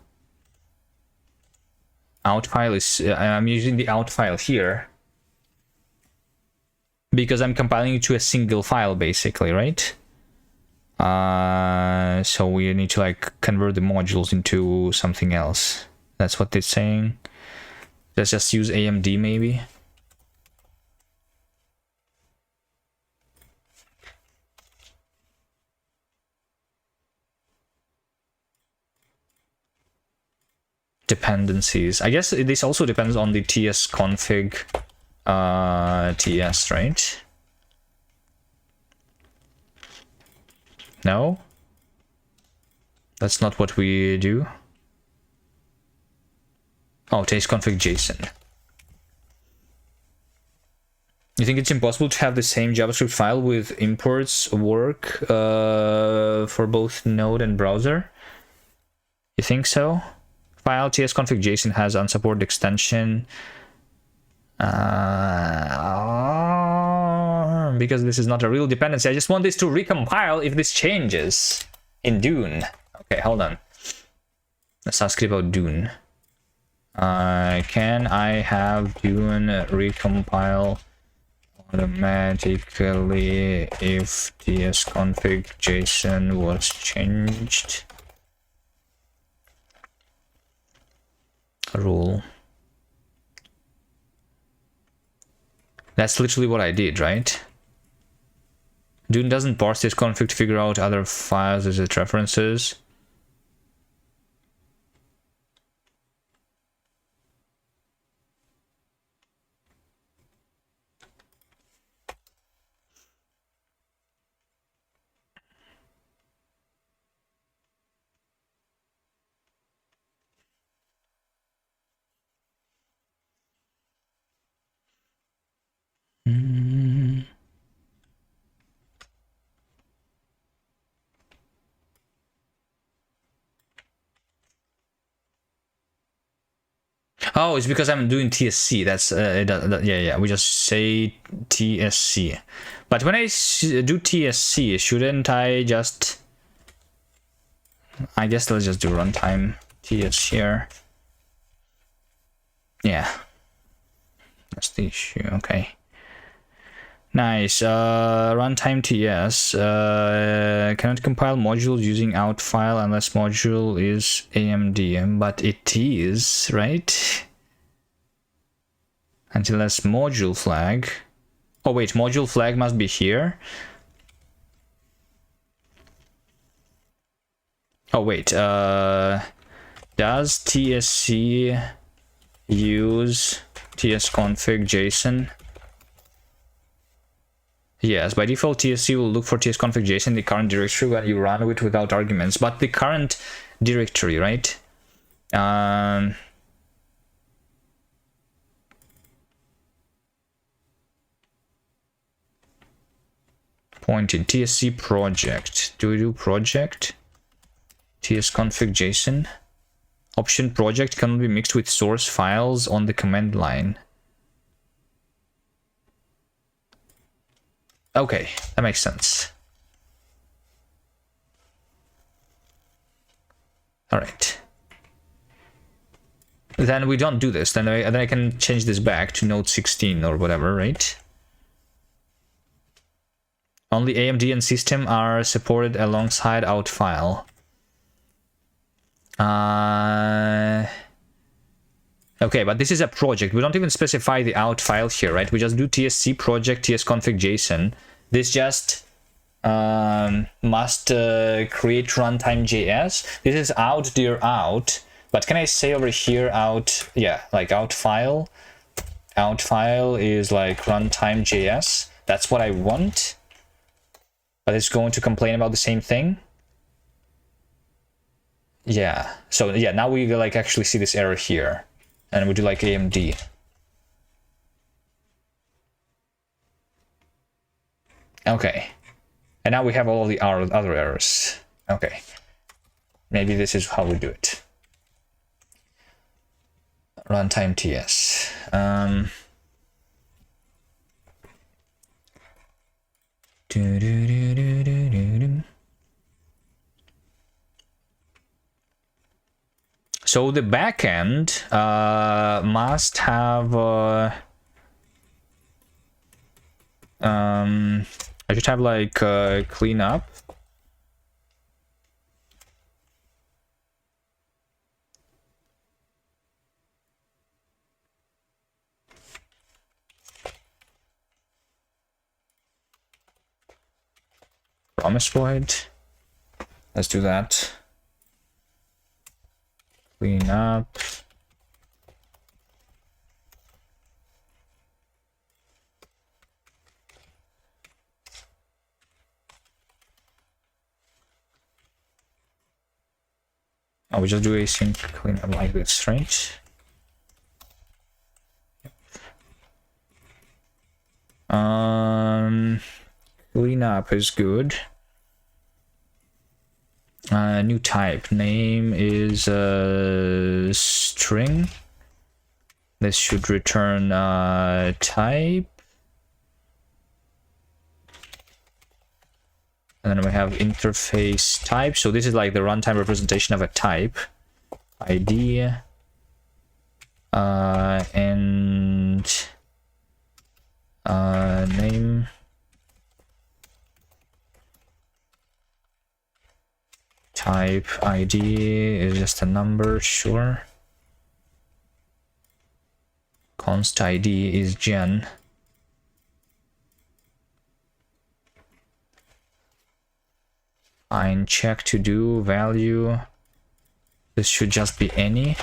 Out file is, I'm using the out file here because I'm compiling it to a single file basically, right? So we need to like convert the modules into something else. That's what it's saying. Let's just use AMD maybe. Dependencies. I guess this also depends on the ts config ts, right? No? That's not what we do. Oh, ts config JSON. You think it's impossible to have the same JavaScript file with imports work for both node and browser? You think so? File ts config JSON has unsupported extension. Because this is not a real dependency. I just want this to recompile if this changes in Dune. Okay, hold on. Let's ask about Dune. Can I have Dune recompile automatically if ts config JSON was changed? Rule. That's literally what I did, right? Dune doesn't parse this config to figure out other files as it references. Oh, it's because I'm doing TSC. That's yeah. We just say TSC. But when I do TSC, shouldn't I just? I guess let's just do runtime TS here. Yeah, that's the issue. Okay. Nice. Runtime TS cannot compile modules using out file unless module is AMD, but it is, right? Unless module flag. Oh wait, module flag must be here. Oh wait, does TSC use tsconfig JSON? Yes, by default TSC will look for tsconfig JSON in the current directory when you run it without arguments, but the current directory, right? Pointed TSC project. Do we do project? tsconfig JSON. Option project cannot be mixed with source files on the command line. Okay, that makes sense. All right. Then we don't do this. Then I can change this back to node 16 or whatever, right? Only AMD and system are supported alongside out file. Okay, but this is a project. We don't even specify the out file here, right? We just do tsc project tsconfig JSON. This just must create runtime JS. This is out dir out. But can I say over here out? Yeah, like out file. Out file is like runtime JS. That's what I want. But it's going to complain about the same thing. Yeah. So yeah, now we like actually see this error here. And we do like AMD. Okay. And now we have all of the other errors. Okay. Maybe this is how we do it. Runtime TS. So the backend must have I should have like cleanup. Promise void. Let's do that. Clean up. Oh, we just do async cleanup like this, right? Cleanup is good. New type. Name is string. This should return type. And then we have interface type. So this is like the runtime representation of a type. ID. And name. Type ID is just a number, sure. Const ID is gen. Fine, check to do value. This should just be any,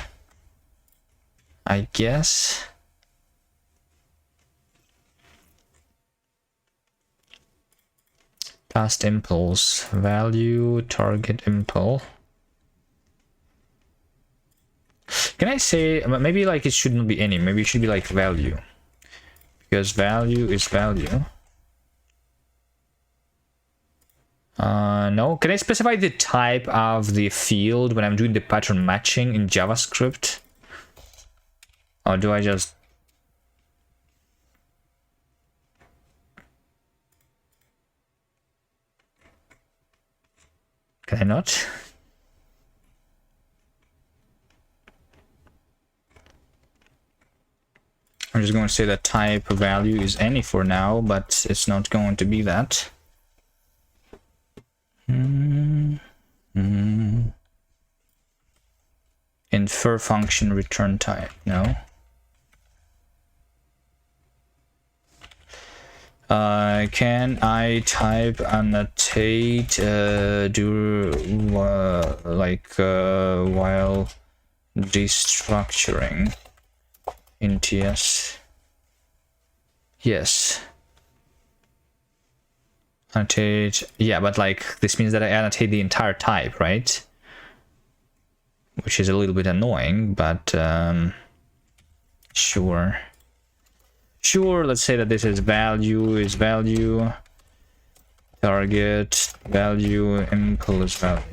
I guess. Cast impulse value target impulse. Can I say maybe like it shouldn't be any, maybe it should be like value, because value is value. No, can I specify the type of the field when I'm doing the pattern matching in JavaScript? Or do I just... Can I not? I'm just going to say that type value is any for now, but it's not going to be that. Infer function return type, no. Can I type annotate while destructuring in TS? Yes. Annotate, yeah, but like this means that I annotate the entire type, right? Which is a little bit annoying, but sure. Sure, let's say that this is value, target, value, impulse value.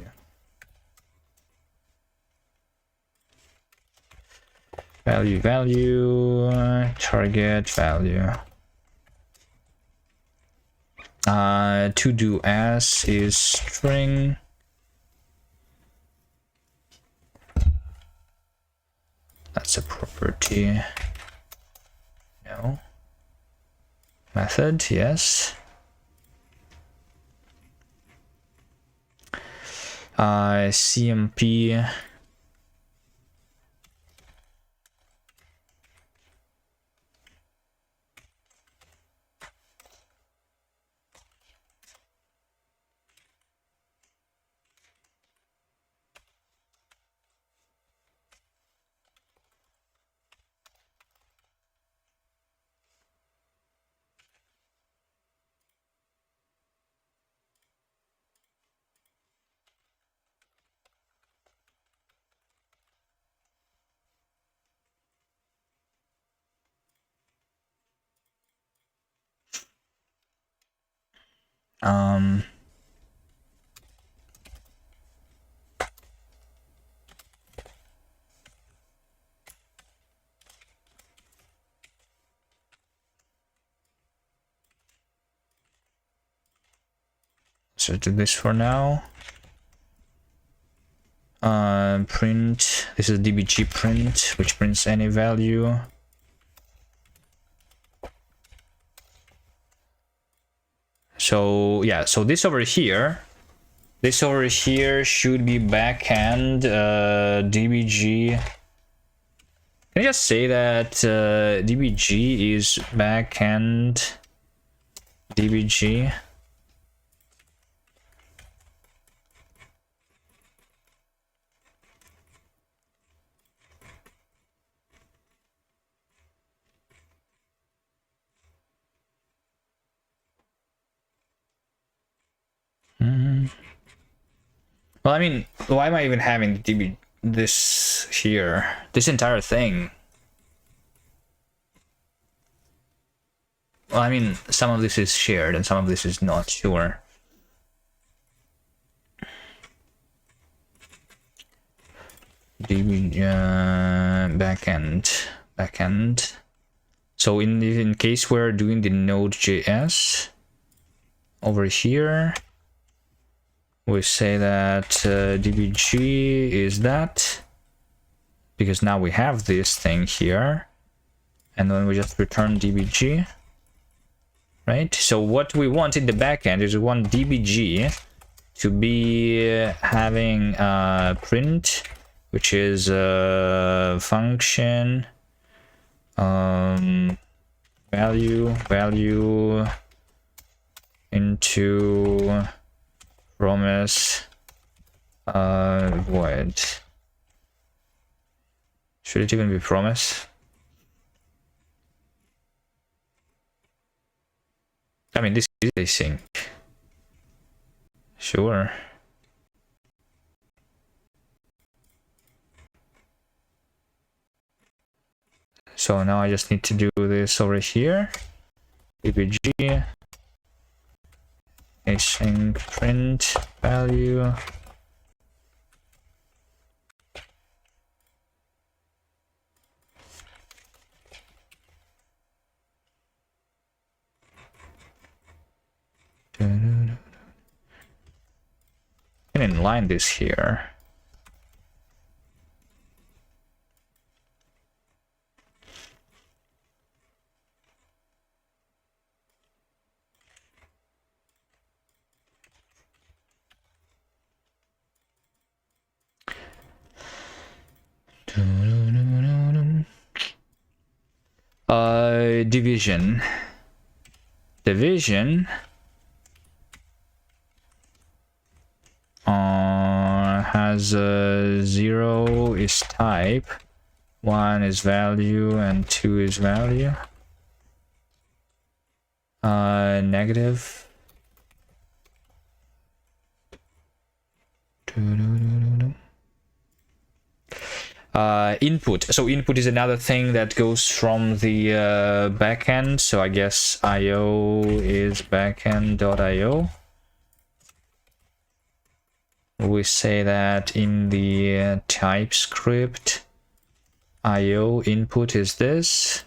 Value, target, value. To do as is string. That's a property. No. Method, yes. CMP. So do this for now. Print, this is dbg print, which prints any value. So yeah, so this over here should be backend dbg. Can I just say that dbg is backend dbg? Well, I mean, why am I even having db this here? This entire thing. Well, I mean, some of this is shared and some of this is not, sure. db backend. So in case we're doing the Node.js over here, we say that dbg is that, because now we have this thing here, and then we just return dbg, right? So what we want in the backend is we want dbg to be having print, which is a function value into promise void. Should it even be promise? I mean, this is async. Sure. So now I just need to do this over here. dbg async print value. And inline this here. Division has 0 is type, 1 is value, and 2 is value. Negative. Input. So input is another thing that goes from the backend. So I guess io is backend.io. We say that in the TypeScript io input is this.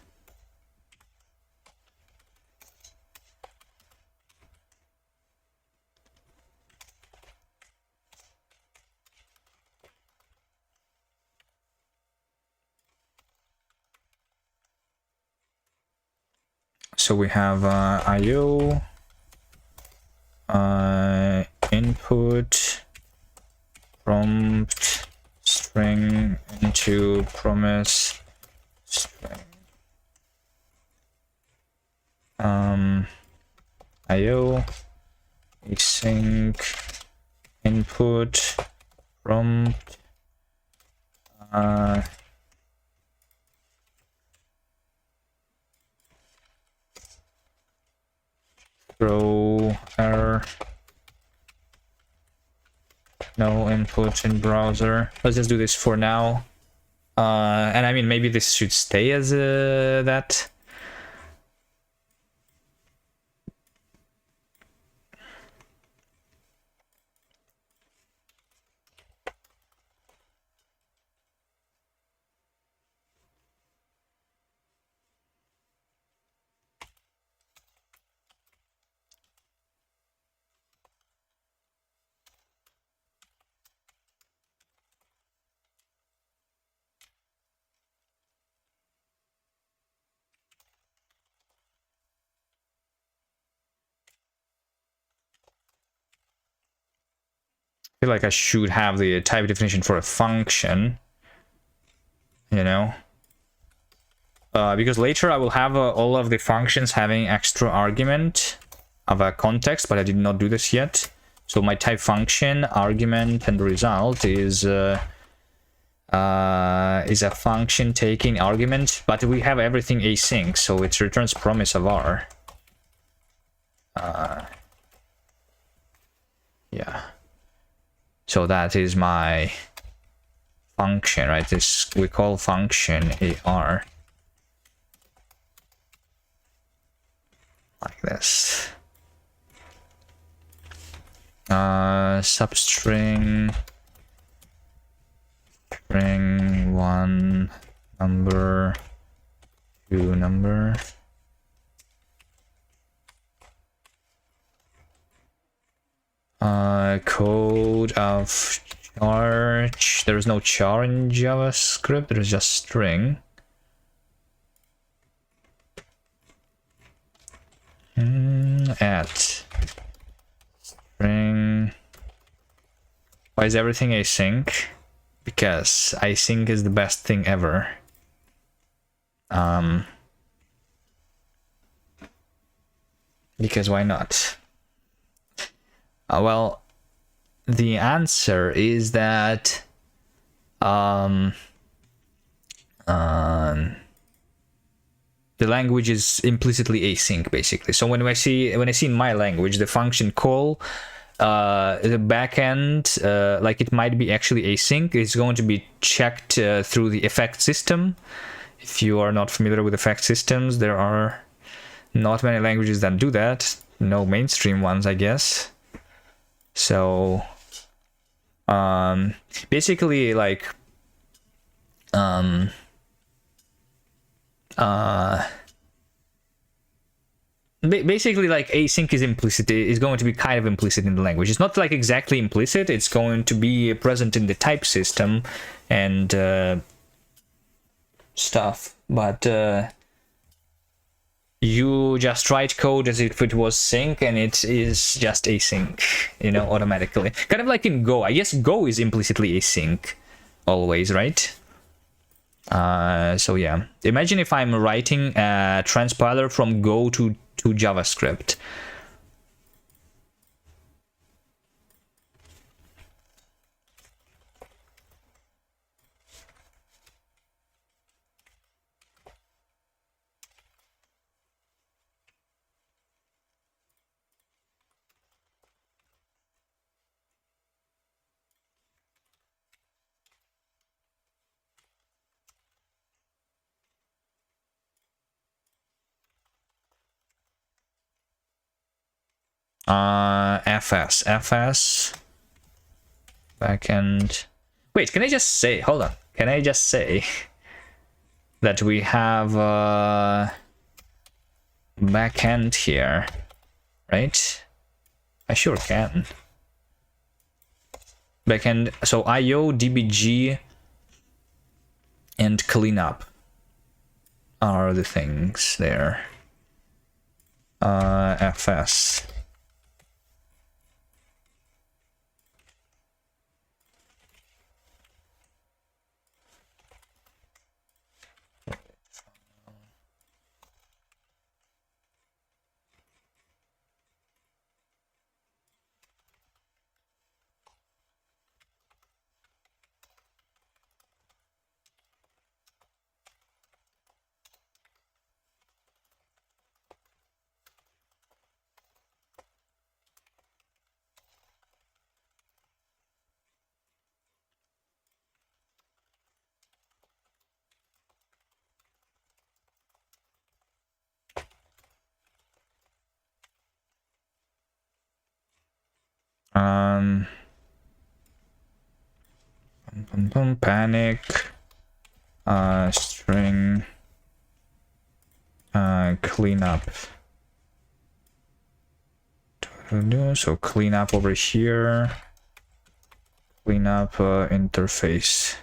So we have io input prompt string into promise string. io async input prompt throw error, no input in browser. Let's just do this for now. And I mean, maybe this should stay as that. feel like I should have the type definition for a function, you know, because later I will have all of the functions having extra argument of a context, but I did not do this yet. So my type function, argument, and result is a function taking argument, but we have everything async, so it returns promise of R. Yeah. So that is my function, right? This we call function AR. Like this. Substring string 1 number 2 number. Code of charge. There is no char in JavaScript, there is just string. At string. Why is everything async? Because async is the best thing ever. Because why not? Well, the answer is that the language is implicitly async, basically. So when I see in my language the function call, the backend, like it might be actually async. It's going to be checked through the effect system. If you are not familiar with effect systems, there are not many languages that do that. No mainstream ones, I guess. So basically, like basically, like async is implicit, is going to be kind of implicit in the language. It's not like exactly implicit, it's going to be present in the type system and stuff, but you just write code as if it was sync and it is just async, you know, automatically. Kind of like in Go. I guess Go is implicitly async always, right? So yeah, imagine if I'm writing a transpiler from Go to JavaScript. FS backend. Wait, can I just say, hold on, can I just say that we have backend here, right? I sure can. Backend, so IO, DBG, and cleanup are the things there. FS. Panic, string, cleanup. So cleanup over here, cleanup interface.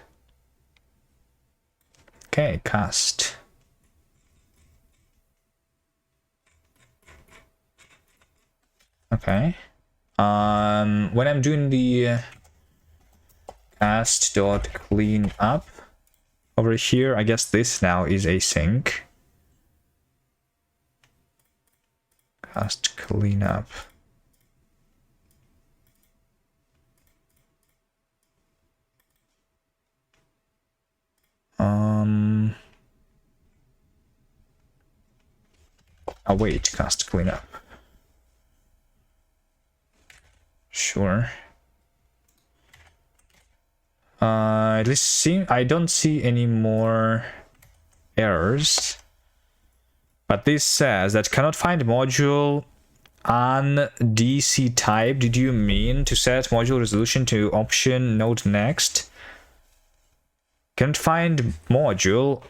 Okay, cast. Okay. When I'm doing the cast.cleanup over here. I guess this now is async. Cast cleanup. Await cast cleanup. Sure. At least I don't see any more errors. But this says that cannot find module on DC type. Did you mean to set module resolution to option node next? Can't find module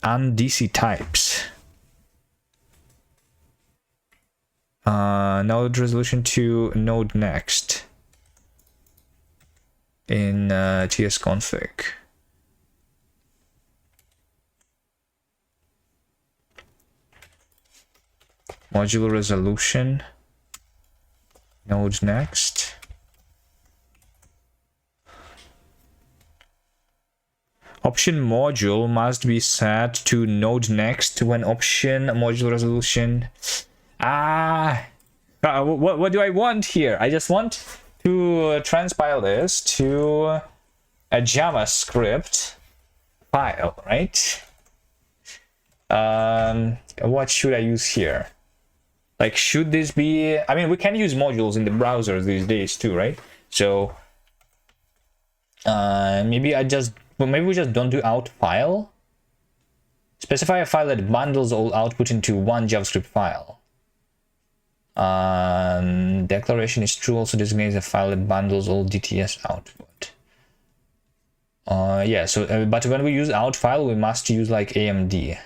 on DC types. Node resolution to node next in tsconfig. Module resolution node next. Option module must be set to node next when option module resolution. What do I want here? I just want to transpile this to a JavaScript file, right? What should I use here? Like, should this be... I mean, we can use modules in the browser these days too, right? So maybe we just don't do out file. Specify a file that bundles all output into one JavaScript file. Declaration is true also designates a file that bundles all DTS output. Yeah, so but when we use out file, we must use like AMD.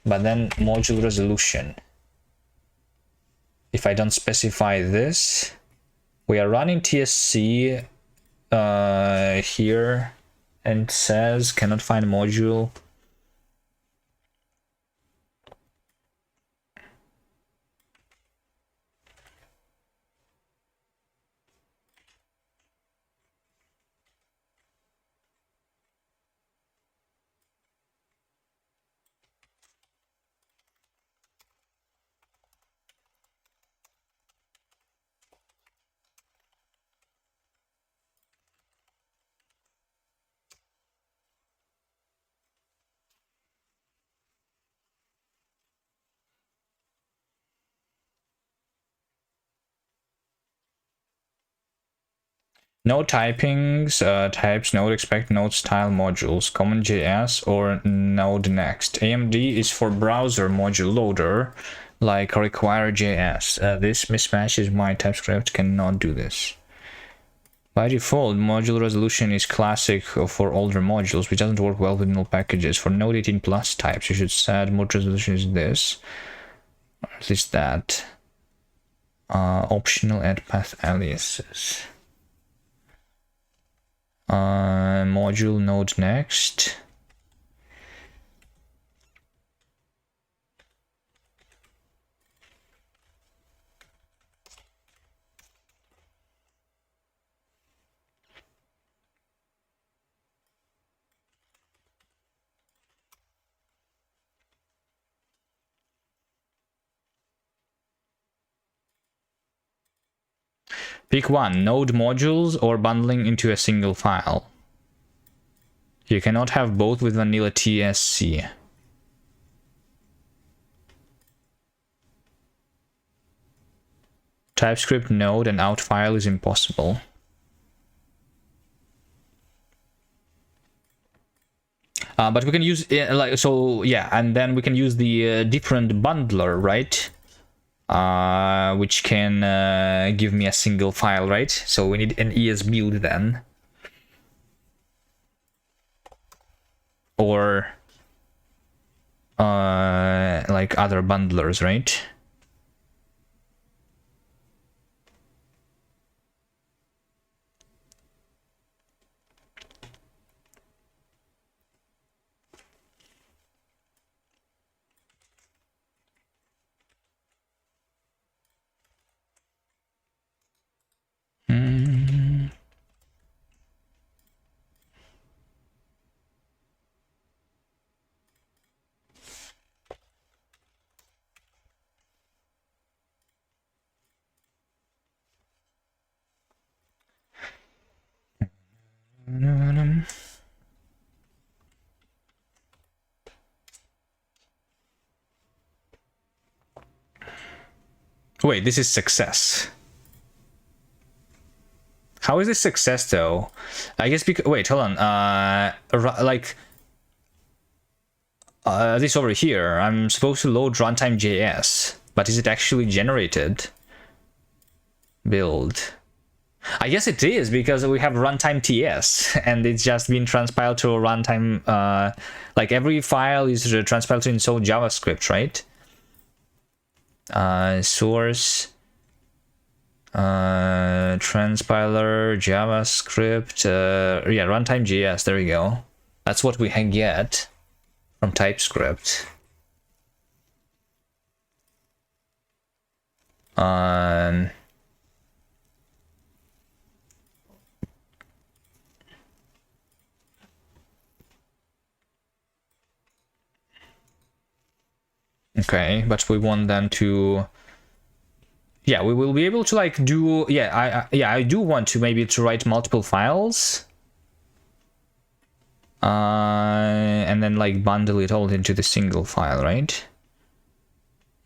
But then module resolution. If I don't specify this, we are running TSC here, and it says cannot find module. Node typings, types, node expect, node style modules, common JS or node next. AMD is for browser module loader, like require JS. This mismatches my TypeScript cannot do this. By default, module resolution is classic for older modules, which doesn't work well with null packages. For Node 18 plus types, you should set module resolution is this, or at least that. Optional add path aliases. Module node next. Pick one, node modules or bundling into a single file. You cannot have both with vanilla TSC. TypeScript node and out file is impossible. But we can use and then we can use the different bundler, right? Which can give me a single file, right? So we need an ES build then. Or like other bundlers, right? Wait, this is success. How is this success though? I guess because wait, hold on. Like this over here, I'm supposed to load runtime JS, but is it actually generated? Build. I guess it is because we have runtime TS and it's just been transpiled to a runtime. Like every file is transpiled to its own JavaScript, right? Source. Transpiler, JavaScript, yeah, runtime JS, there we go. That's what we can get from TypeScript. Okay, but we want them to... Yeah, we will be able to like do... Yeah, I do want to maybe to write multiple files. And then like bundle it all into the single file, right?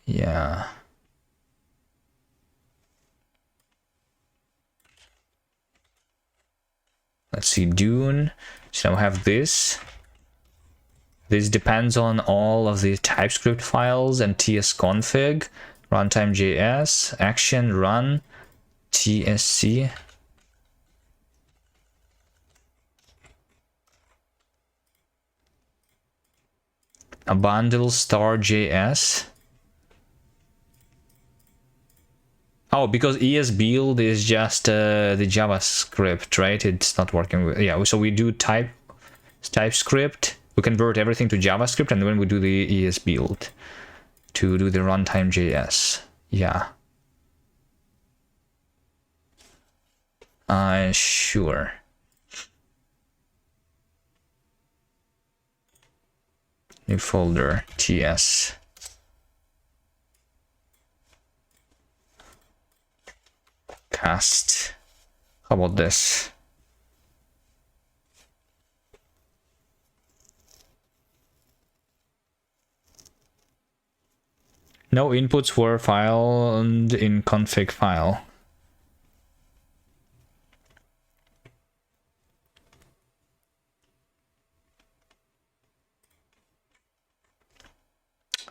Yeah. Let's see, Dune. So now we have this. This depends on all of the TypeScript files and tsconfig, runtime JS, action, run, tsc. A bundle star JS. Oh, because ESBuild is just the JavaScript, right? It's not working with... Yeah, so we do TypeScript. We convert everything to JavaScript, and then we do the ESBuild to do the runtime JS. Yeah. Sure. New folder, TS. Cast. How about this? No inputs were filed in config file.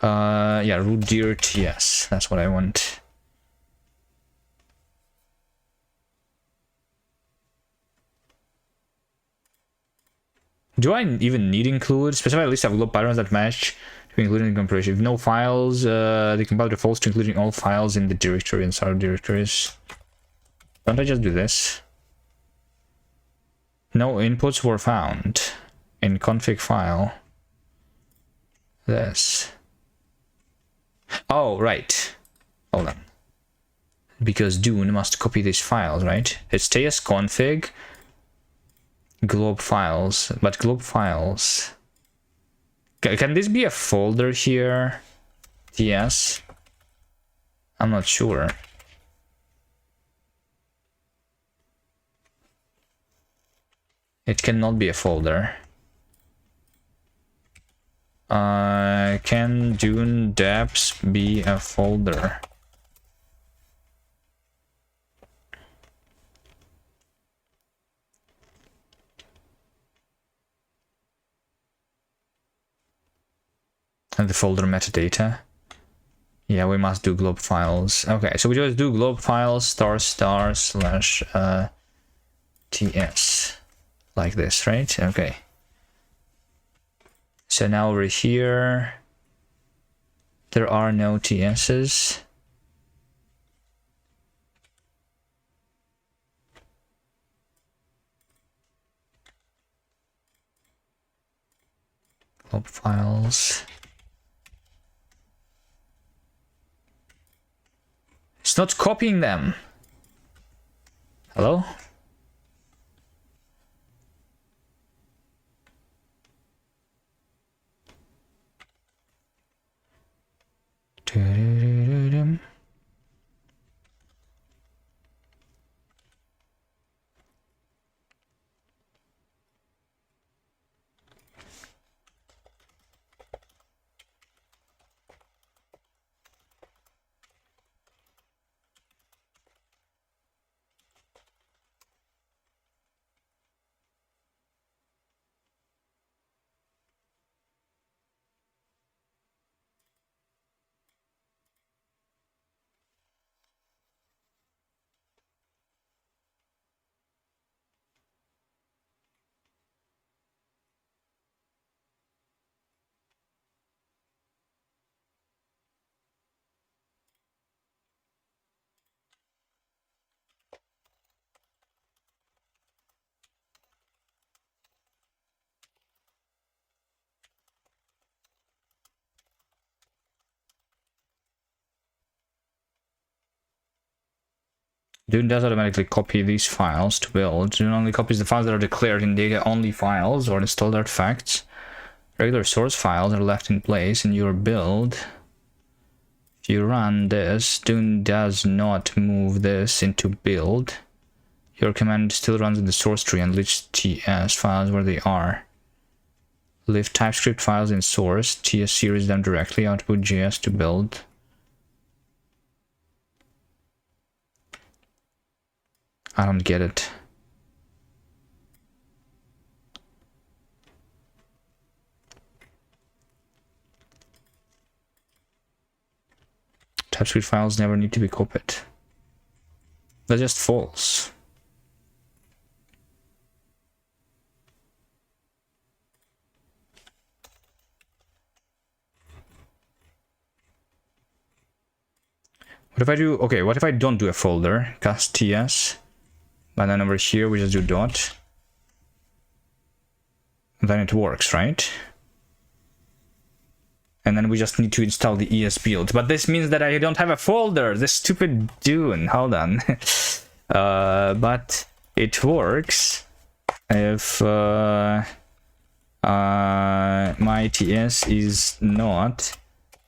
Yeah, root dir ts. That's what I want. Do I even need include? Specify a list of globe patterns that match to including the compression. If no files, the compiler defaults to including all files in the directory and subdirectories. Don't I just do this? No inputs were found in config file. This. Oh, right. Hold on. Because Dune must copy these files, right? It's tsconfig globe files, but globe files. Can this be a folder here? Yes. I'm not sure. It cannot be a folder. Can Dune deps be a folder? And the folder metadata. Yeah, we must do globe files. Okay, so we just do globe files */ /ts. Like this, right? Okay. So now over here, there are no TS's. Globe files. It's not copying them. Hello? Dune does automatically copy these files to build. Dune only copies the files that are declared in data-only files or installed artifacts. Regular source files are left in place in your build. If you run this, Dune does not move this into build. Your command still runs in the source tree and leaves TS files where they are. Leave TypeScript files in source, TS series them directly, output JS to build. I don't get it. TypeScript files never need to be copied. They're just false. What if I do, okay, what if I don't do a folder, cast TS, and then over here we just do dot, and then it works, right? And then we just need to install the ES build, but this means that I don't have a folder, this stupid Dune, hold on. But it works if my TS is not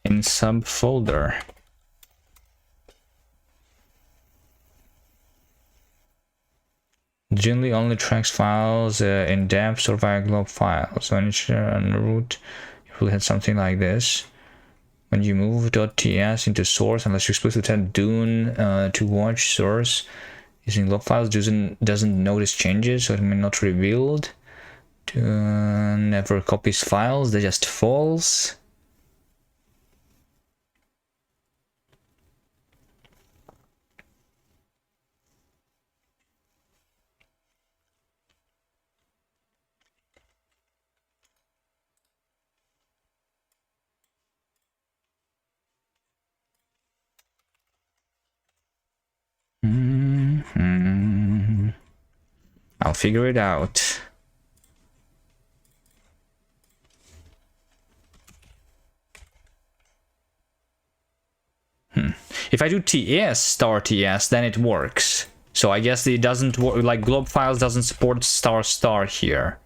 in subfolder. Generally only tracks files in depth or via glob files. When it's on root, you will hit something like this. When you move .ts into source, unless you explicitly tell Dune to watch source using glob files, doesn't notice changes, so it may not rebuild. Dune never copies files, they're just false. I'll figure it out. If I do TS star TS, then it works. So I guess it doesn't work, like glob files doesn't support star star here.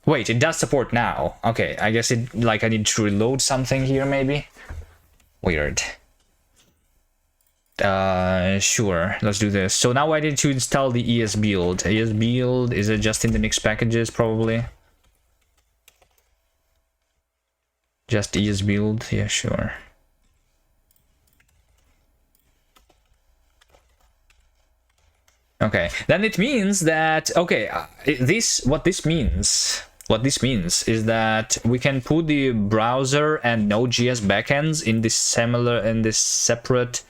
Wait, it does support now. Okay, I guess it, like I need to reload something here maybe. Weird. Sure, let's do this. So now I need to install the ES build. ES build, is it just in the mix packages probably? Just ES build, yeah, sure. Okay, then it means that, okay, what this means is that we can put the browser and Node.js backends in this separate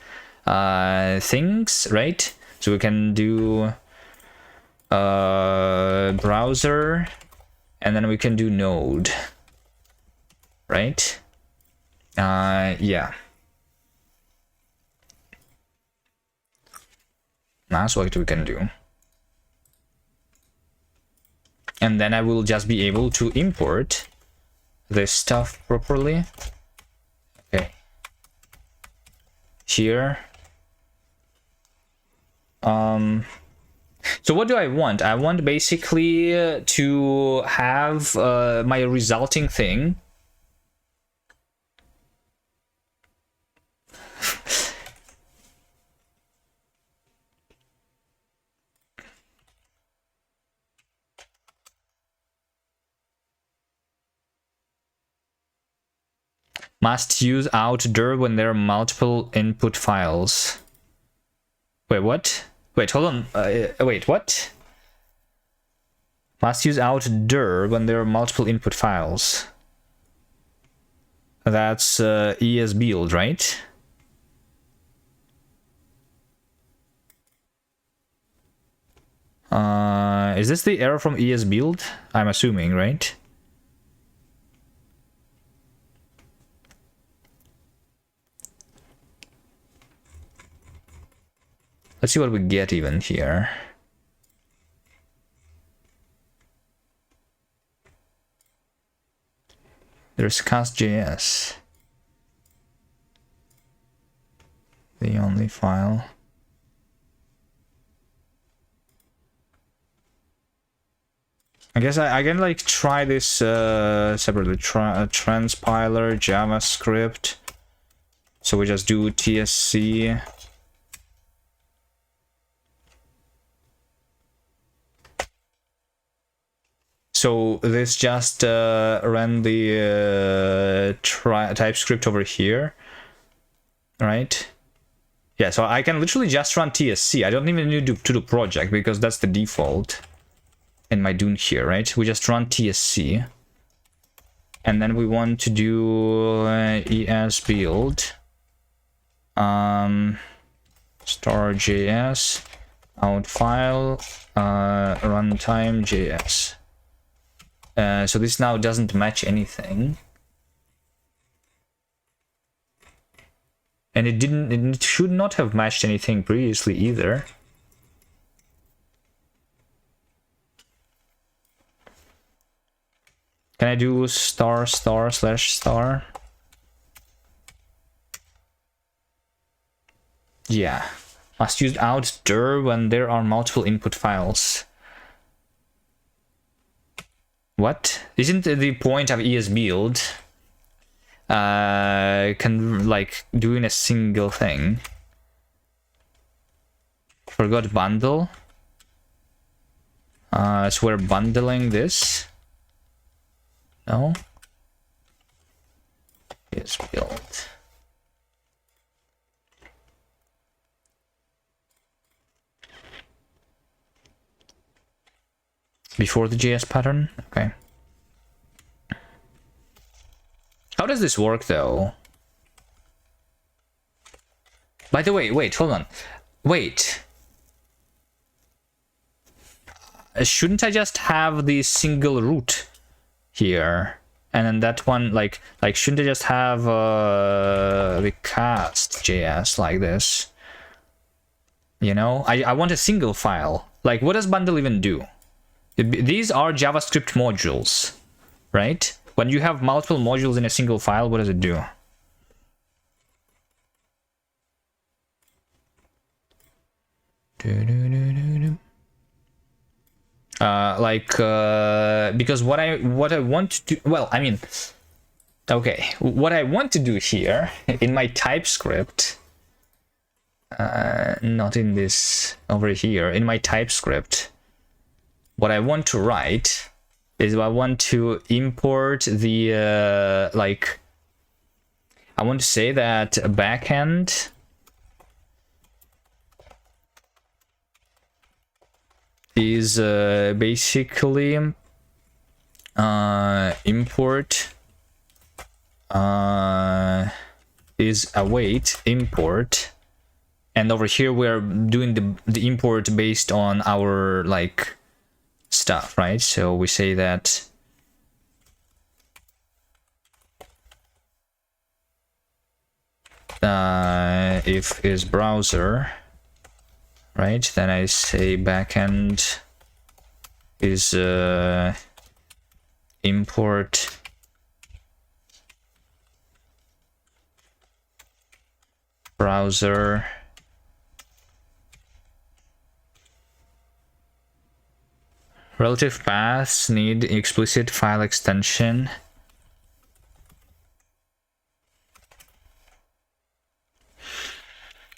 things, right? So we can do browser and then we can do node, right? Yeah, that's what we can do. And then I will just be able to import this stuff properly. Okay, here. So what do I want? I want basically to have my resulting thing must use out_dir when there are multiple input files. Wait, what? Wait, hold on. Wait, what? Must use out_dir when there are multiple input files. That's ES build, right? Is this the error from ES build? I'm assuming, right? Let's see what we get even here. There's cast.js. the only file. I guess I can like try this separately. Transpiler, JavaScript. So we just do TSC. So this just ran the TypeScript over here, right? Yeah, so I can literally just run TSC. I don't even need to do project because that's the default in my Dune here, right? We just run TSC. And then we want to do ES build. Star.js, out file, runtime JS. So this now doesn't match anything. And it should not have matched anything previously either. Can I do *****? Yeah. Must use out dir when there are multiple input files. What? Isn't the point of ESBuild can like doing a single thing? Forgot bundle. So we're bundling this. No. ESBuild. Before the JS pattern? Okay. How does this work though? By the way, wait, hold on. Wait. Shouldn't I just have the single root here? And then that one, like shouldn't I just have the cast JS like this? You know, I want a single file. Like, what does bundle even do? These are JavaScript modules, right? When you have multiple modules in a single file, what does it do? Because what I want to do, well, I mean, okay, what I want to do here in my TypeScript, not in this over here, in my TypeScript, what I want to write is I want to import the I want to say that backend is basically import is await import, and over here we're doing the import based on our like stuff, right? So we say that if is browser, right, then I say backend is import browser relative paths need explicit file extension.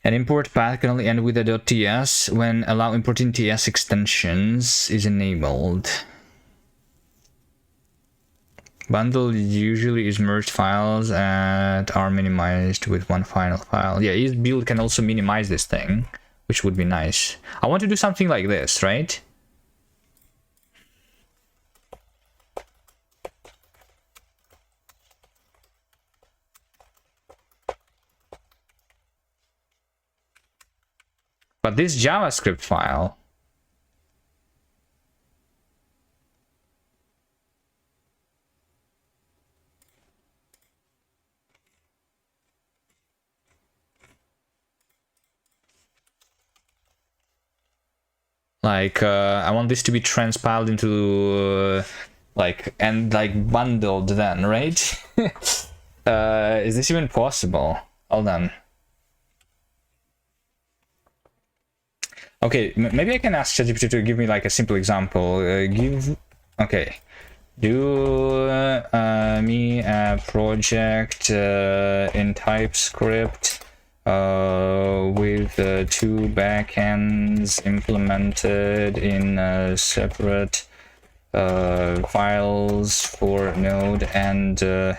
An import path can only end with a .ts when allow importing ts extensions is enabled. Bundle usually is merged files that are minimized with one final file. Yeah, ESBuild can also minimize this thing, which would be nice. I want to do something like this, right? But this JavaScript file, like I want this to be transpiled into and bundled then, right? Is this even possible? Hold on. Okay, maybe I can ask ChatGPT to give me like a simple example. Okay, do me a project in TypeScript with two backends implemented in separate files for Node and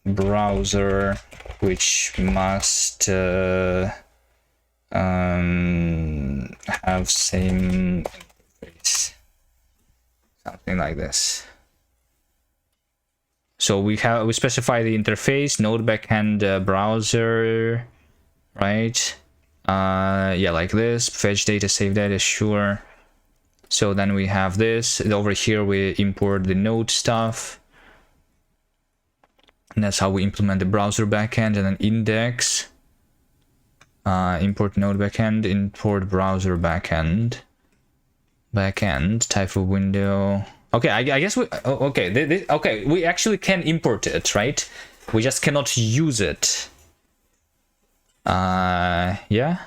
browser, which must have same interface, something like this. So we specify the interface, Node backend, browser, right? Yeah, like this. Fetch data, save data, sure. So then we have this. Over here we import the Node stuff. And that's how we implement the browser backend, and then index. Import Node backend, import browser backend. Type of window. Okay, I guess we. Okay, okay, we actually can import it, right? We just cannot use it. Yeah.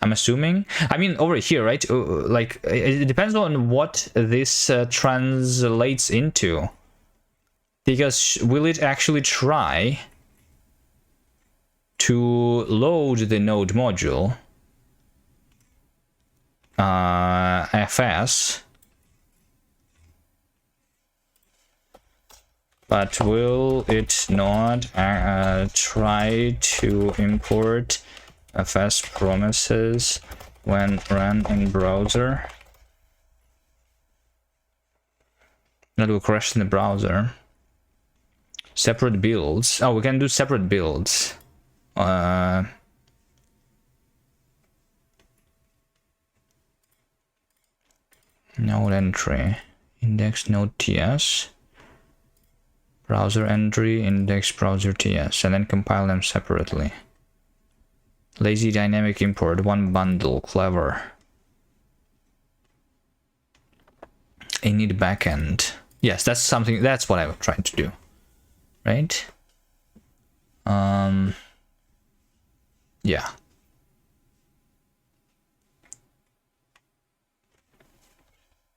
I'm assuming. I mean, over here, right? Like, it depends on what this translates into. Because will it actually try to load the node module fs, but will it not try to import fs promises when run in browser? That will crash in the browser. Separate builds. Oh, we can do separate builds. Node entry, index node ts, browser entry, index browser ts, and then compile them separately. Lazy dynamic import, one bundle, clever. Init backend. Yes, that's something. That's what I'm trying to do, right? Yeah.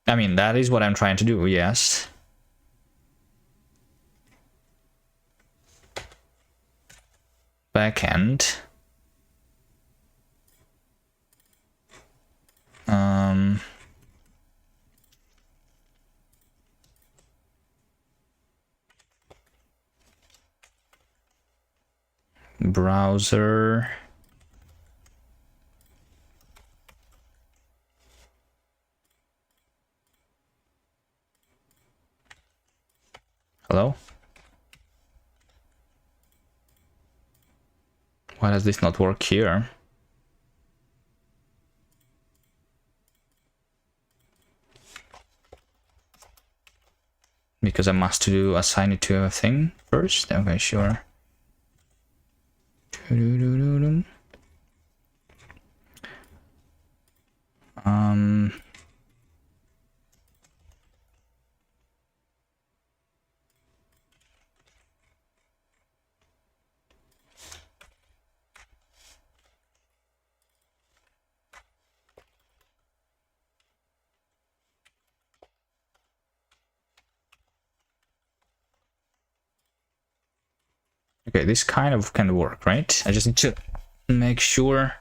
I mean, that is what I'm trying to do, yes. Backend. Browser. Hello? Why does this not work here? Because I must assign it to a thing first? Okay, sure. Okay, this kind of can work, right? I just need to make sure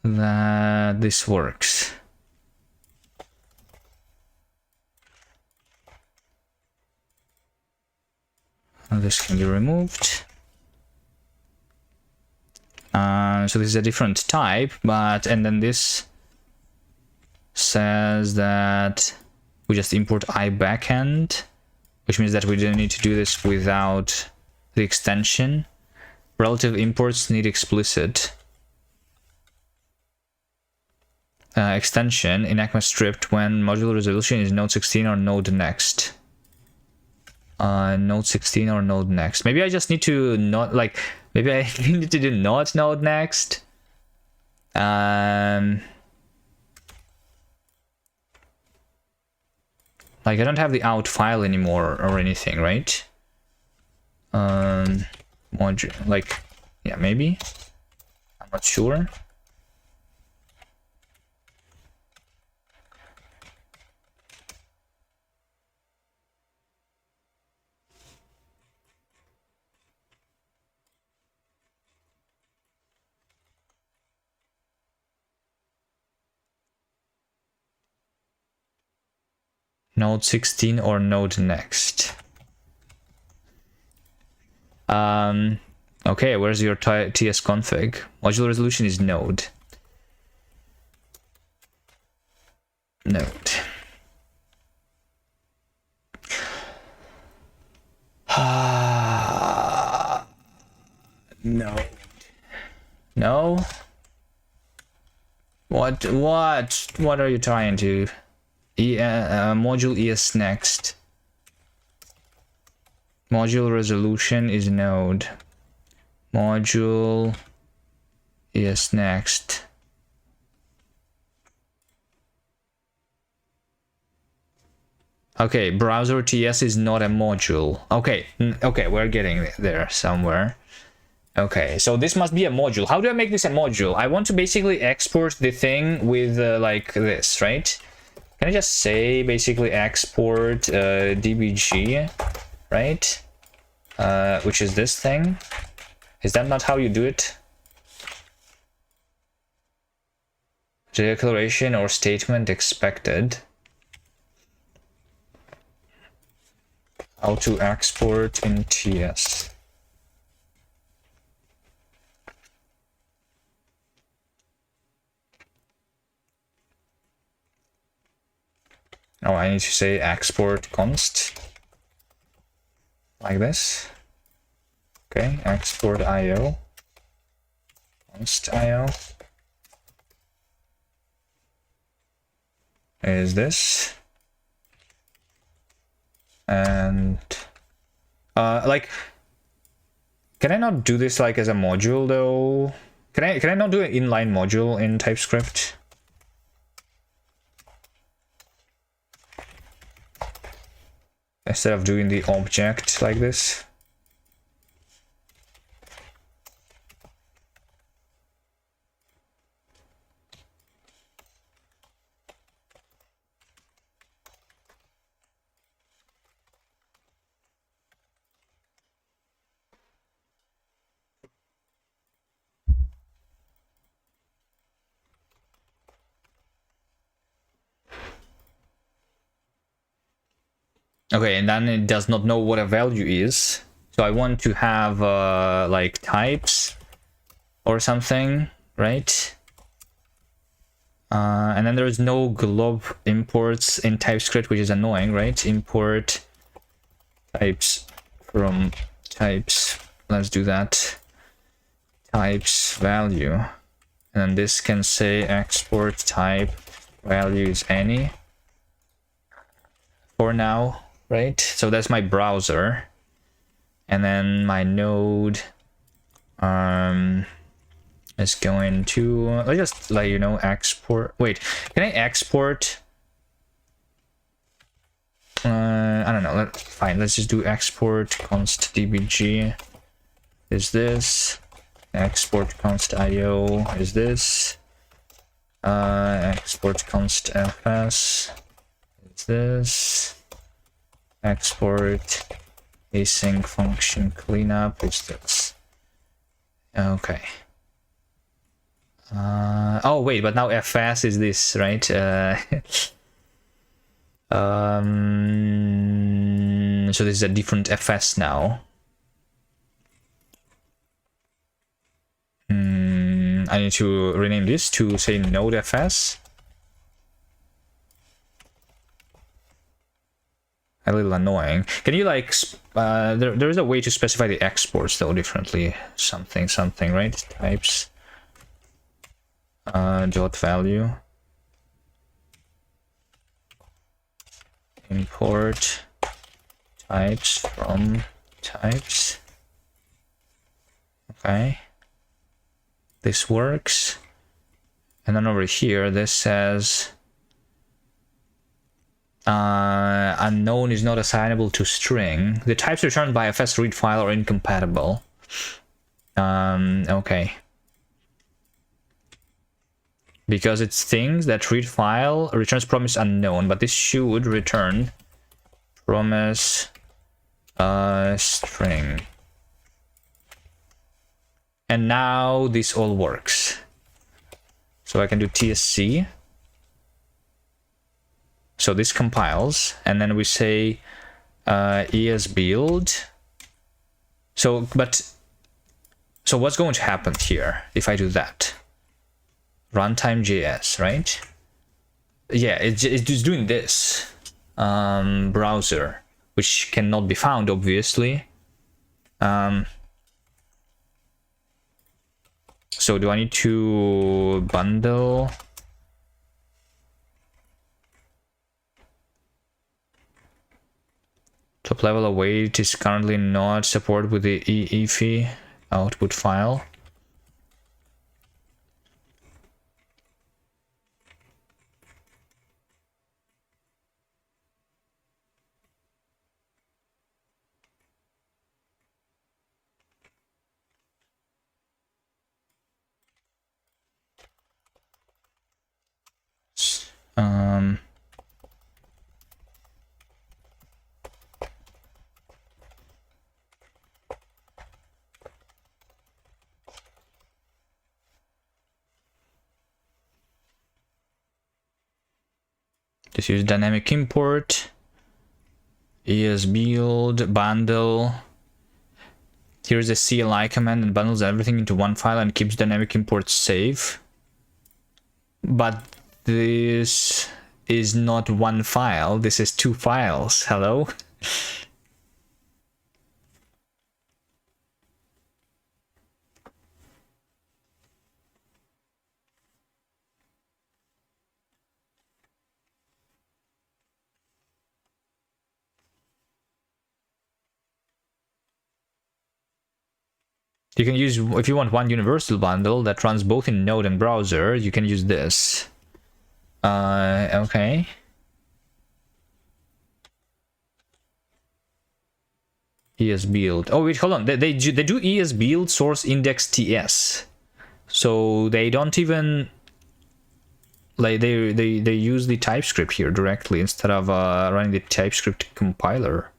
that this works. And this can be removed. So this is a different type, and then this says that we just import iBackend, which means that we don't need to do this without the extension. Relative imports need explicit extension in ECMAScript when modular resolution is node 16 or node next. Node 16 or node next. Maybe I just need to not like. Maybe I need to do not node next. Like I don't have the out file anymore or anything, right? Module, like, yeah, maybe. I'm not sure. Node 16 or node next. Okay, where's your TS config? Module resolution is node. Node. No. No? What are you trying to? Module ES next. Module resolution is node. Module ES next. Okay, browser TS is not a module. Okay, okay, we're getting there somewhere. Okay, so this must be a module. How do I make this a module? I want to basically export the thing with like this, right? Can I just say basically export dbg, right? Which is this thing. Is that not how you do it? Declaration or statement expected. How to export in TS. Oh, I need to say export const. Like this. Okay, export IO. Const IO. Is this. And like, can I not do this like as a module though? Can I not do an inline module in TypeScript? Instead of doing the object like this. Okay, and then it does not know what a value is. So I want to have like types or something, right? And then there is no glob imports in TypeScript, which is annoying, right? Import types from types. Let's do that. Types value. And then this can say export type value is any. For now. Right, so that's my browser, and then my node is going to let's just let you know export. Wait, can I export? I don't know. Fine, let's just do export const dbg. Is this export const io? Is this export const fs? Is this? Export async function cleanup is this. Okay. Oh wait, but now fs is this, right? So this is a different fs now. I need to rename this to say node fs. A little annoying. Can you like there is a way to specify the exports though differently, something right? Types dot value import types from types. Okay, this works. And then over here this says unknown is not assignable to string. The types returned by fs read file are incompatible. Okay. because it thinks that read file returns promise unknown, but this should return promise string. And now this all works. So I can do tsc. So this compiles, and then we say esbuild. So what's going to happen here if I do that? Runtime JS, right? Yeah, it's doing this. Browser, which cannot be found, obviously. So do I need to bundle? Top level await is currently not supported with the EEFI output file. Just use dynamic import, esbuild, bundle. Here's a CLI command and bundles everything into one file and keeps dynamic import safe. But this is not one file, this is two files. Hello? You can use, if you want one universal bundle that runs both in Node and browser, you can use this. Okay. ESBuild. Oh wait, hold on. They do ESBuild source index TS. So they don't even like they use the TypeScript here directly instead of running the TypeScript compiler.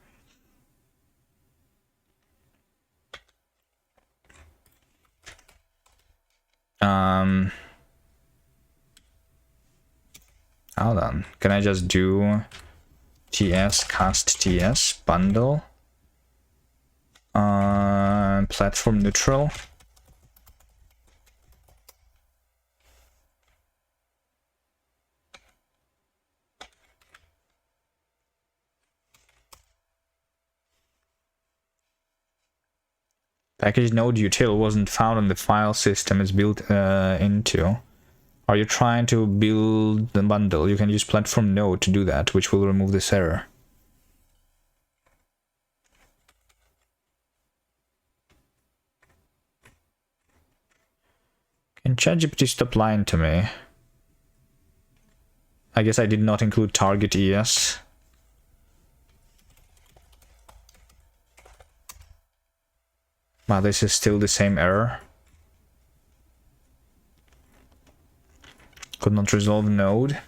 Hold on. Can I just do TS cast TS bundle platform neutral? Package node util wasn't found on the file system it's built into. Are you trying to build the bundle? You can use platform node to do that, which will remove this error. Can ChatGPT stop lying to me? I guess I did not include target ES. Wow, this is still the same error. Could not resolve node.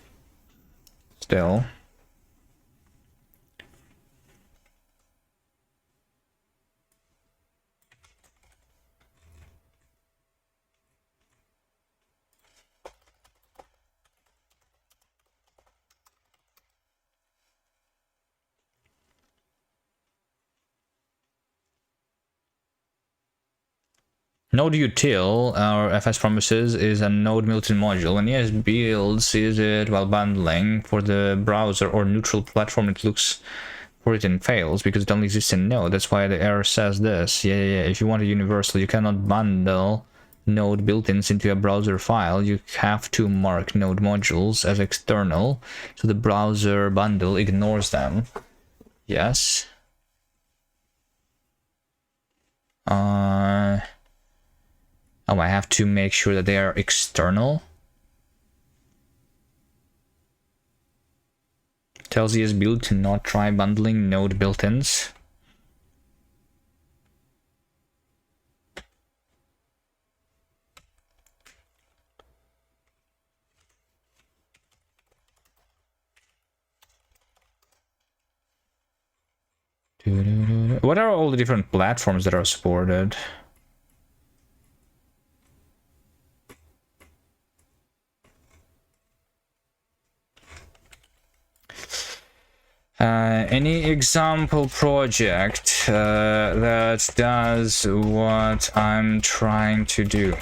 Still. Node util, our FS promises, is a node built-in module. When ESBuild sees it while bundling for the browser or neutral platform, it looks for it and fails because it only exists in Node. That's why the error says this. Yeah. If you want a universal, you cannot bundle node built-ins into a browser file. You have to mark node modules as external, so the browser bundle ignores them. Yes. Oh, I have to make sure that they are external. Tells ESBuild to not try bundling node built-ins. What are all the different platforms that are supported? Any example project that does what I'm trying to do?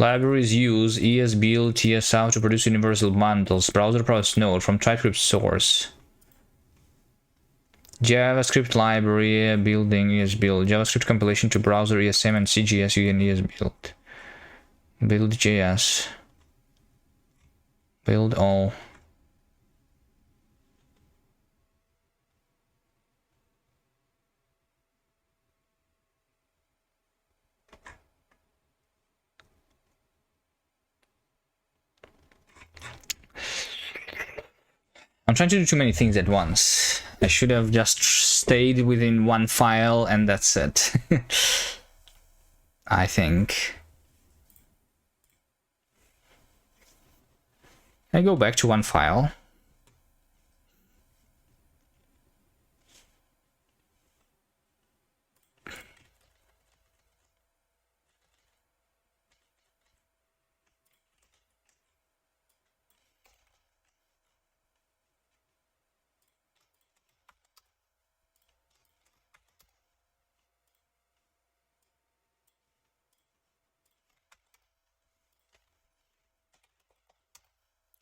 Libraries use ESBuild, TSOut to produce universal bundles. Browser process node from TypeScript source. JavaScript library building ESBuild. JavaScript compilation to browser ESM and CGS using ESBuild. Build.js. Build all. I'm trying to do too many things at once. I should have just stayed within one file and that's it. I think. I go back to one file.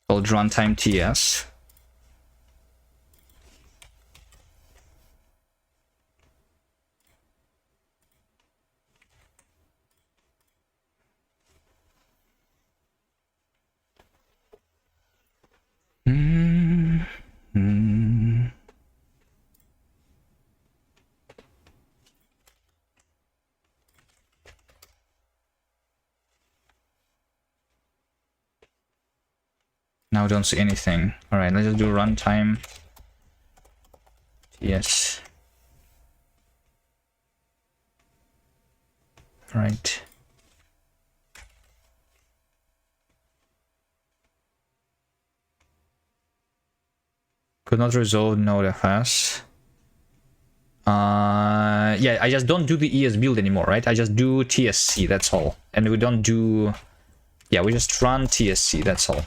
Called runtime TS. Now I don't see anything. All right, let's just do runtime. Yes. All right. Could not resolve Node.fs. Yeah, I just don't do the ESBuild anymore, right? I just do TSC, that's all. And we don't do... Yeah, we just run TSC, that's all.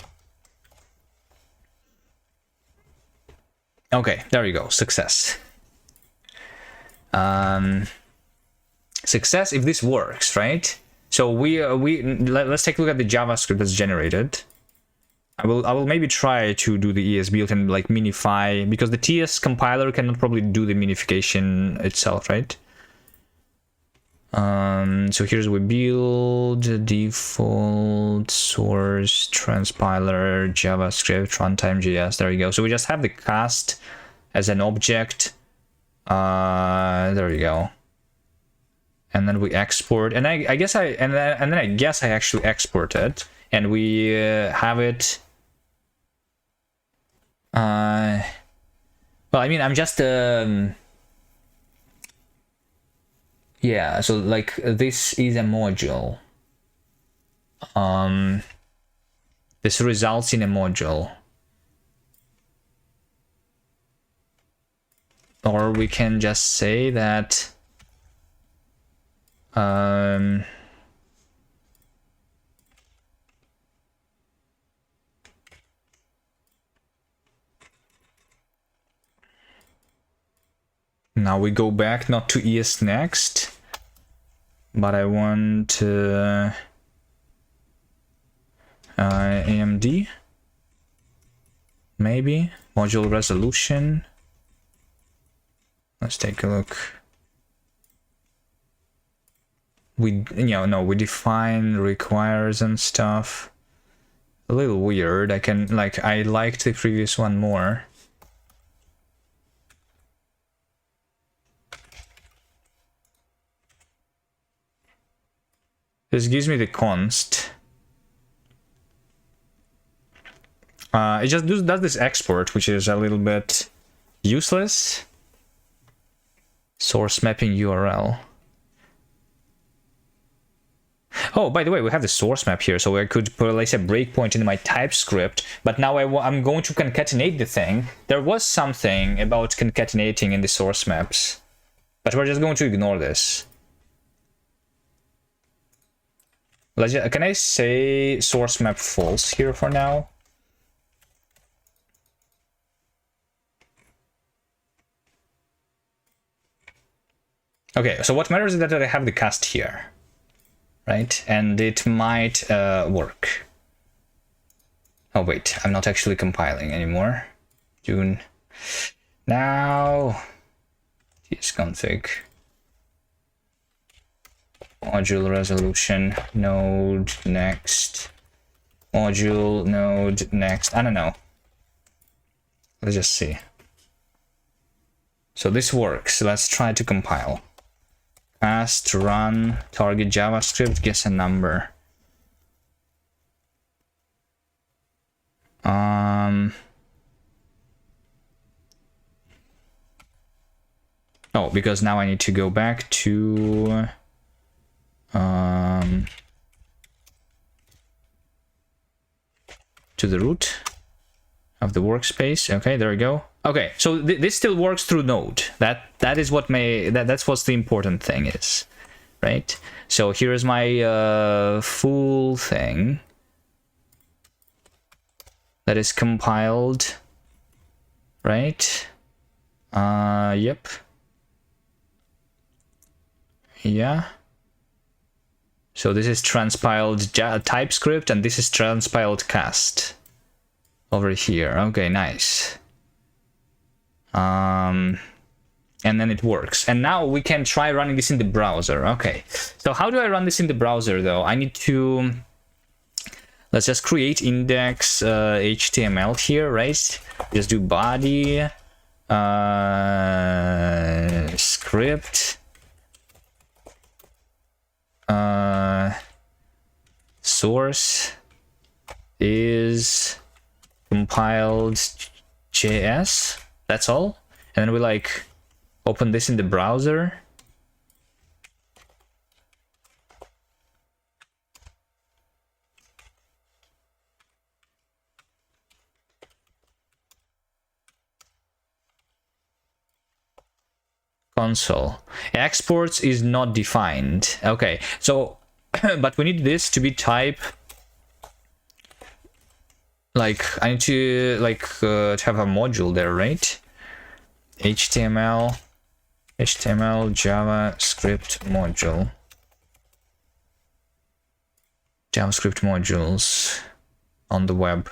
Okay, there you go. Success. Success if this works, right? So let's take a look at the JavaScript that's generated. I will maybe try to do the ESBuild and like minify, because the TS compiler cannot probably do the minification itself, right? So here's we build default source transpiler JavaScript runtime JS. There you go. So we just have the cast as an object. There you go. And then we export, and I guess and then I guess I actually export it, and we have it. Well, I mean, I'm just yeah, so like this is a module. This results in a module. Or we can just say that now we go back not to ES next, but I want AMD, maybe module resolution. Let's take a look. We define requires and stuff. A little weird. I liked the previous one more. This gives me the const. It just does this export, which is a little bit useless. Source mapping URL. Oh, by the way, we have the source map here, so I could put, let's say, a breakpoint in my TypeScript, but now I'm going to concatenate the thing. There was something about concatenating in the source maps, but we're just going to ignore this. Can I say source map false here for now? Okay, so what matters is that I have the cast here, right? And it might work. Oh wait, I'm not actually compiling anymore. June. Now, tsconfig. Module resolution, node, next. Module, node, next. I don't know. Let's just see. So this works. Let's try to compile. Cast, run, target JavaScript, guess a number. Oh, because now I need to go back to the root of the workspace. Okay, there we go. Okay, so this still works through Node. That is what that's what the important thing is, right? So here's my full thing that is compiled, right? Yep. Yeah. So this is transpiled TypeScript, and this is transpiled cast over here. Okay, nice. And then it works. And now we can try running this in the browser. Okay. So how do I run this in the browser though? I need to, let's just create index HTML here, right? Just do body script source is compiled JS. That's all. And then we like open this in the browser. Console. Exports is not defined. Okay, so but we need this to be type. Like I need to to have a module there, right? HTML JavaScript module. JavaScript modules on the web.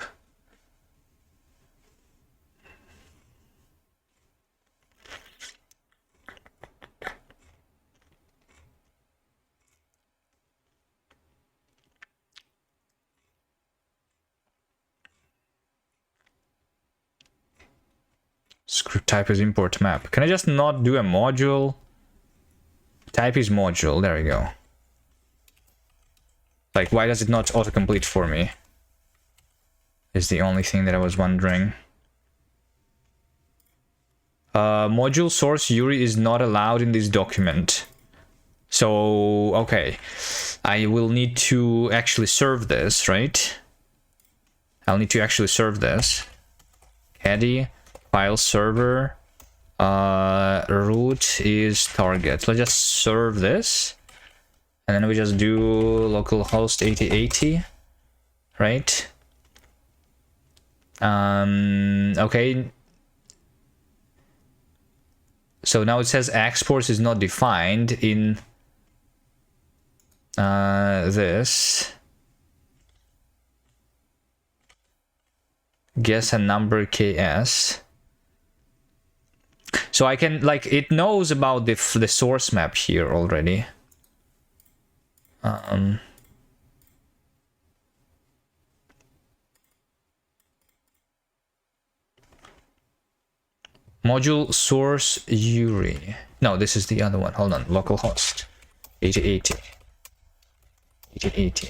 Script type is import map. Can I just not do a module? Type is module. There we go. Like, why does it not autocomplete for me? Is the only thing that I was wondering. Module source URI is not allowed in this document. So, okay. I will need to actually serve this, right? I'll need to actually serve this. Caddy. File server, root is target. Let's just serve this, and then we just do localhost 8080, right? Okay. So now it says exports is not defined in this. Guess a number KS. So I can, like, it knows about the source map here already. Module source URI. No, this is the other one. Hold on. Localhost 8080. 8080.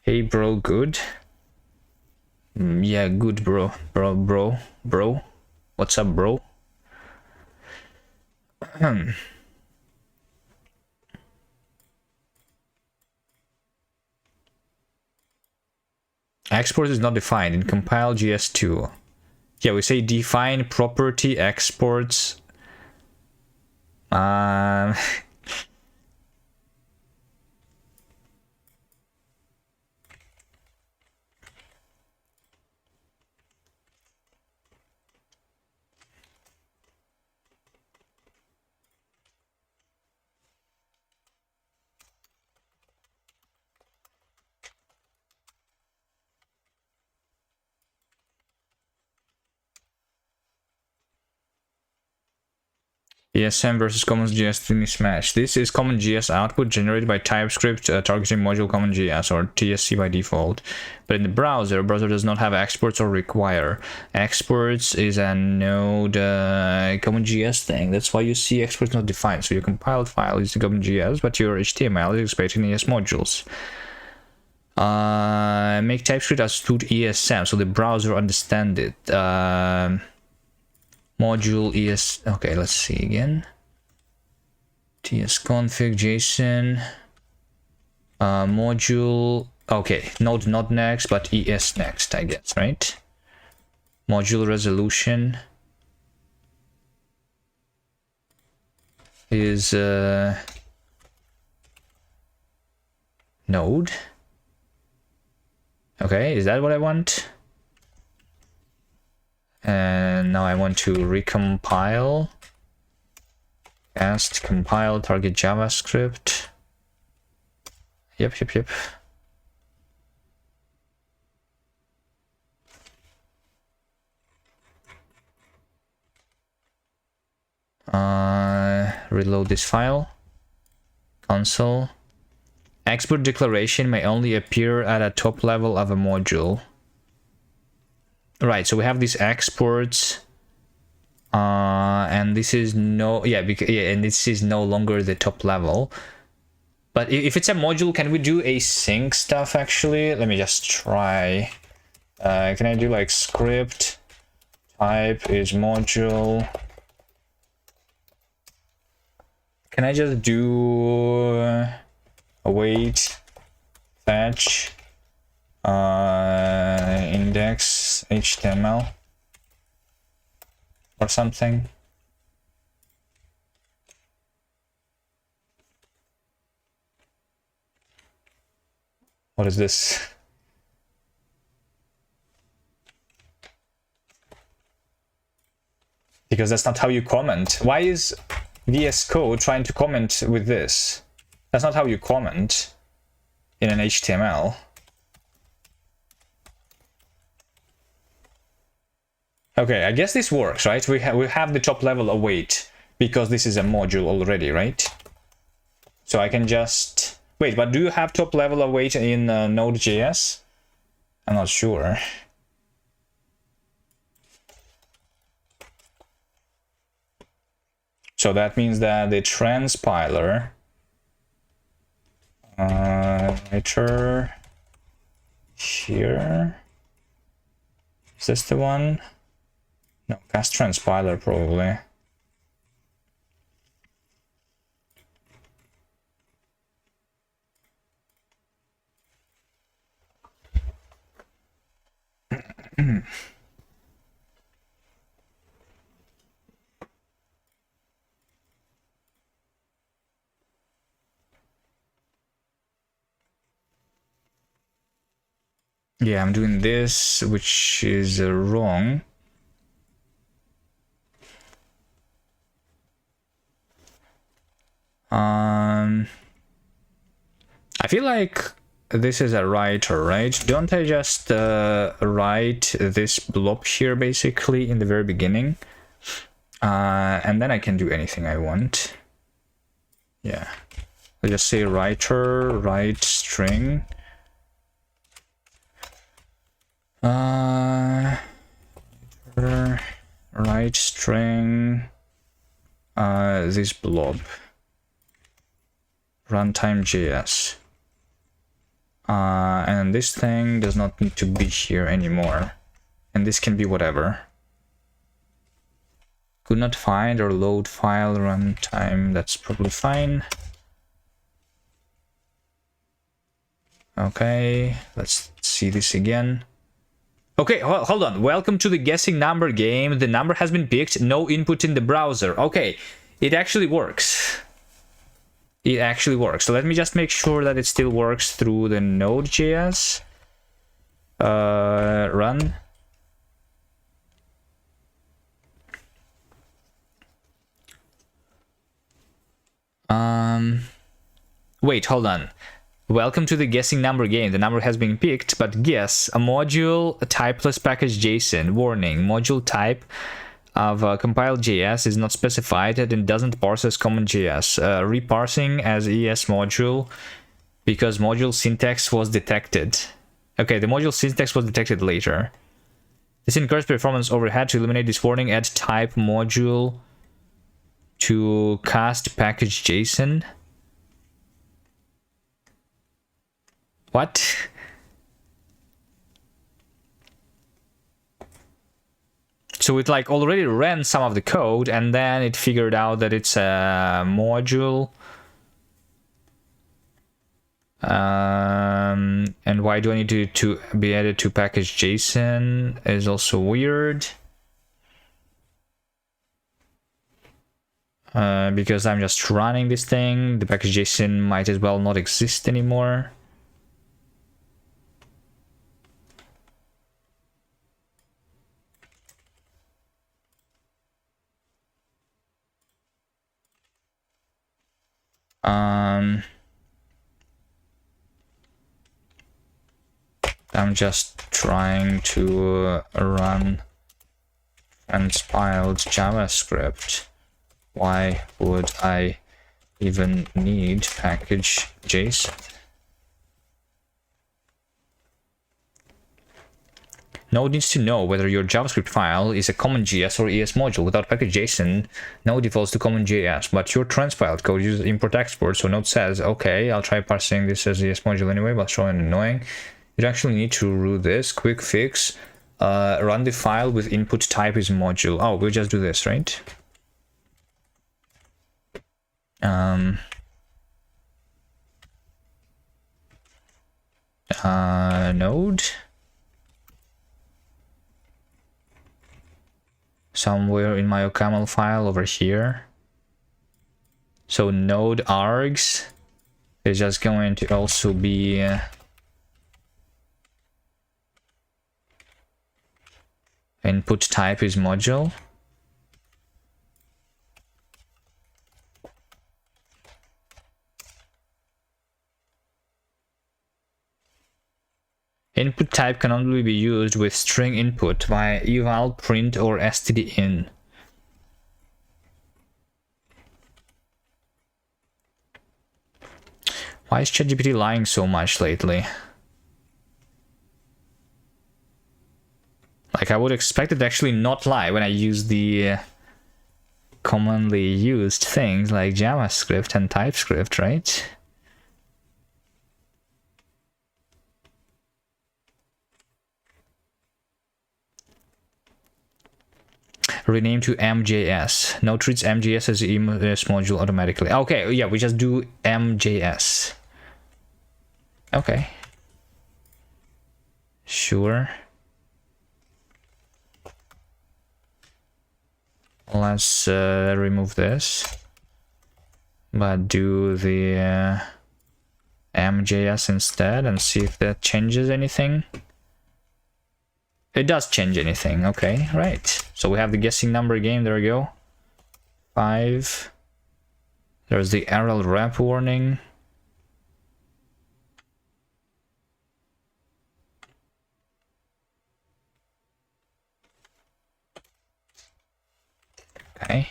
Hey bro, good. Yeah, good bro. Bro. What's up, bro? Export is not defined in compile JS2. Yeah, we say define property exports. ESM versus CommonJS mismatch. This is CommonJS output generated by TypeScript targeting module CommonJS or TSC by default. But in the browser does not have exports or require. Exports is a Node CommonJS thing. That's why you see exports not defined. So your compiled file is the CommonJS, but your HTML is expecting ES modules. Make TypeScript as to ESM so the browser understand it. Module ES. Okay, let's see again. tsconfig JSON. Module. Okay, node not next, but ES next, I guess, right? Module resolution is node. Okay, is that what I want? And now I want to recompile. Cast compile target JavaScript. Yep. Reload this file. Console. Export declaration may only appear at a top level of a module. Right, so we have these exports, and this is and this is no longer the top level. But if it's a module, can we do async stuff actually? Let me just try. Can I do like script type is module? Can I just do await fetch index HTML or something? What is this? Because that's not how you comment. Why is VS Code trying to comment with this? That's not how you comment in an HTML. Okay, I guess this works, right? We have the top level await because this is a module already, right? So I can just wait. But do you have top level await in Node.js? I'm not sure. So that means that the transpiler writer here, is this the one? No, cast transpiler probably. Yeah, I'm doing this, which is wrong. I feel like this is a writer, right? Don't I just write this blob here basically in the very beginning? And then I can do anything I want. Yeah. I'll just say writer, write string. Write string this blob. Runtime JS. And this thing does not need to be here anymore. And this can be whatever. Could not find or load file runtime. That's probably fine. Okay, let's see this again. Okay, hold on. Welcome to the guessing number game. The number has been picked. No input in the browser. Okay, it actually works. It actually works. So let me just make sure that it still works through the Node.js. Run. Wait, hold on. Welcome to the guessing number game. The number has been picked, but guess a module, a typeless package JSON. Warning, module type of compiled JS is not specified and doesn't parse as common JS. Reparsing as ES module because module syntax was detected. Okay, the module syntax was detected later. This incurs performance overhead. To eliminate this warning, add type module to cast package JSON. What? So it like already ran some of the code and then it figured out that it's a module. And why do I need to be added to package JSON is also weird. Because I'm just running this thing, the package JSON might as well not exist anymore. I'm just trying to run transpiled JavaScript. Why would I even need package JSON? Node needs to know whether your JavaScript file is a common JS or ES module. Without package JSON, Node defaults to common JS, but your transpiled code uses import-export, so Node says, okay, I'll try parsing this as ES module anyway, but showing annoying. You actually need to root this. Quick fix. Run the file with input type is module. Oh, we'll just do this, right? Node. Somewhere in my OCaml file over here. So node args is just going to also be input type is module. Input type can only be used with string input via eval, print, or stdin. Why is ChatGPT lying so much lately? Like, I would expect it to actually not lie when I use the commonly used things like JavaScript and TypeScript, right? Rename to MJS. Node treats MJS as ES module automatically. Okay, yeah, we just do MJS. Okay. Sure. Let's remove this. But do the MJS instead and see if that changes anything. It does change anything. Okay, right. So we have the guessing number game. There we go. 5. There's the error wrap warning. Okay.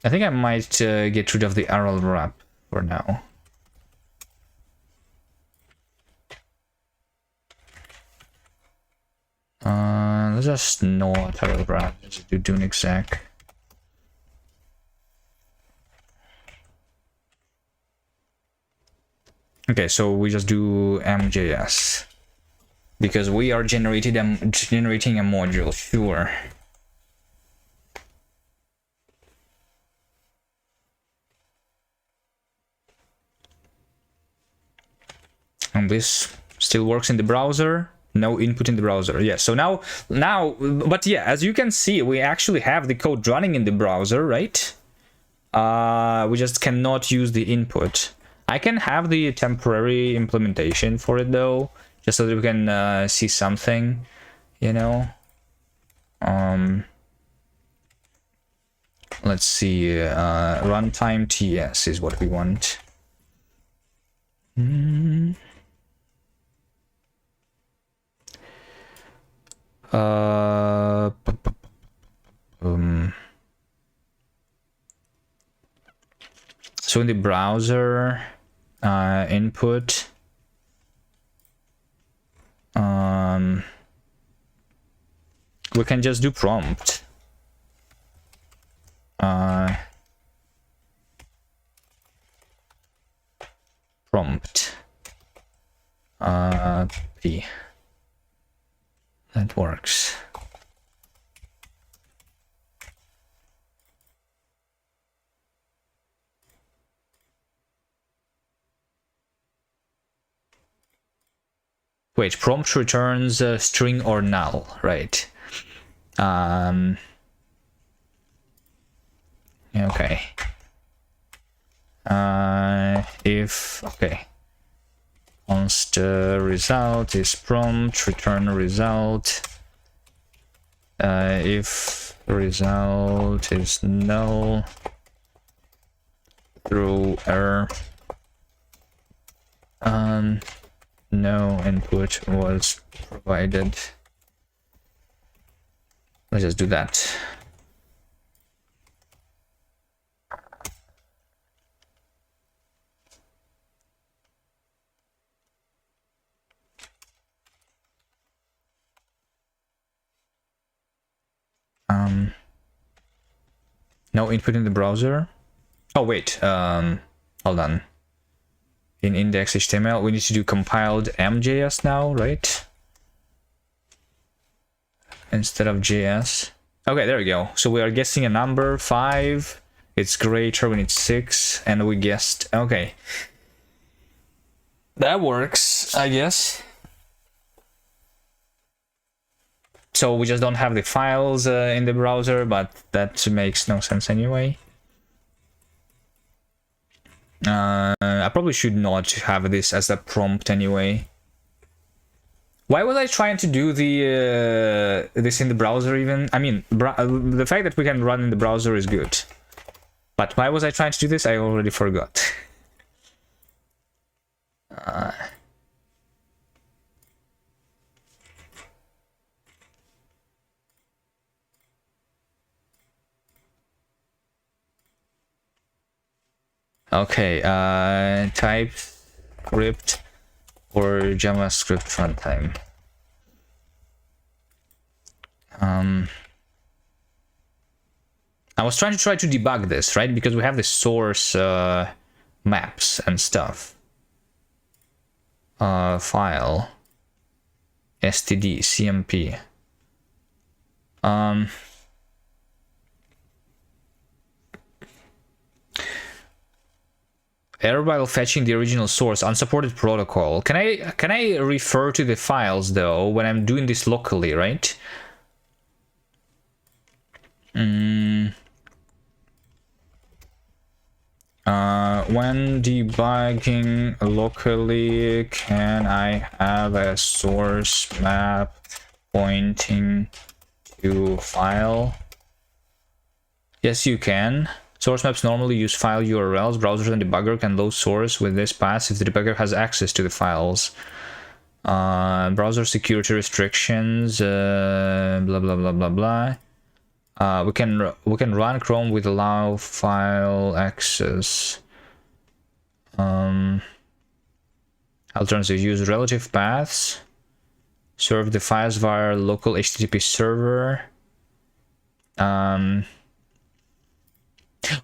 I think I might get rid of the error wrap for now. Let's just not error wrap. Just do an exec. Okay, so we just do MJS because we are generating a module. Sure. and this still works in the browser. No input in the browser. Yeah, so now, but yeah, as you can see, we actually have the code running in the browser, right? We just cannot use the input. I can have the temporary implementation for it though, just so that we can see something, you know. Let's see, runtime TS is what we want. So in the browser, input, we can just do prompt. Prompt p. That works. Wait, prompt returns string or null, right? Okay. If okay, const result is prompt return result. If result is null, throw error. No input was provided. Let's just do that. No input in the browser. Oh wait, hold on. In index.html, we need to do compiled m.js now, right? Instead of JS. Okay, there we go. So we are guessing a number 5. It's greater when it's 6, and we guessed. Okay, that works, I guess. So we just don't have the files in the browser, but that makes no sense anyway. I probably should not have this as a prompt anyway. Why was I trying to do the this in the browser even? I mean, the fact that we can run in the browser is good. But why was I trying to do this? I already forgot. Okay, TypeScript or JavaScript runtime. I was trying to debug this, right? Because we have the source maps and stuff. File std cmp. Error while fetching the original source, unsupported protocol. Can I refer to the files though when I'm doing this locally, right? When debugging locally, can I have a source map pointing to file? Yes, you can. Source maps normally use file URLs. Browsers and debugger can load source with this pass if the debugger has access to the files. Browser security restrictions, blah blah blah blah blah. We can run Chrome with allow file access. Alternative, use relative paths. Serve the files via local HTTP server.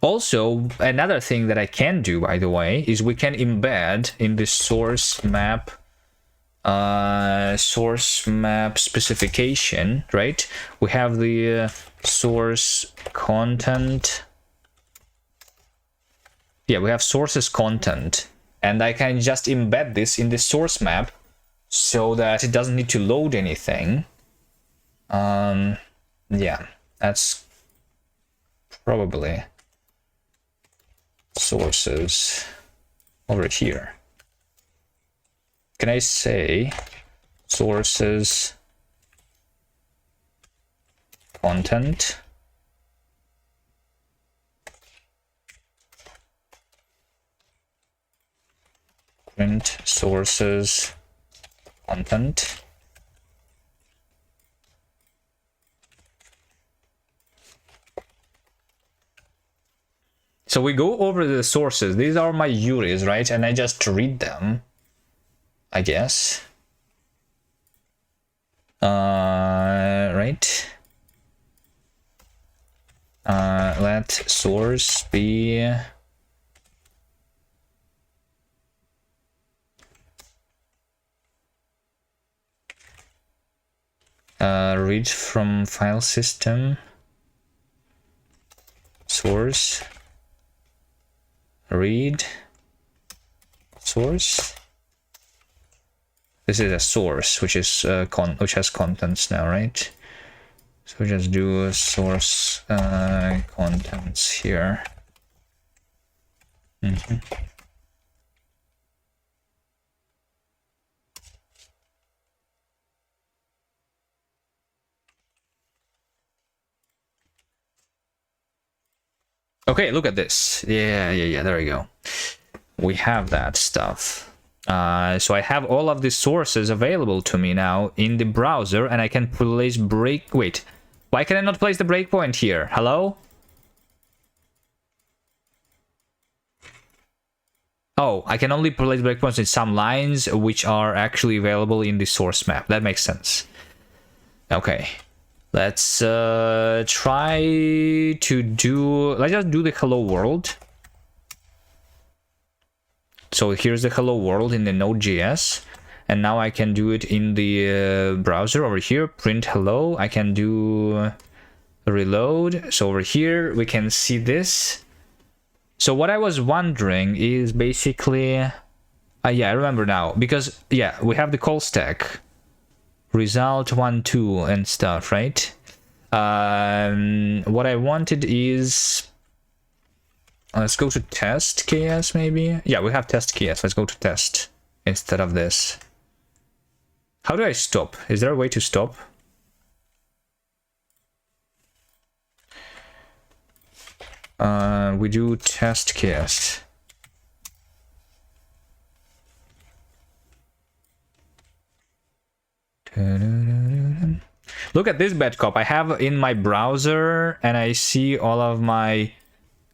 Also, another thing that I can do, by the way, is we can embed in the source map specification, right? We have the source content. Yeah, we have sources content, and I can just embed this in the source map so that it doesn't need to load anything. Yeah, that's probably sources over here. Can I say sources content print sources content? So we go over the sources. These are my URIs, right? And I just read them, I guess. Right. Let source be read from file system source read source. This is a source which is which has contents now, right? So we just do source contents here. Okay, look at this. Yeah, there we go. We have that stuff. So I have all of the sources available to me now in the browser, and I can place break... Wait, why can I not place the breakpoint here? Hello? Oh, I can only place breakpoints in some lines which are actually available in the source map. That makes sense. Okay. Let's try to do... Let's just do the hello world. So here's the hello world in the Node.js. And now I can do it in the browser over here. Print hello. I can do reload. So over here we can see this. So what I was wondering is basically... yeah, I remember now. Because, yeah, we have the call stack. Result 1, 2 and stuff, right? What I wanted is... Let's go to test KS maybe? Yeah, we have test KS. Let's go to test instead of this. How do I stop? Is there a way to stop? We do test KS. Look at this bad cop. I have in my browser and I see all of my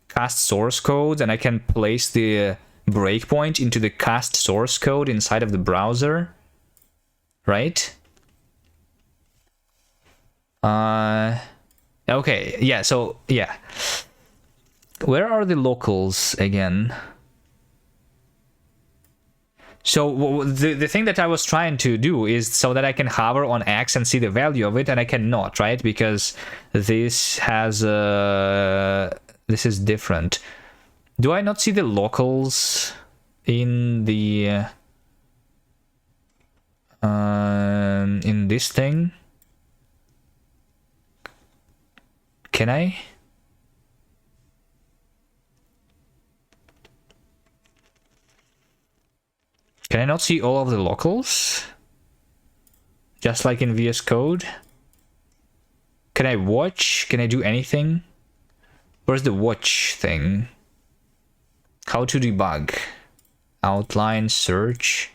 cast source code, and I can place the breakpoint into the cast source code inside of the browser, right? Okay, yeah, so yeah, where are the locals again? So the thing that I was trying to do is so that I can hover on X and see the value of it, and I cannot, right? Because this has this is different. Do I not see the locals in the in this thing? Can I? Can I not see all of the locals? Just like in VS Code? Can I watch? Can I do anything? Where's the watch thing? How to debug? Outline, search.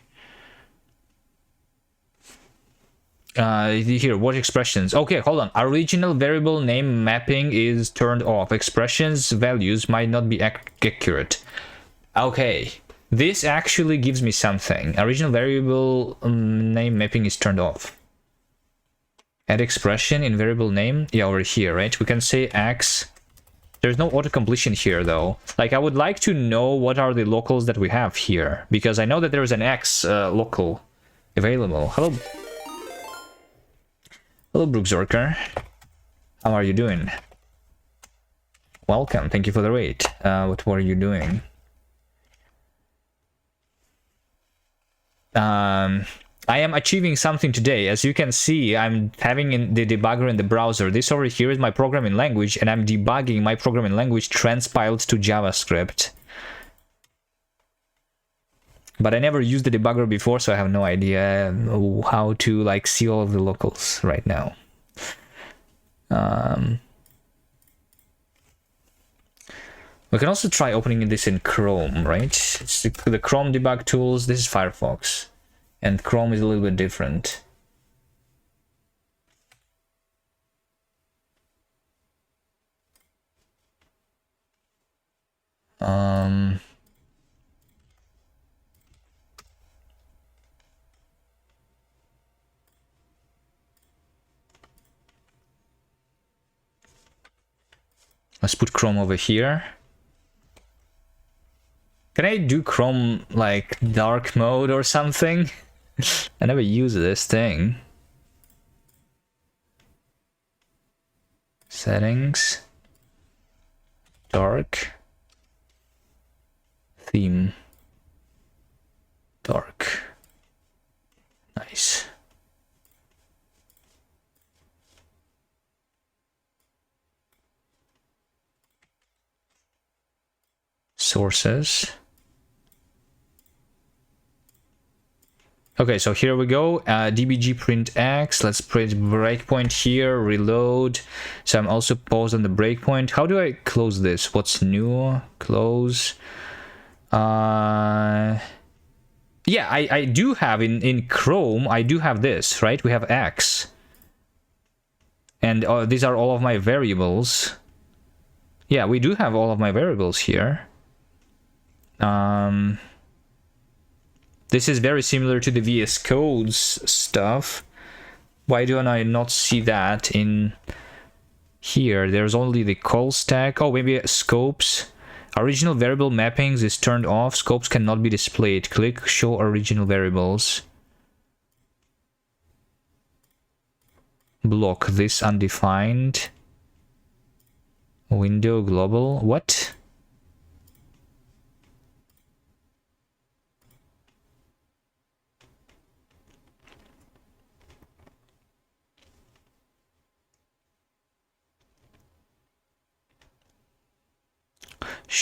Here, watch expressions. Okay, hold on. Original variable name mapping is turned off. Expressions values might not be accurate. Okay. This actually gives me something. Original variable name mapping is turned off. Add expression in variable name. Yeah, over here, right? We can say X. There's no auto-completion here, though. Like, I would like to know what are the locals that we have here, because I know that there is an X local available. Hello. Hello, Brookzorker. How are you doing? Welcome. Thank you for the raid. What were you doing? I am achieving something today. As you can see, I'm having in the debugger in the browser. This over here is my programming language, and I'm debugging my programming language transpiled to JavaScript. But I never used the debugger before, so I have no idea how to like see all of the locals right now. We can also try opening this in Chrome, right? It's the Chrome debug tools. This is Firefox, and Chrome is a little bit different. Let's put Chrome over here. Can I do Chrome like dark mode or something? I never use this thing. Settings. Dark. Theme. Dark. Nice. Sources. Okay, so here we go. dbg print x. Let's print breakpoint here. Reload. So I'm also paused on the breakpoint. How do I close this? What's new? Close. Yeah, I do have in Chrome. I do have this, right? We have x, and these are all of my variables. Yeah, we do have all of my variables here. This is very similar to the VS Code's stuff. Why do I not see that in here? There's only the call stack. Oh, maybe scopes. Original variable mappings is turned off. Scopes cannot be displayed. Click show original variables. Block this undefined. Window global. What?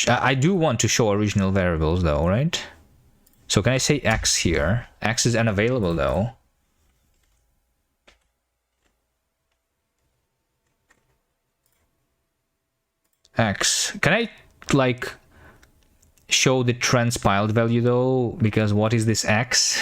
I do want to show original variables though, right? So can I say X here? X is unavailable though. X. Can I like show the transpiled value though? Because what is this X?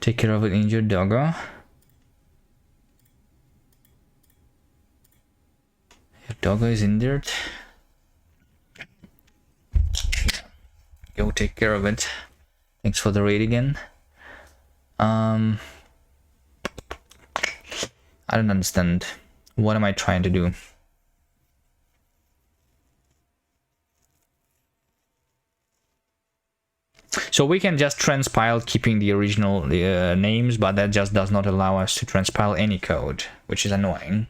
Take care of an injured doggo. Your doggo is injured. Go take care of it. Thanks for the raid again. I don't understand. What am I trying to do? So we can just transpile keeping the original names, but that just does not allow us to transpile any code, which is annoying.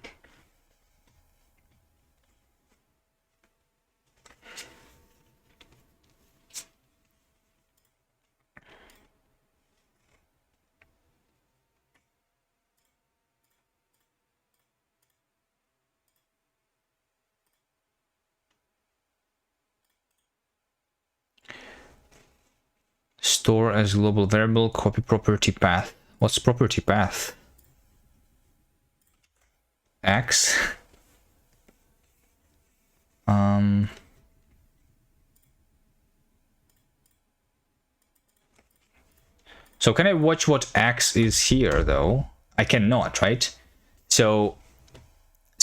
Store as global variable, copy property path. What's property path? X. So can I watch what X is here though? I cannot, right? So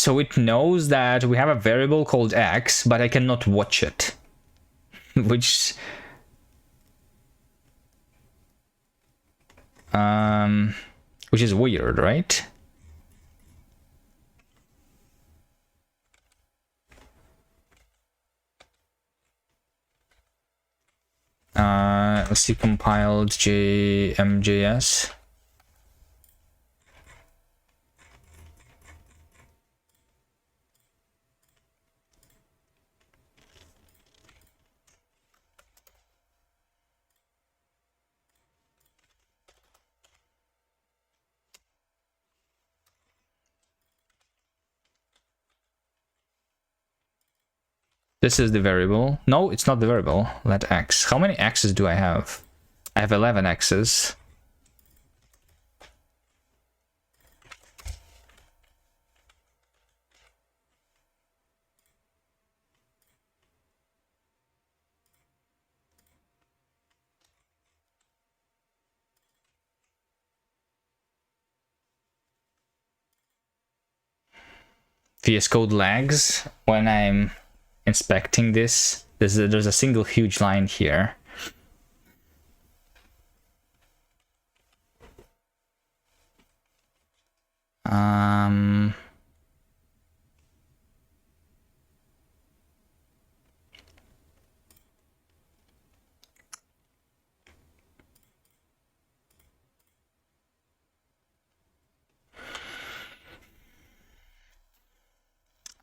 it knows that we have a variable called X, but I cannot watch it. Which is weird, right? C compiled JMJS. This is the variable. No, it's not the variable. Let x. How many x's do I have? I have 11 x's. VS Code lags when I'm inspecting this. There's a single huge line here. I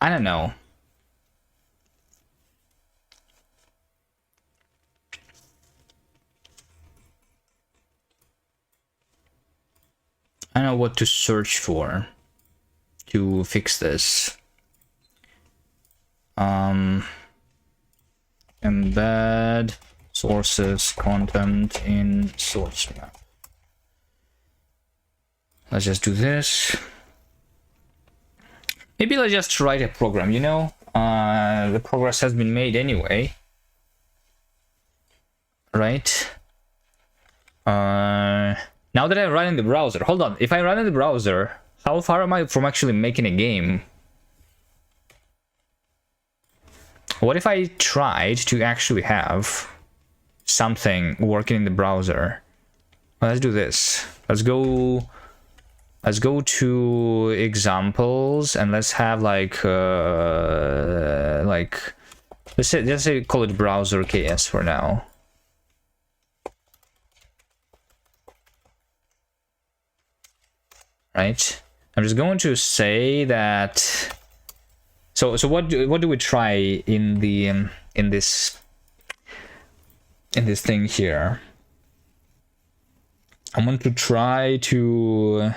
don't know. I don't know what to search for to fix this. Embed sources content in source map. Let's just do this. Maybe let's just write a program, you know? The progress has been made anyway. Right? Now that I run in the browser, hold on. If I run in the browser, how far am I from actually making a game? What if I tried to actually have something working in the browser? Well, let's do this. Let's go to examples and let's have like let's say call it browser KS for now. Right? I'm just going to say that. So what do we try in the in this thing here? I want to try to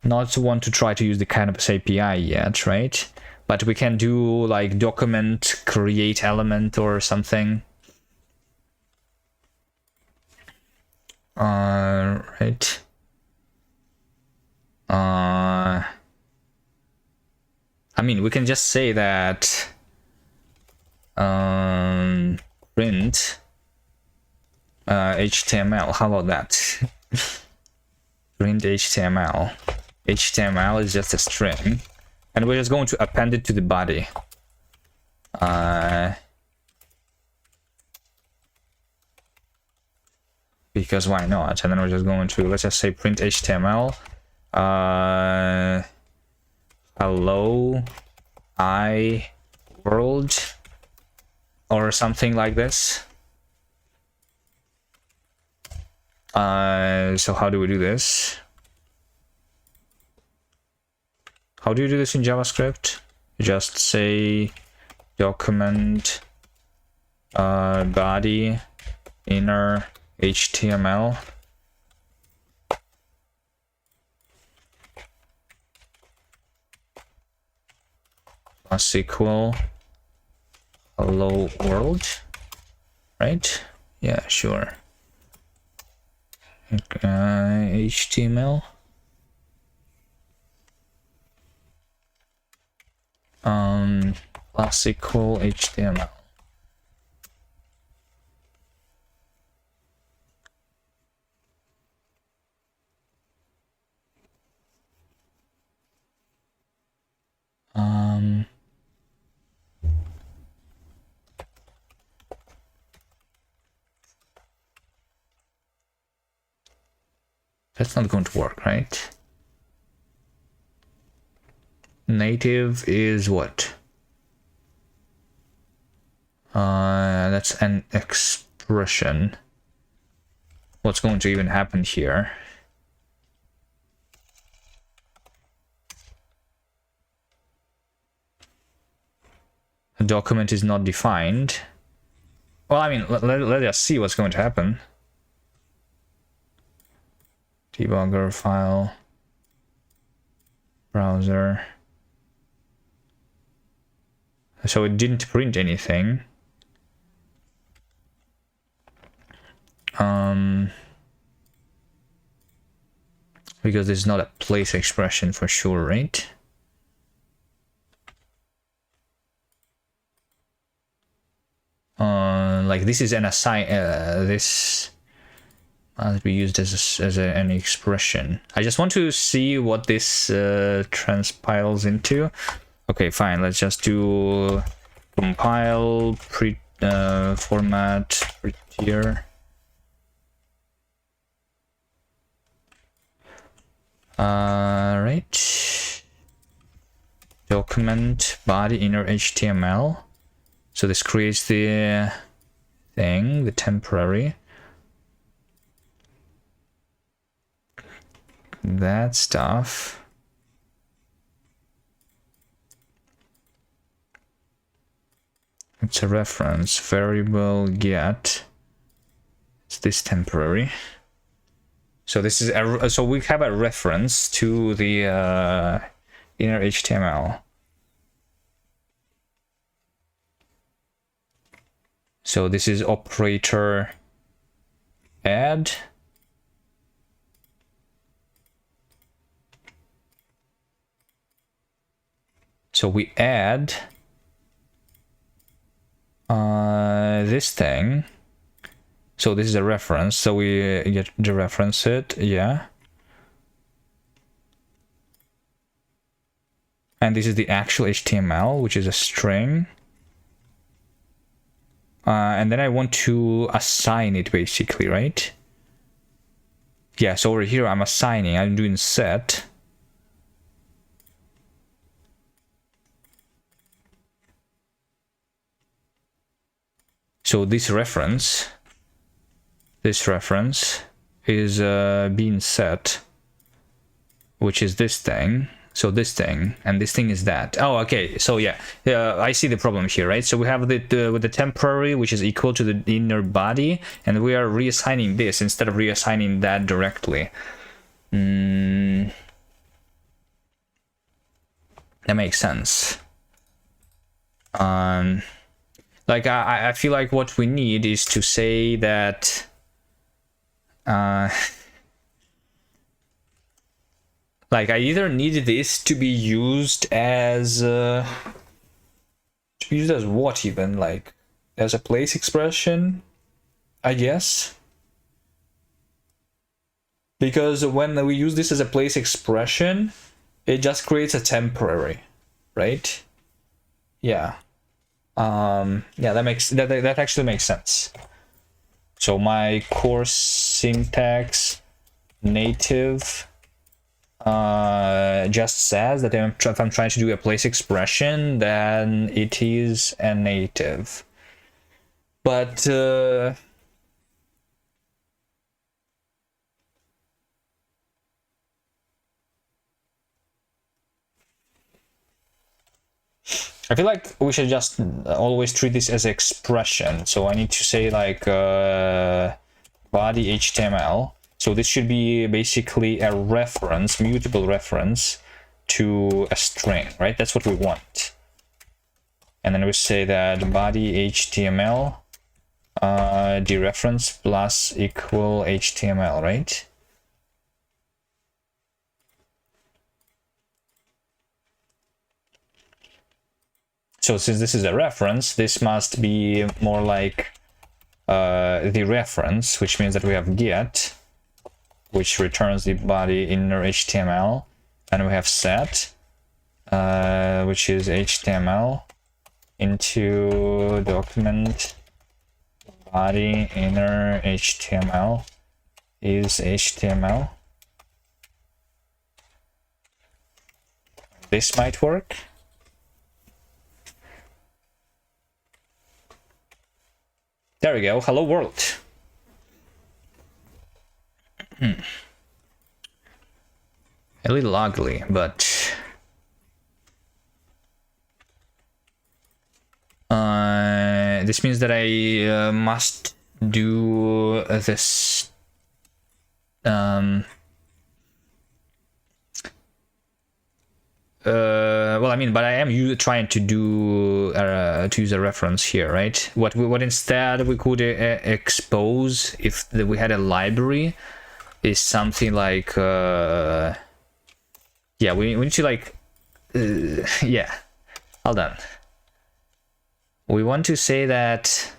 not want to try to use the Canvas API yet, right? But we can do like document create element or something. Right. I mean, we can just say that print HTML. How about that? Print HTML. HTML is just a string, and we're just going to append it to the body. Because why not? And then we're just going to, let's just say print HTML. Hello, world, or something like this. So how do we do this? How do you do this in JavaScript? You just say document body inner HTML. Plus equal hello world, right? Yeah, sure. HTML. Plus equal HTML. That's not going to work, right? Native is what? That's an express expression. What's going to even happen here? A document is not defined. Well, I mean, let us see what's going to happen. Debugger file. Browser. So it didn't print anything. Because it's not a place expression for sure, right? Like this is an assign. This must be used as an expression. I just want to see what this transpiles into. Okay, fine. Let's just do compile format prettier. Right. Document body inner HTML. So this creates the thing, the temporary. That stuff. It's a reference variable get. It's this temporary. So this is so we have a reference to the inner HTML. So this is operator add. So we add this thing. So this is a reference, so we get to reference it, yeah. And this is the actual HTML, which is a string. And then I want to assign it basically, right? Yeah, so over here I'm assigning, I'm doing set. So this reference is being set, which is this thing. So this thing and this thing is that. Oh, okay. So yeah, I see the problem here, right? So we have with the temporary, which is equal to the inner body, and we are reassigning this instead of reassigning that directly. That makes sense. Like I feel like what we need is to say that like I either need this to be used as what even, like as a place expression, I guess. Because when we use this as a place expression, it just creates a temporary, right? Yeah. Yeah, that actually makes sense. So my course syntax native just says that if I'm trying to do a place expression, then it is a native. But I feel like we should just always treat this as expression. So I need to say like body HTML. So this should be basically a reference, mutable reference to a string, right? That's what we want. And then we say that body HTML dereference plus equal HTML, right? So since this is a reference, this must be more like the reference, which means that we have get, which returns the body inner HTML, and we have set, which is HTML into document body inner HTML is HTML. This might work. there we go. Hello world. A little ugly, but this means that I must do this. Well, I mean, but I am trying to do to use a reference here, right? What instead we could expose if we had a library is something like yeah, we need to like yeah, hold on. We want to say that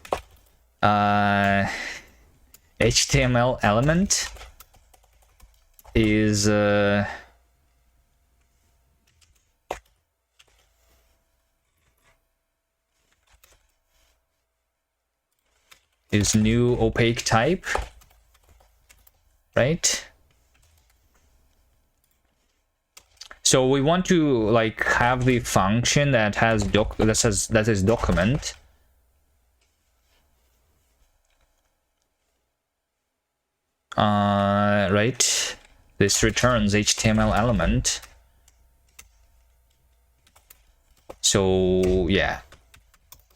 HTML element is new opaque type, right? So we want to like have the function that has that is document, right? This returns HTML element. So yeah,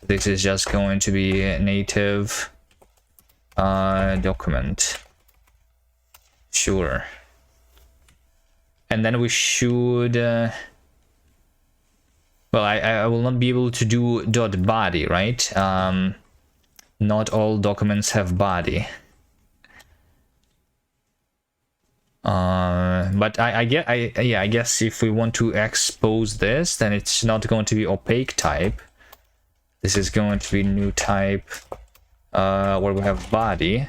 this is just going to be a native document. Sure. And then we should well, I will not be able to do .body, right? Not all documents have body. But I guess if we want to expose this, then it's not going to be opaque type. This is going to be new type where we have body,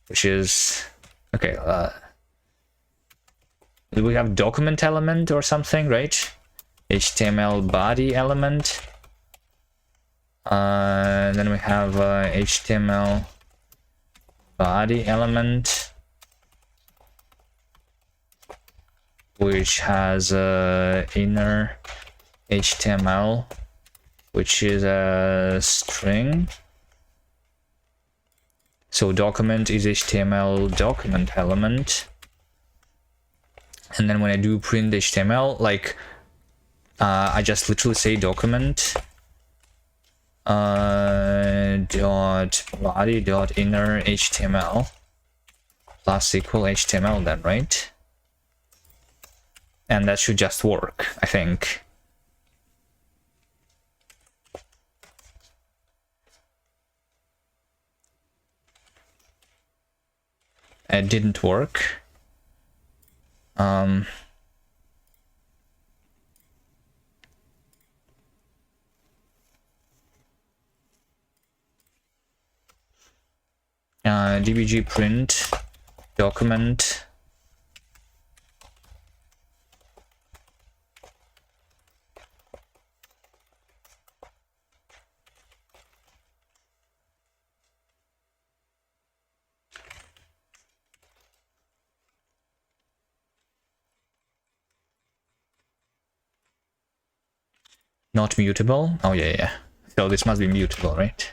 which is okay. We have document element or something, right? HTML body element. Then we have HTML body element, which has inner HTML, which is a string. So document is HTML document element. And then when I do print HTML, like I just literally say document dot body dot inner HTML plus equal HTML then, right? And that should just work, I think. It didn't work. dbg print document not mutable. Oh yeah. So this must be mutable, right?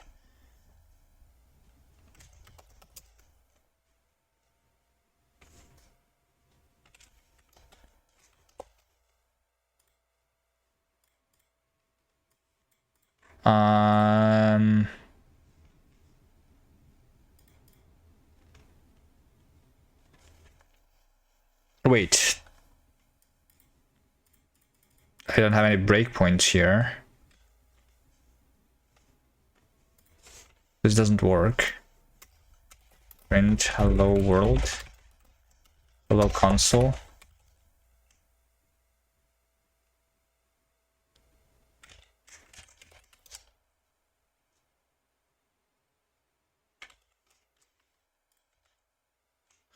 Wait. I don't have any breakpoints here. This doesn't work. Print hello world. Hello console.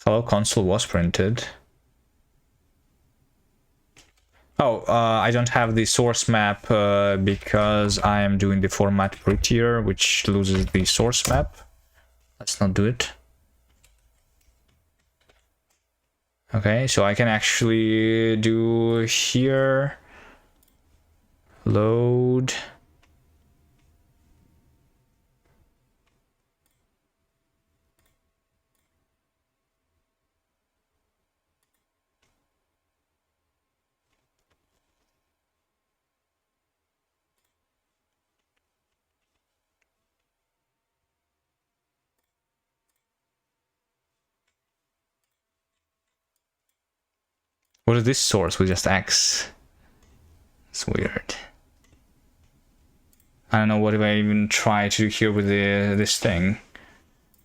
Hello console was printed. Oh, I don't have the source map because I am doing the format prettier, which loses the source map. Let's not do it. Okay, so I can actually do here load What is this source with just X? It's weird. I don't know what if I even try to do here with this thing.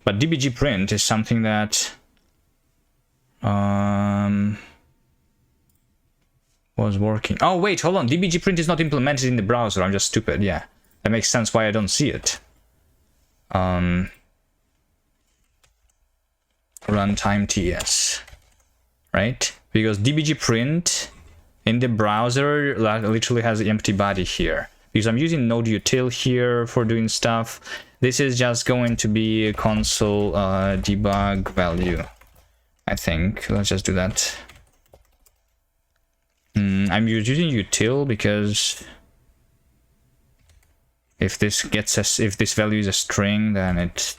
But dbg print is something that was working. Oh wait, hold on. dbg print is not implemented in the browser. I'm just stupid. Yeah, that makes sense why I don't see it. Runtime TS, right? Because dbg print in the browser literally has an empty body here. Because I'm using node util here for doing stuff. This is just going to be a console debug value, I think. Let's just do that. I'm using util because if this value is a string, then it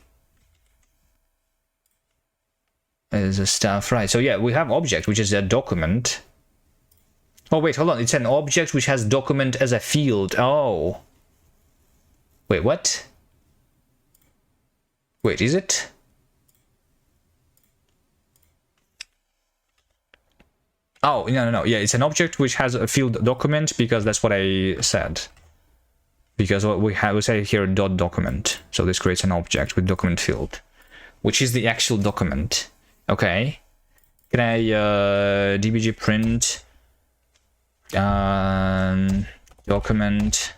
is a stuff, right? So yeah, we have object, which is a document. Oh wait, hold on. It's an object which has document as a field. Oh. Wait, what? Wait, is it? Oh, no. Yeah, it's an object which has a field document because that's what I said. Because what we say here dot document. So this creates an object with document field, which is the actual document. Okay. Can I dbg print document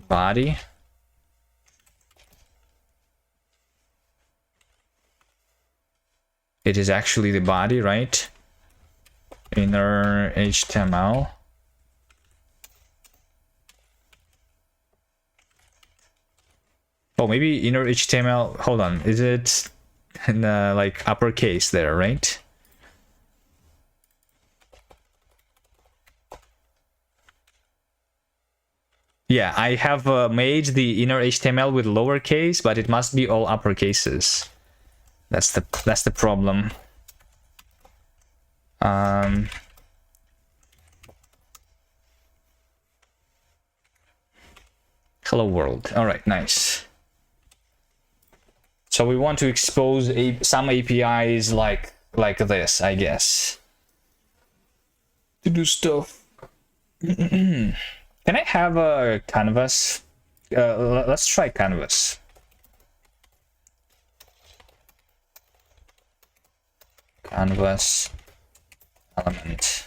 body? It is actually the body, right? Inner HTML. Oh, maybe inner HTML. Hold on. Is it in like uppercase there, right? Yeah, I have made the inner HTML with lowercase, but it must be all uppercases. That's the problem. Hello world. All right, nice. So we want to expose some APIs like this, I guess, to do stuff. Can I have a canvas? Let's try canvas. Canvas element.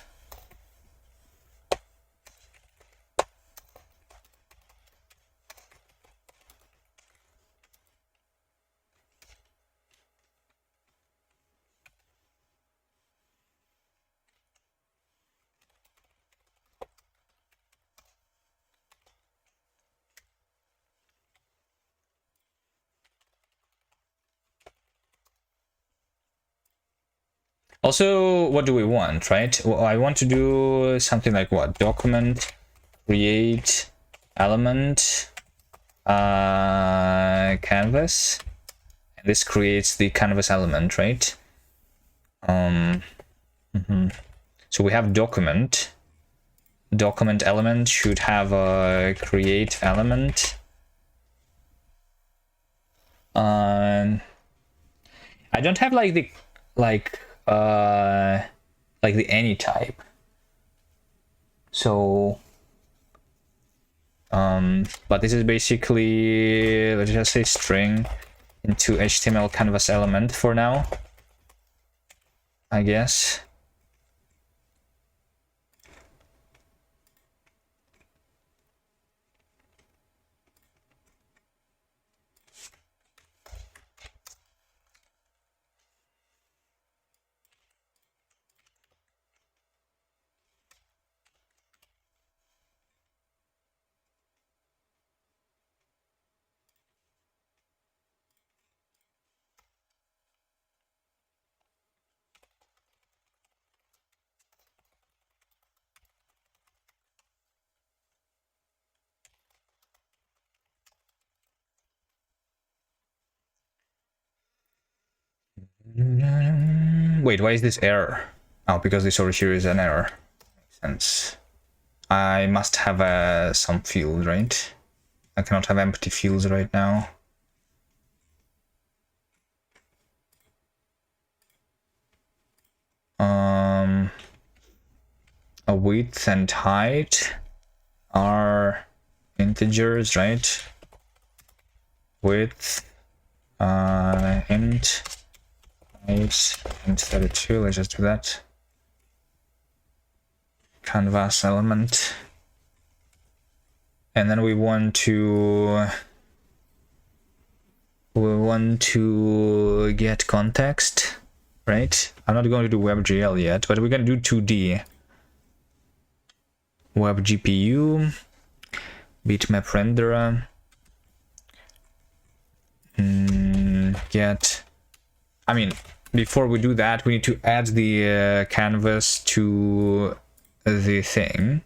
Also, what do we want, right? Well, I want to do something like what? Document, create, element, canvas. And this creates the canvas element, right? So we have document. Document element should have a create element. I don't have like the any type. So but this is basically, let's just say string into HTML canvas element for now, I guess. Wait, why is this error? Oh, because this over here is an error. Makes sense. I must have some field, right? I cannot have empty fields right now. a width and height are integers, right? Width int height int 32. Let's just do that. Canvas element, and then we want to get context, right? I'm not going to do WebGL yet, but we're going to do 2D. Web GPU, bitmap renderer, get. I mean, before we do that, we need to add the canvas to the thing,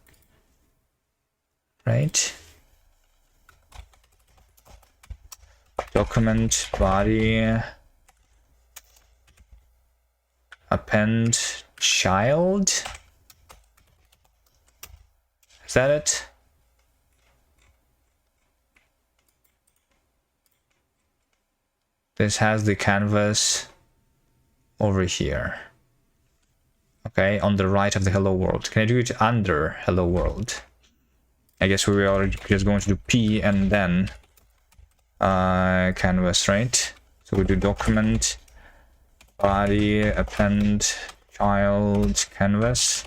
right? Document body append child. Is that it? This has the canvas over here. Okay, on the right of the hello world. Can I do it under hello world? I guess we are just going to do P and then canvas, right? So we do document body append child canvas.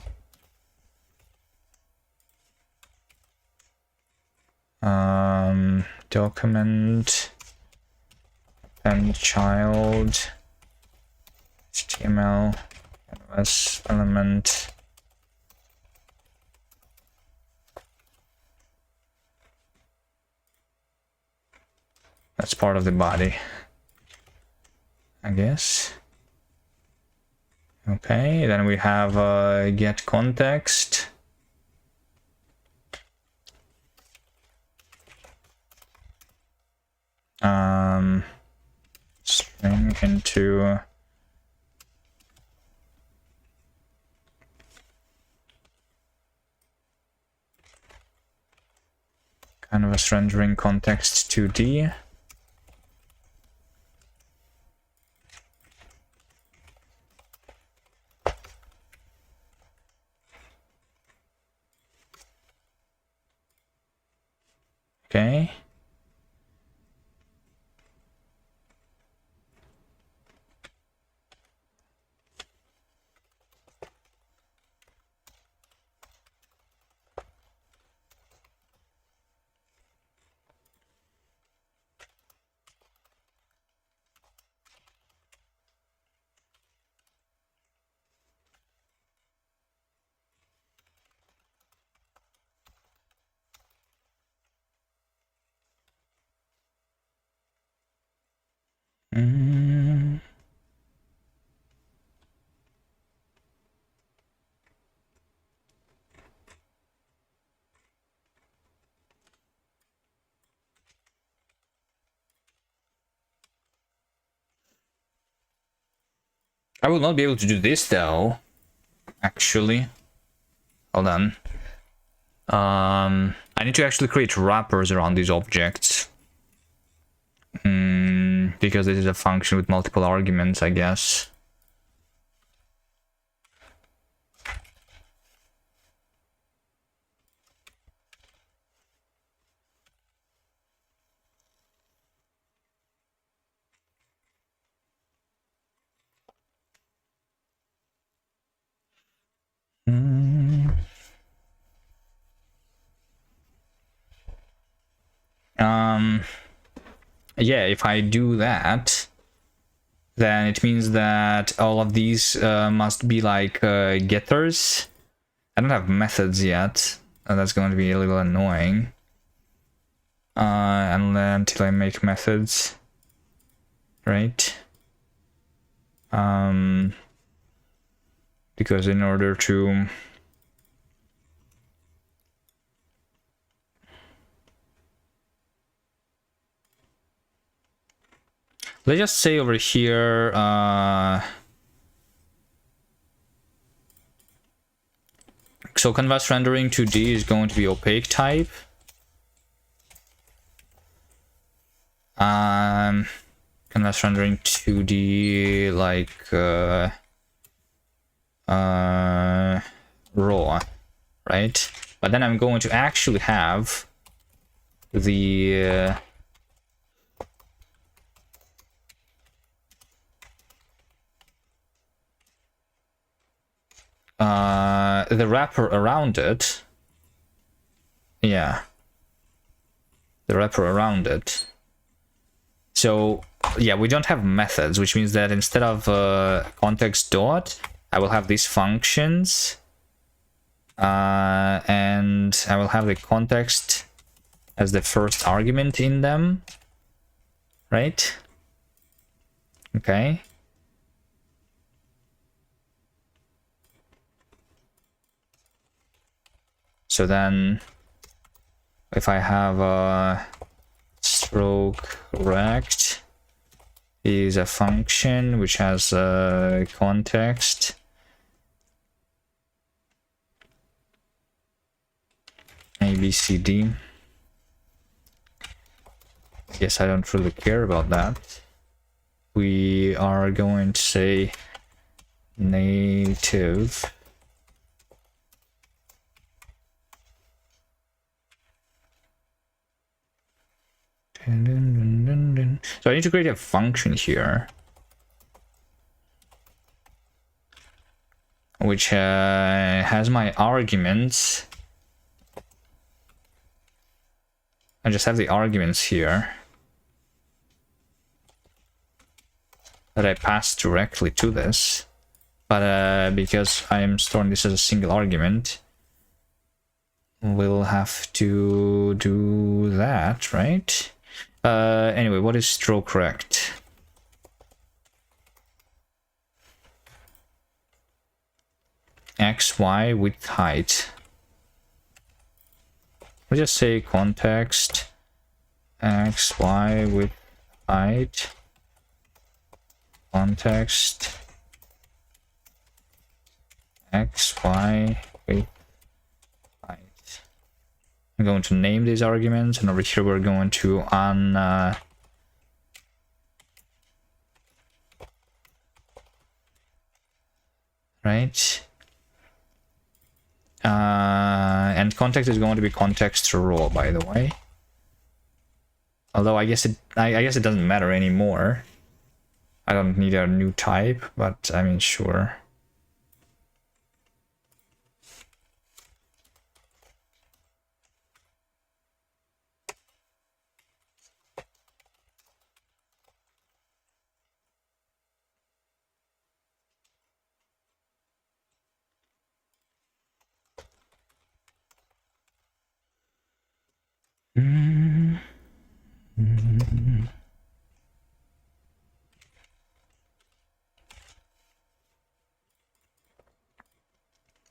Document append child HTML canvas element. That's part of the body, I guess. Okay, then we have get context. String into canvas rendering context 2D. Okay. I will not be able to do this though, actually. Hold on. I need to actually create wrappers around these objects. Because this is a function with multiple arguments, I guess. Yeah, if I do that, then it means that all of these must be like getters. I don't have methods yet, and that's going to be a little annoying. And then until I make methods, right? Because in order to let's just say over here, so canvas rendering 2D is going to be opaque type. Canvas rendering 2D like raw. right? But then I'm going to actually have the the wrapper around it. Yeah, the wrapper around it. So yeah, we don't have methods, which means that instead of context dot, I will have these functions, and I will have the context as the first argument in them, right? Okay. So then if I have a stroke rect is a function which has a context A, B, C, D. Yes, I don't really care about that. We are going to say native so I need to create a function here which has my arguments. I just have the arguments here that I pass directly to this, but because I am storing this as a single argument, we'll have to do that, right? Anyway, what is stroke rect? X, Y, width, height. Let's just say context X, Y, width, height. Context X, Y, width, height. I'm going to name these arguments, and over here we're going to right. And context is going to be context raw, by the way. Although I guess it doesn't matter anymore. I don't need a new type, but I mean, sure.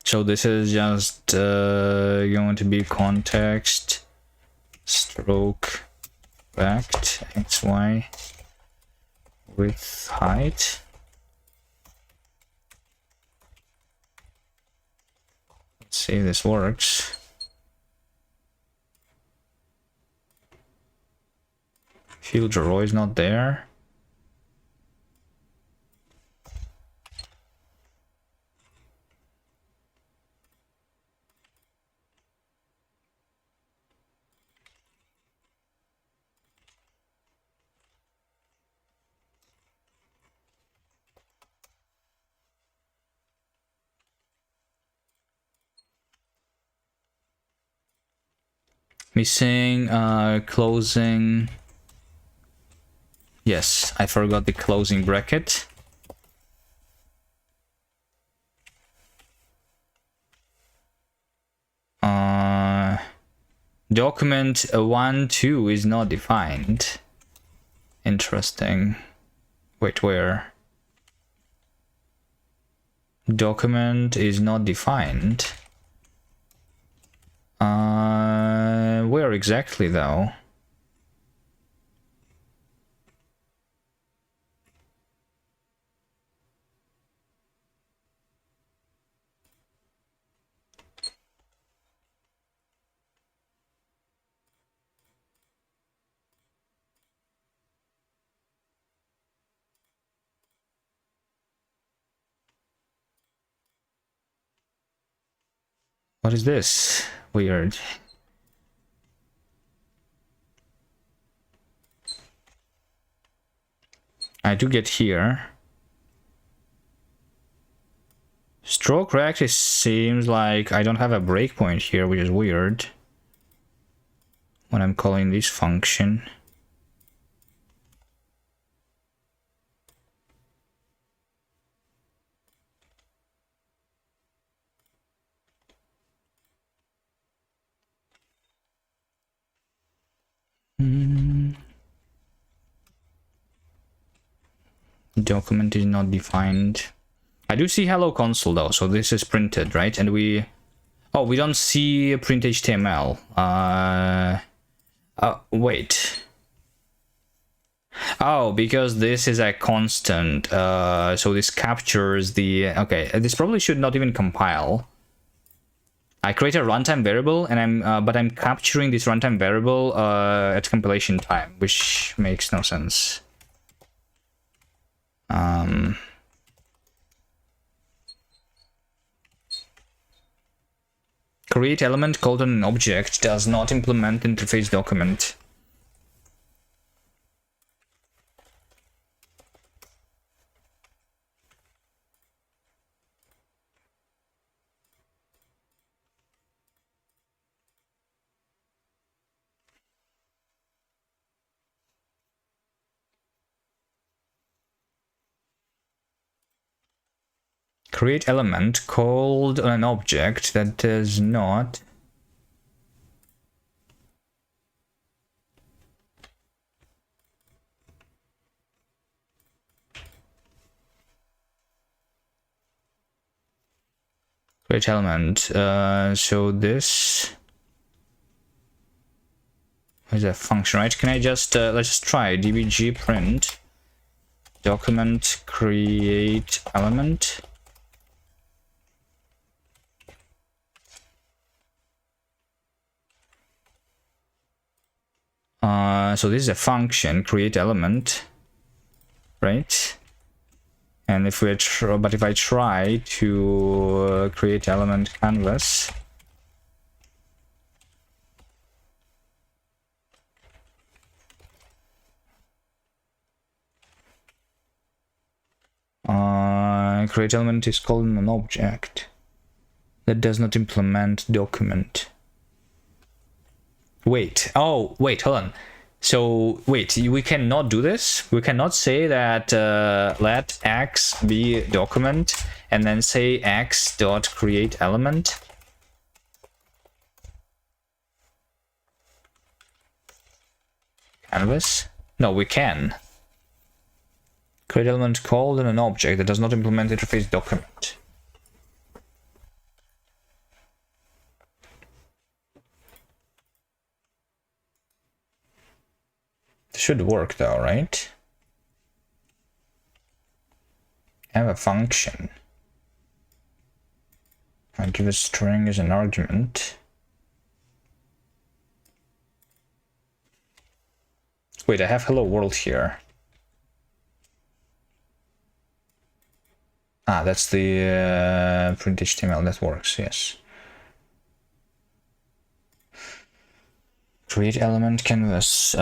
So this is just going to be context stroke rect XY width height. Let's see if this works. Field row is not there. Missing closing. Yes, I forgot the closing bracket. Document 1, 2 is not defined. Interesting. Wait, where? Document is not defined. Where exactly though? What is this? Weird. I do get here. Stroke rect seems like I don't have a breakpoint here, which is weird when I'm calling this function. Document is not defined. I do see hello console though, so this is printed, right? And we... Oh, we don't see print HTML. Wait. Oh, because this is a constant. So this captures the... Okay, this probably should not even compile. I create a runtime variable, and I'm capturing this runtime variable at compilation time, which makes no sense. Create element called on an object does not implement interface document. Create element called on an object that does not create element. So this is a function, right? Can I just let's just try dbg print document create element. So this is a function, create element, right? And if we but if I try to create element canvas, create element is called an object that does not implement document. Wait, oh, wait, hold on. So, wait, we cannot do this? We cannot say that let x be document and then say x dot create element? Canvas? No, we can. Create element called in an object that does not implement interface document. Should work though, right? Have a function. I give a string as an argument. Wait, I have hello world here. Ah, that's the print HTML. That works, yes. Create element canvas.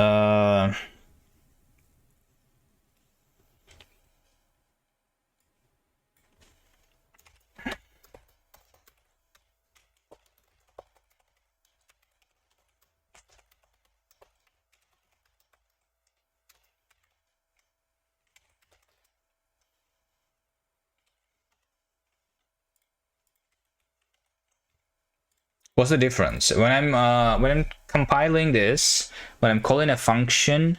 What's the difference? When I'm compiling this, when I'm calling a function,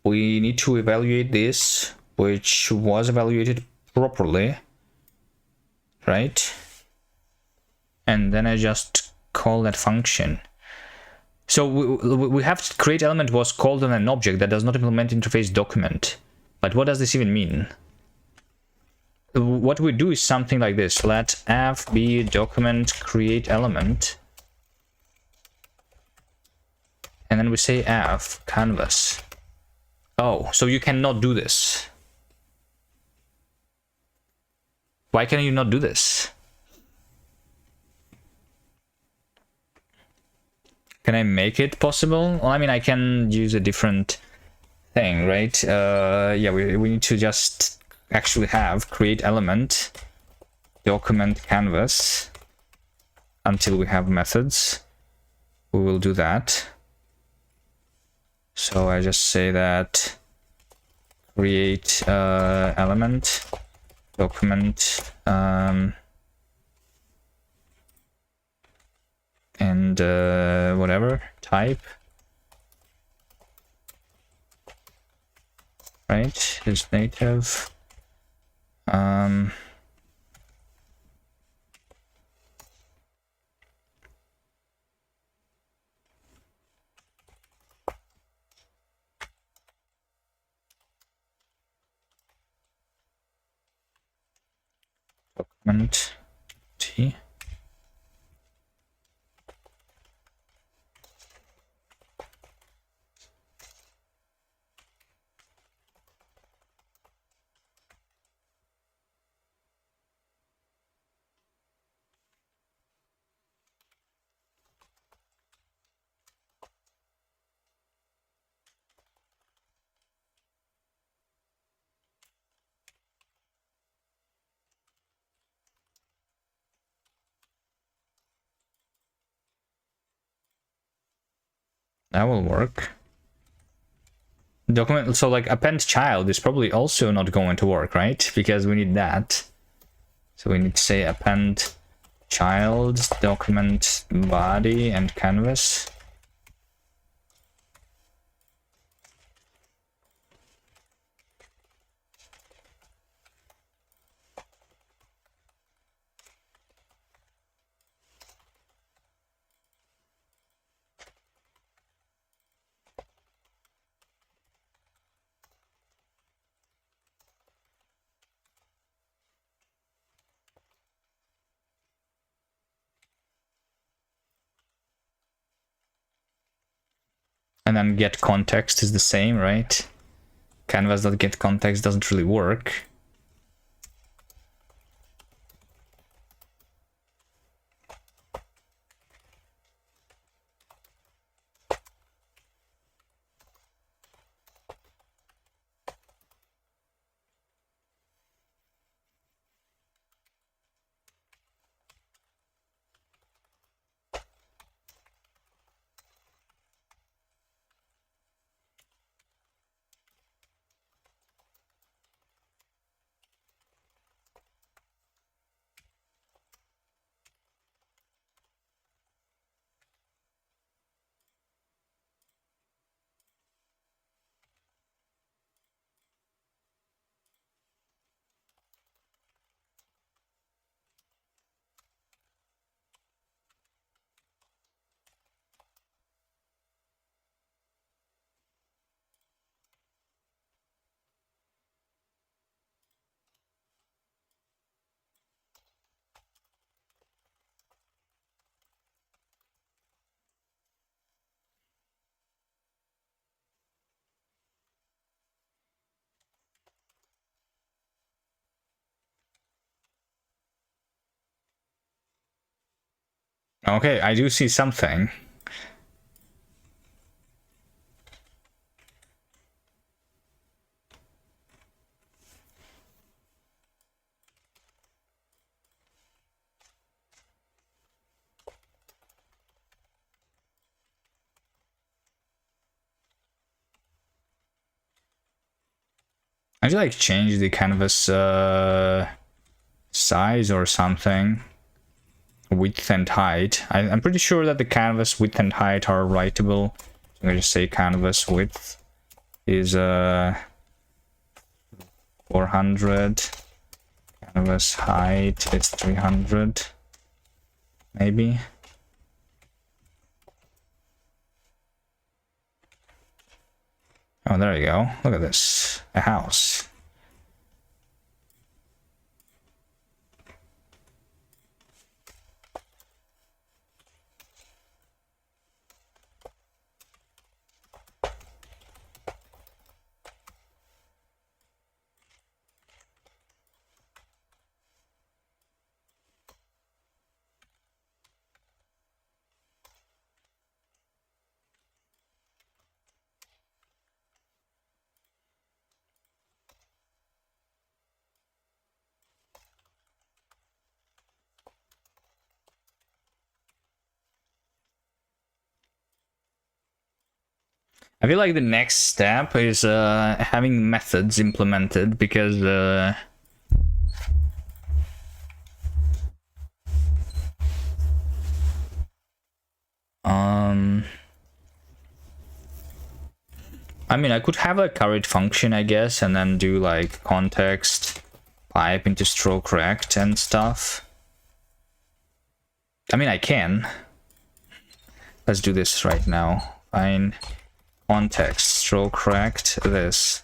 we need to evaluate this, which was evaluated properly, right? And then I just call that function. So we have to create element was called on an object that does not implement interface document. But what does this even mean? What we do is something like this. Let f be document create element. And then we say f canvas. Oh, so you cannot do this. Why can you not do this? Can I make it possible? Well, I mean, I can use a different thing, right? Yeah, we need to just actually have create element, document canvas until we have methods. We will do that. So I just say that create element, document, and whatever type, right? Is native. Document t. That will work. Document, so like append child is probably also not going to work, right? Because we need that. So we need to say append child, document body, and canvas. And then get context is the same, right? Canvas.get context doesn't really work. Okay, I do see something. I should like change the canvas size or something. Width and height. I'm pretty sure that the canvas width and height are writable. I'm gonna just say canvas width is 400. Canvas height is 300. Maybe. Oh, there you go. Look at this. A house. I feel like the next step is having methods implemented, because I mean, I could have a current function, I guess, and then do like context pipe into stroke rect and stuff. I mean, I can. Let's do this right now. Fine. Context stroke rect this,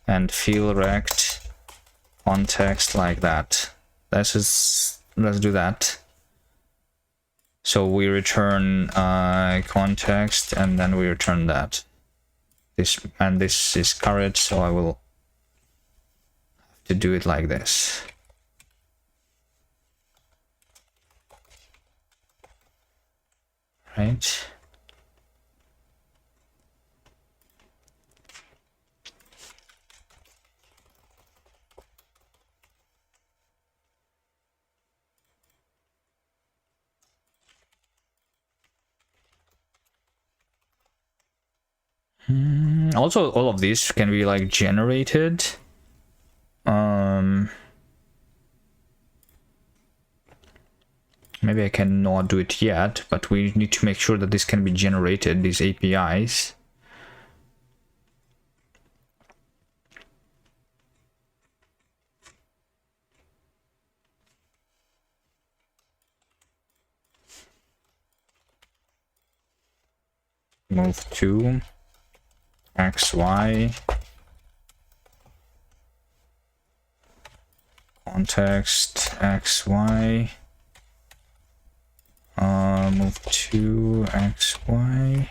and fill rect context like that. Let's do that. So we return context, and then we return that. This is current, so I will have to do it like this. Right. Also, all of these can be like generated. Maybe I cannot do it yet, but we need to make sure that this can be generated, these APIs. Move to XY context XY. Move to XY.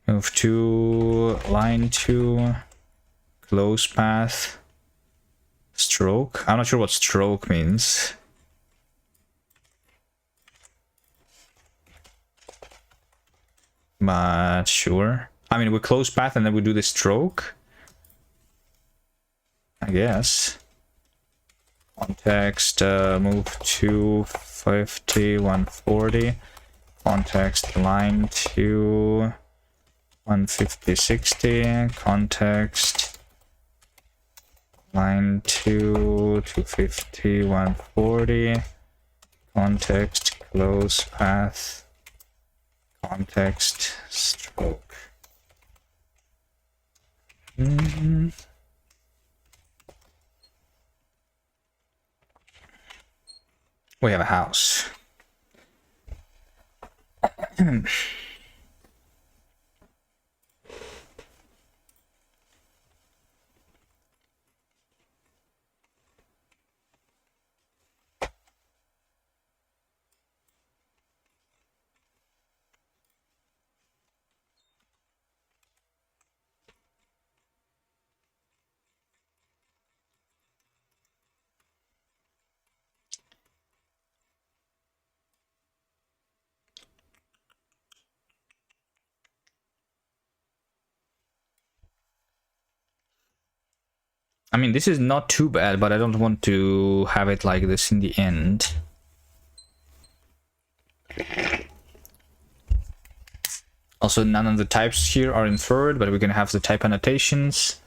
Move to line 2, close path, stroke. I'm not sure what stroke means. But sure. I mean, we close path and then we do the stroke, I guess. Context, move to 50, 140. Context line 2, 150, 60. Context line 2, 250, 140. Context close path. Context stroke. We have a house. I mean, this is not too bad, but I don't want to have it like this in the end. Also, none of the types here are inferred, but we can have the type annotations.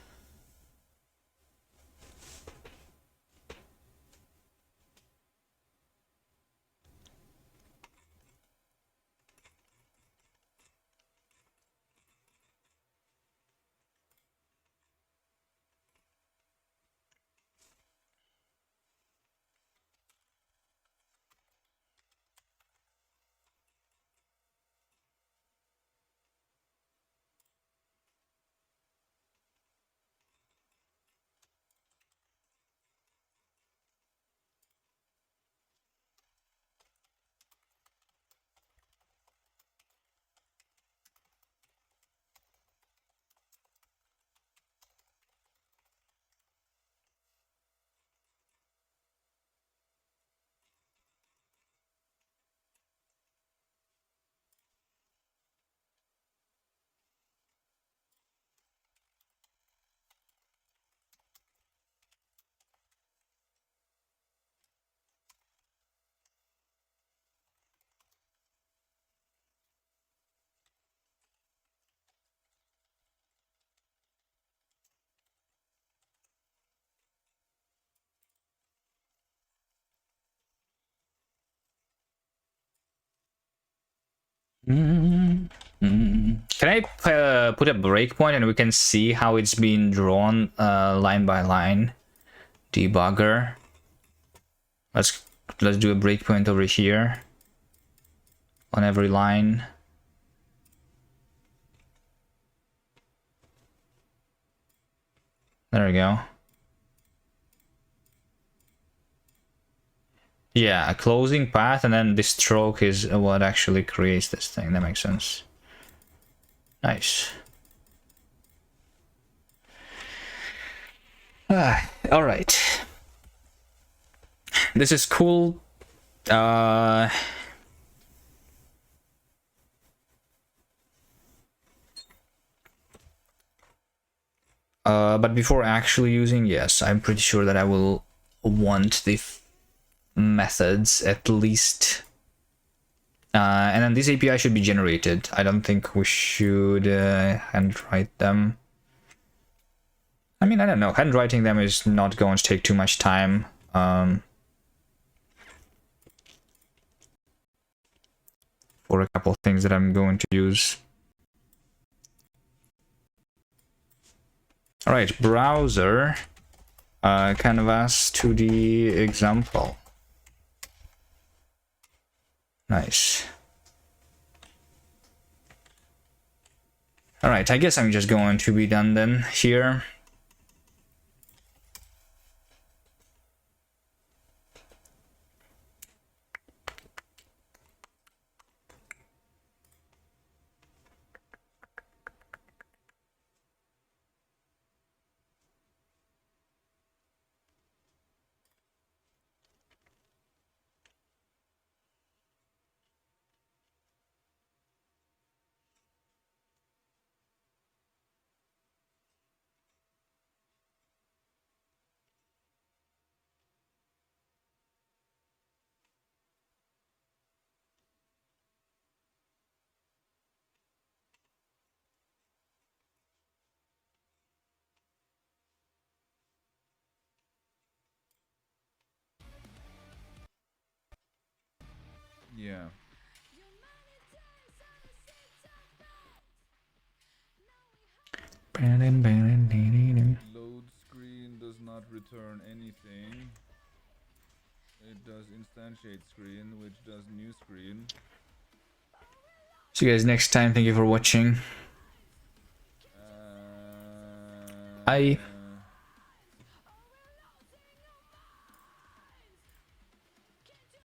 Can I put a breakpoint and we can see how it's being drawn line by line? Debugger. Let's do a breakpoint over here on every line. There we go. Yeah, a closing path, and then this stroke is what actually creates this thing. That makes sense. Nice. All right. This is cool. But before actually using, yes, I'm pretty sure that I will want the methods at least. And then this API should be generated. I don't think we should handwrite them. I mean, I don't know. Handwriting them is not going to take too much time. For a couple of things that I'm going to use. All right, browser, canvas 2D example. Nice. All right, I guess I'm just going to be done then here. Yeah. Load screen does not return anything. It does instantiate screen, which does new screen. See you guys next time. Thank you for watching. Bye.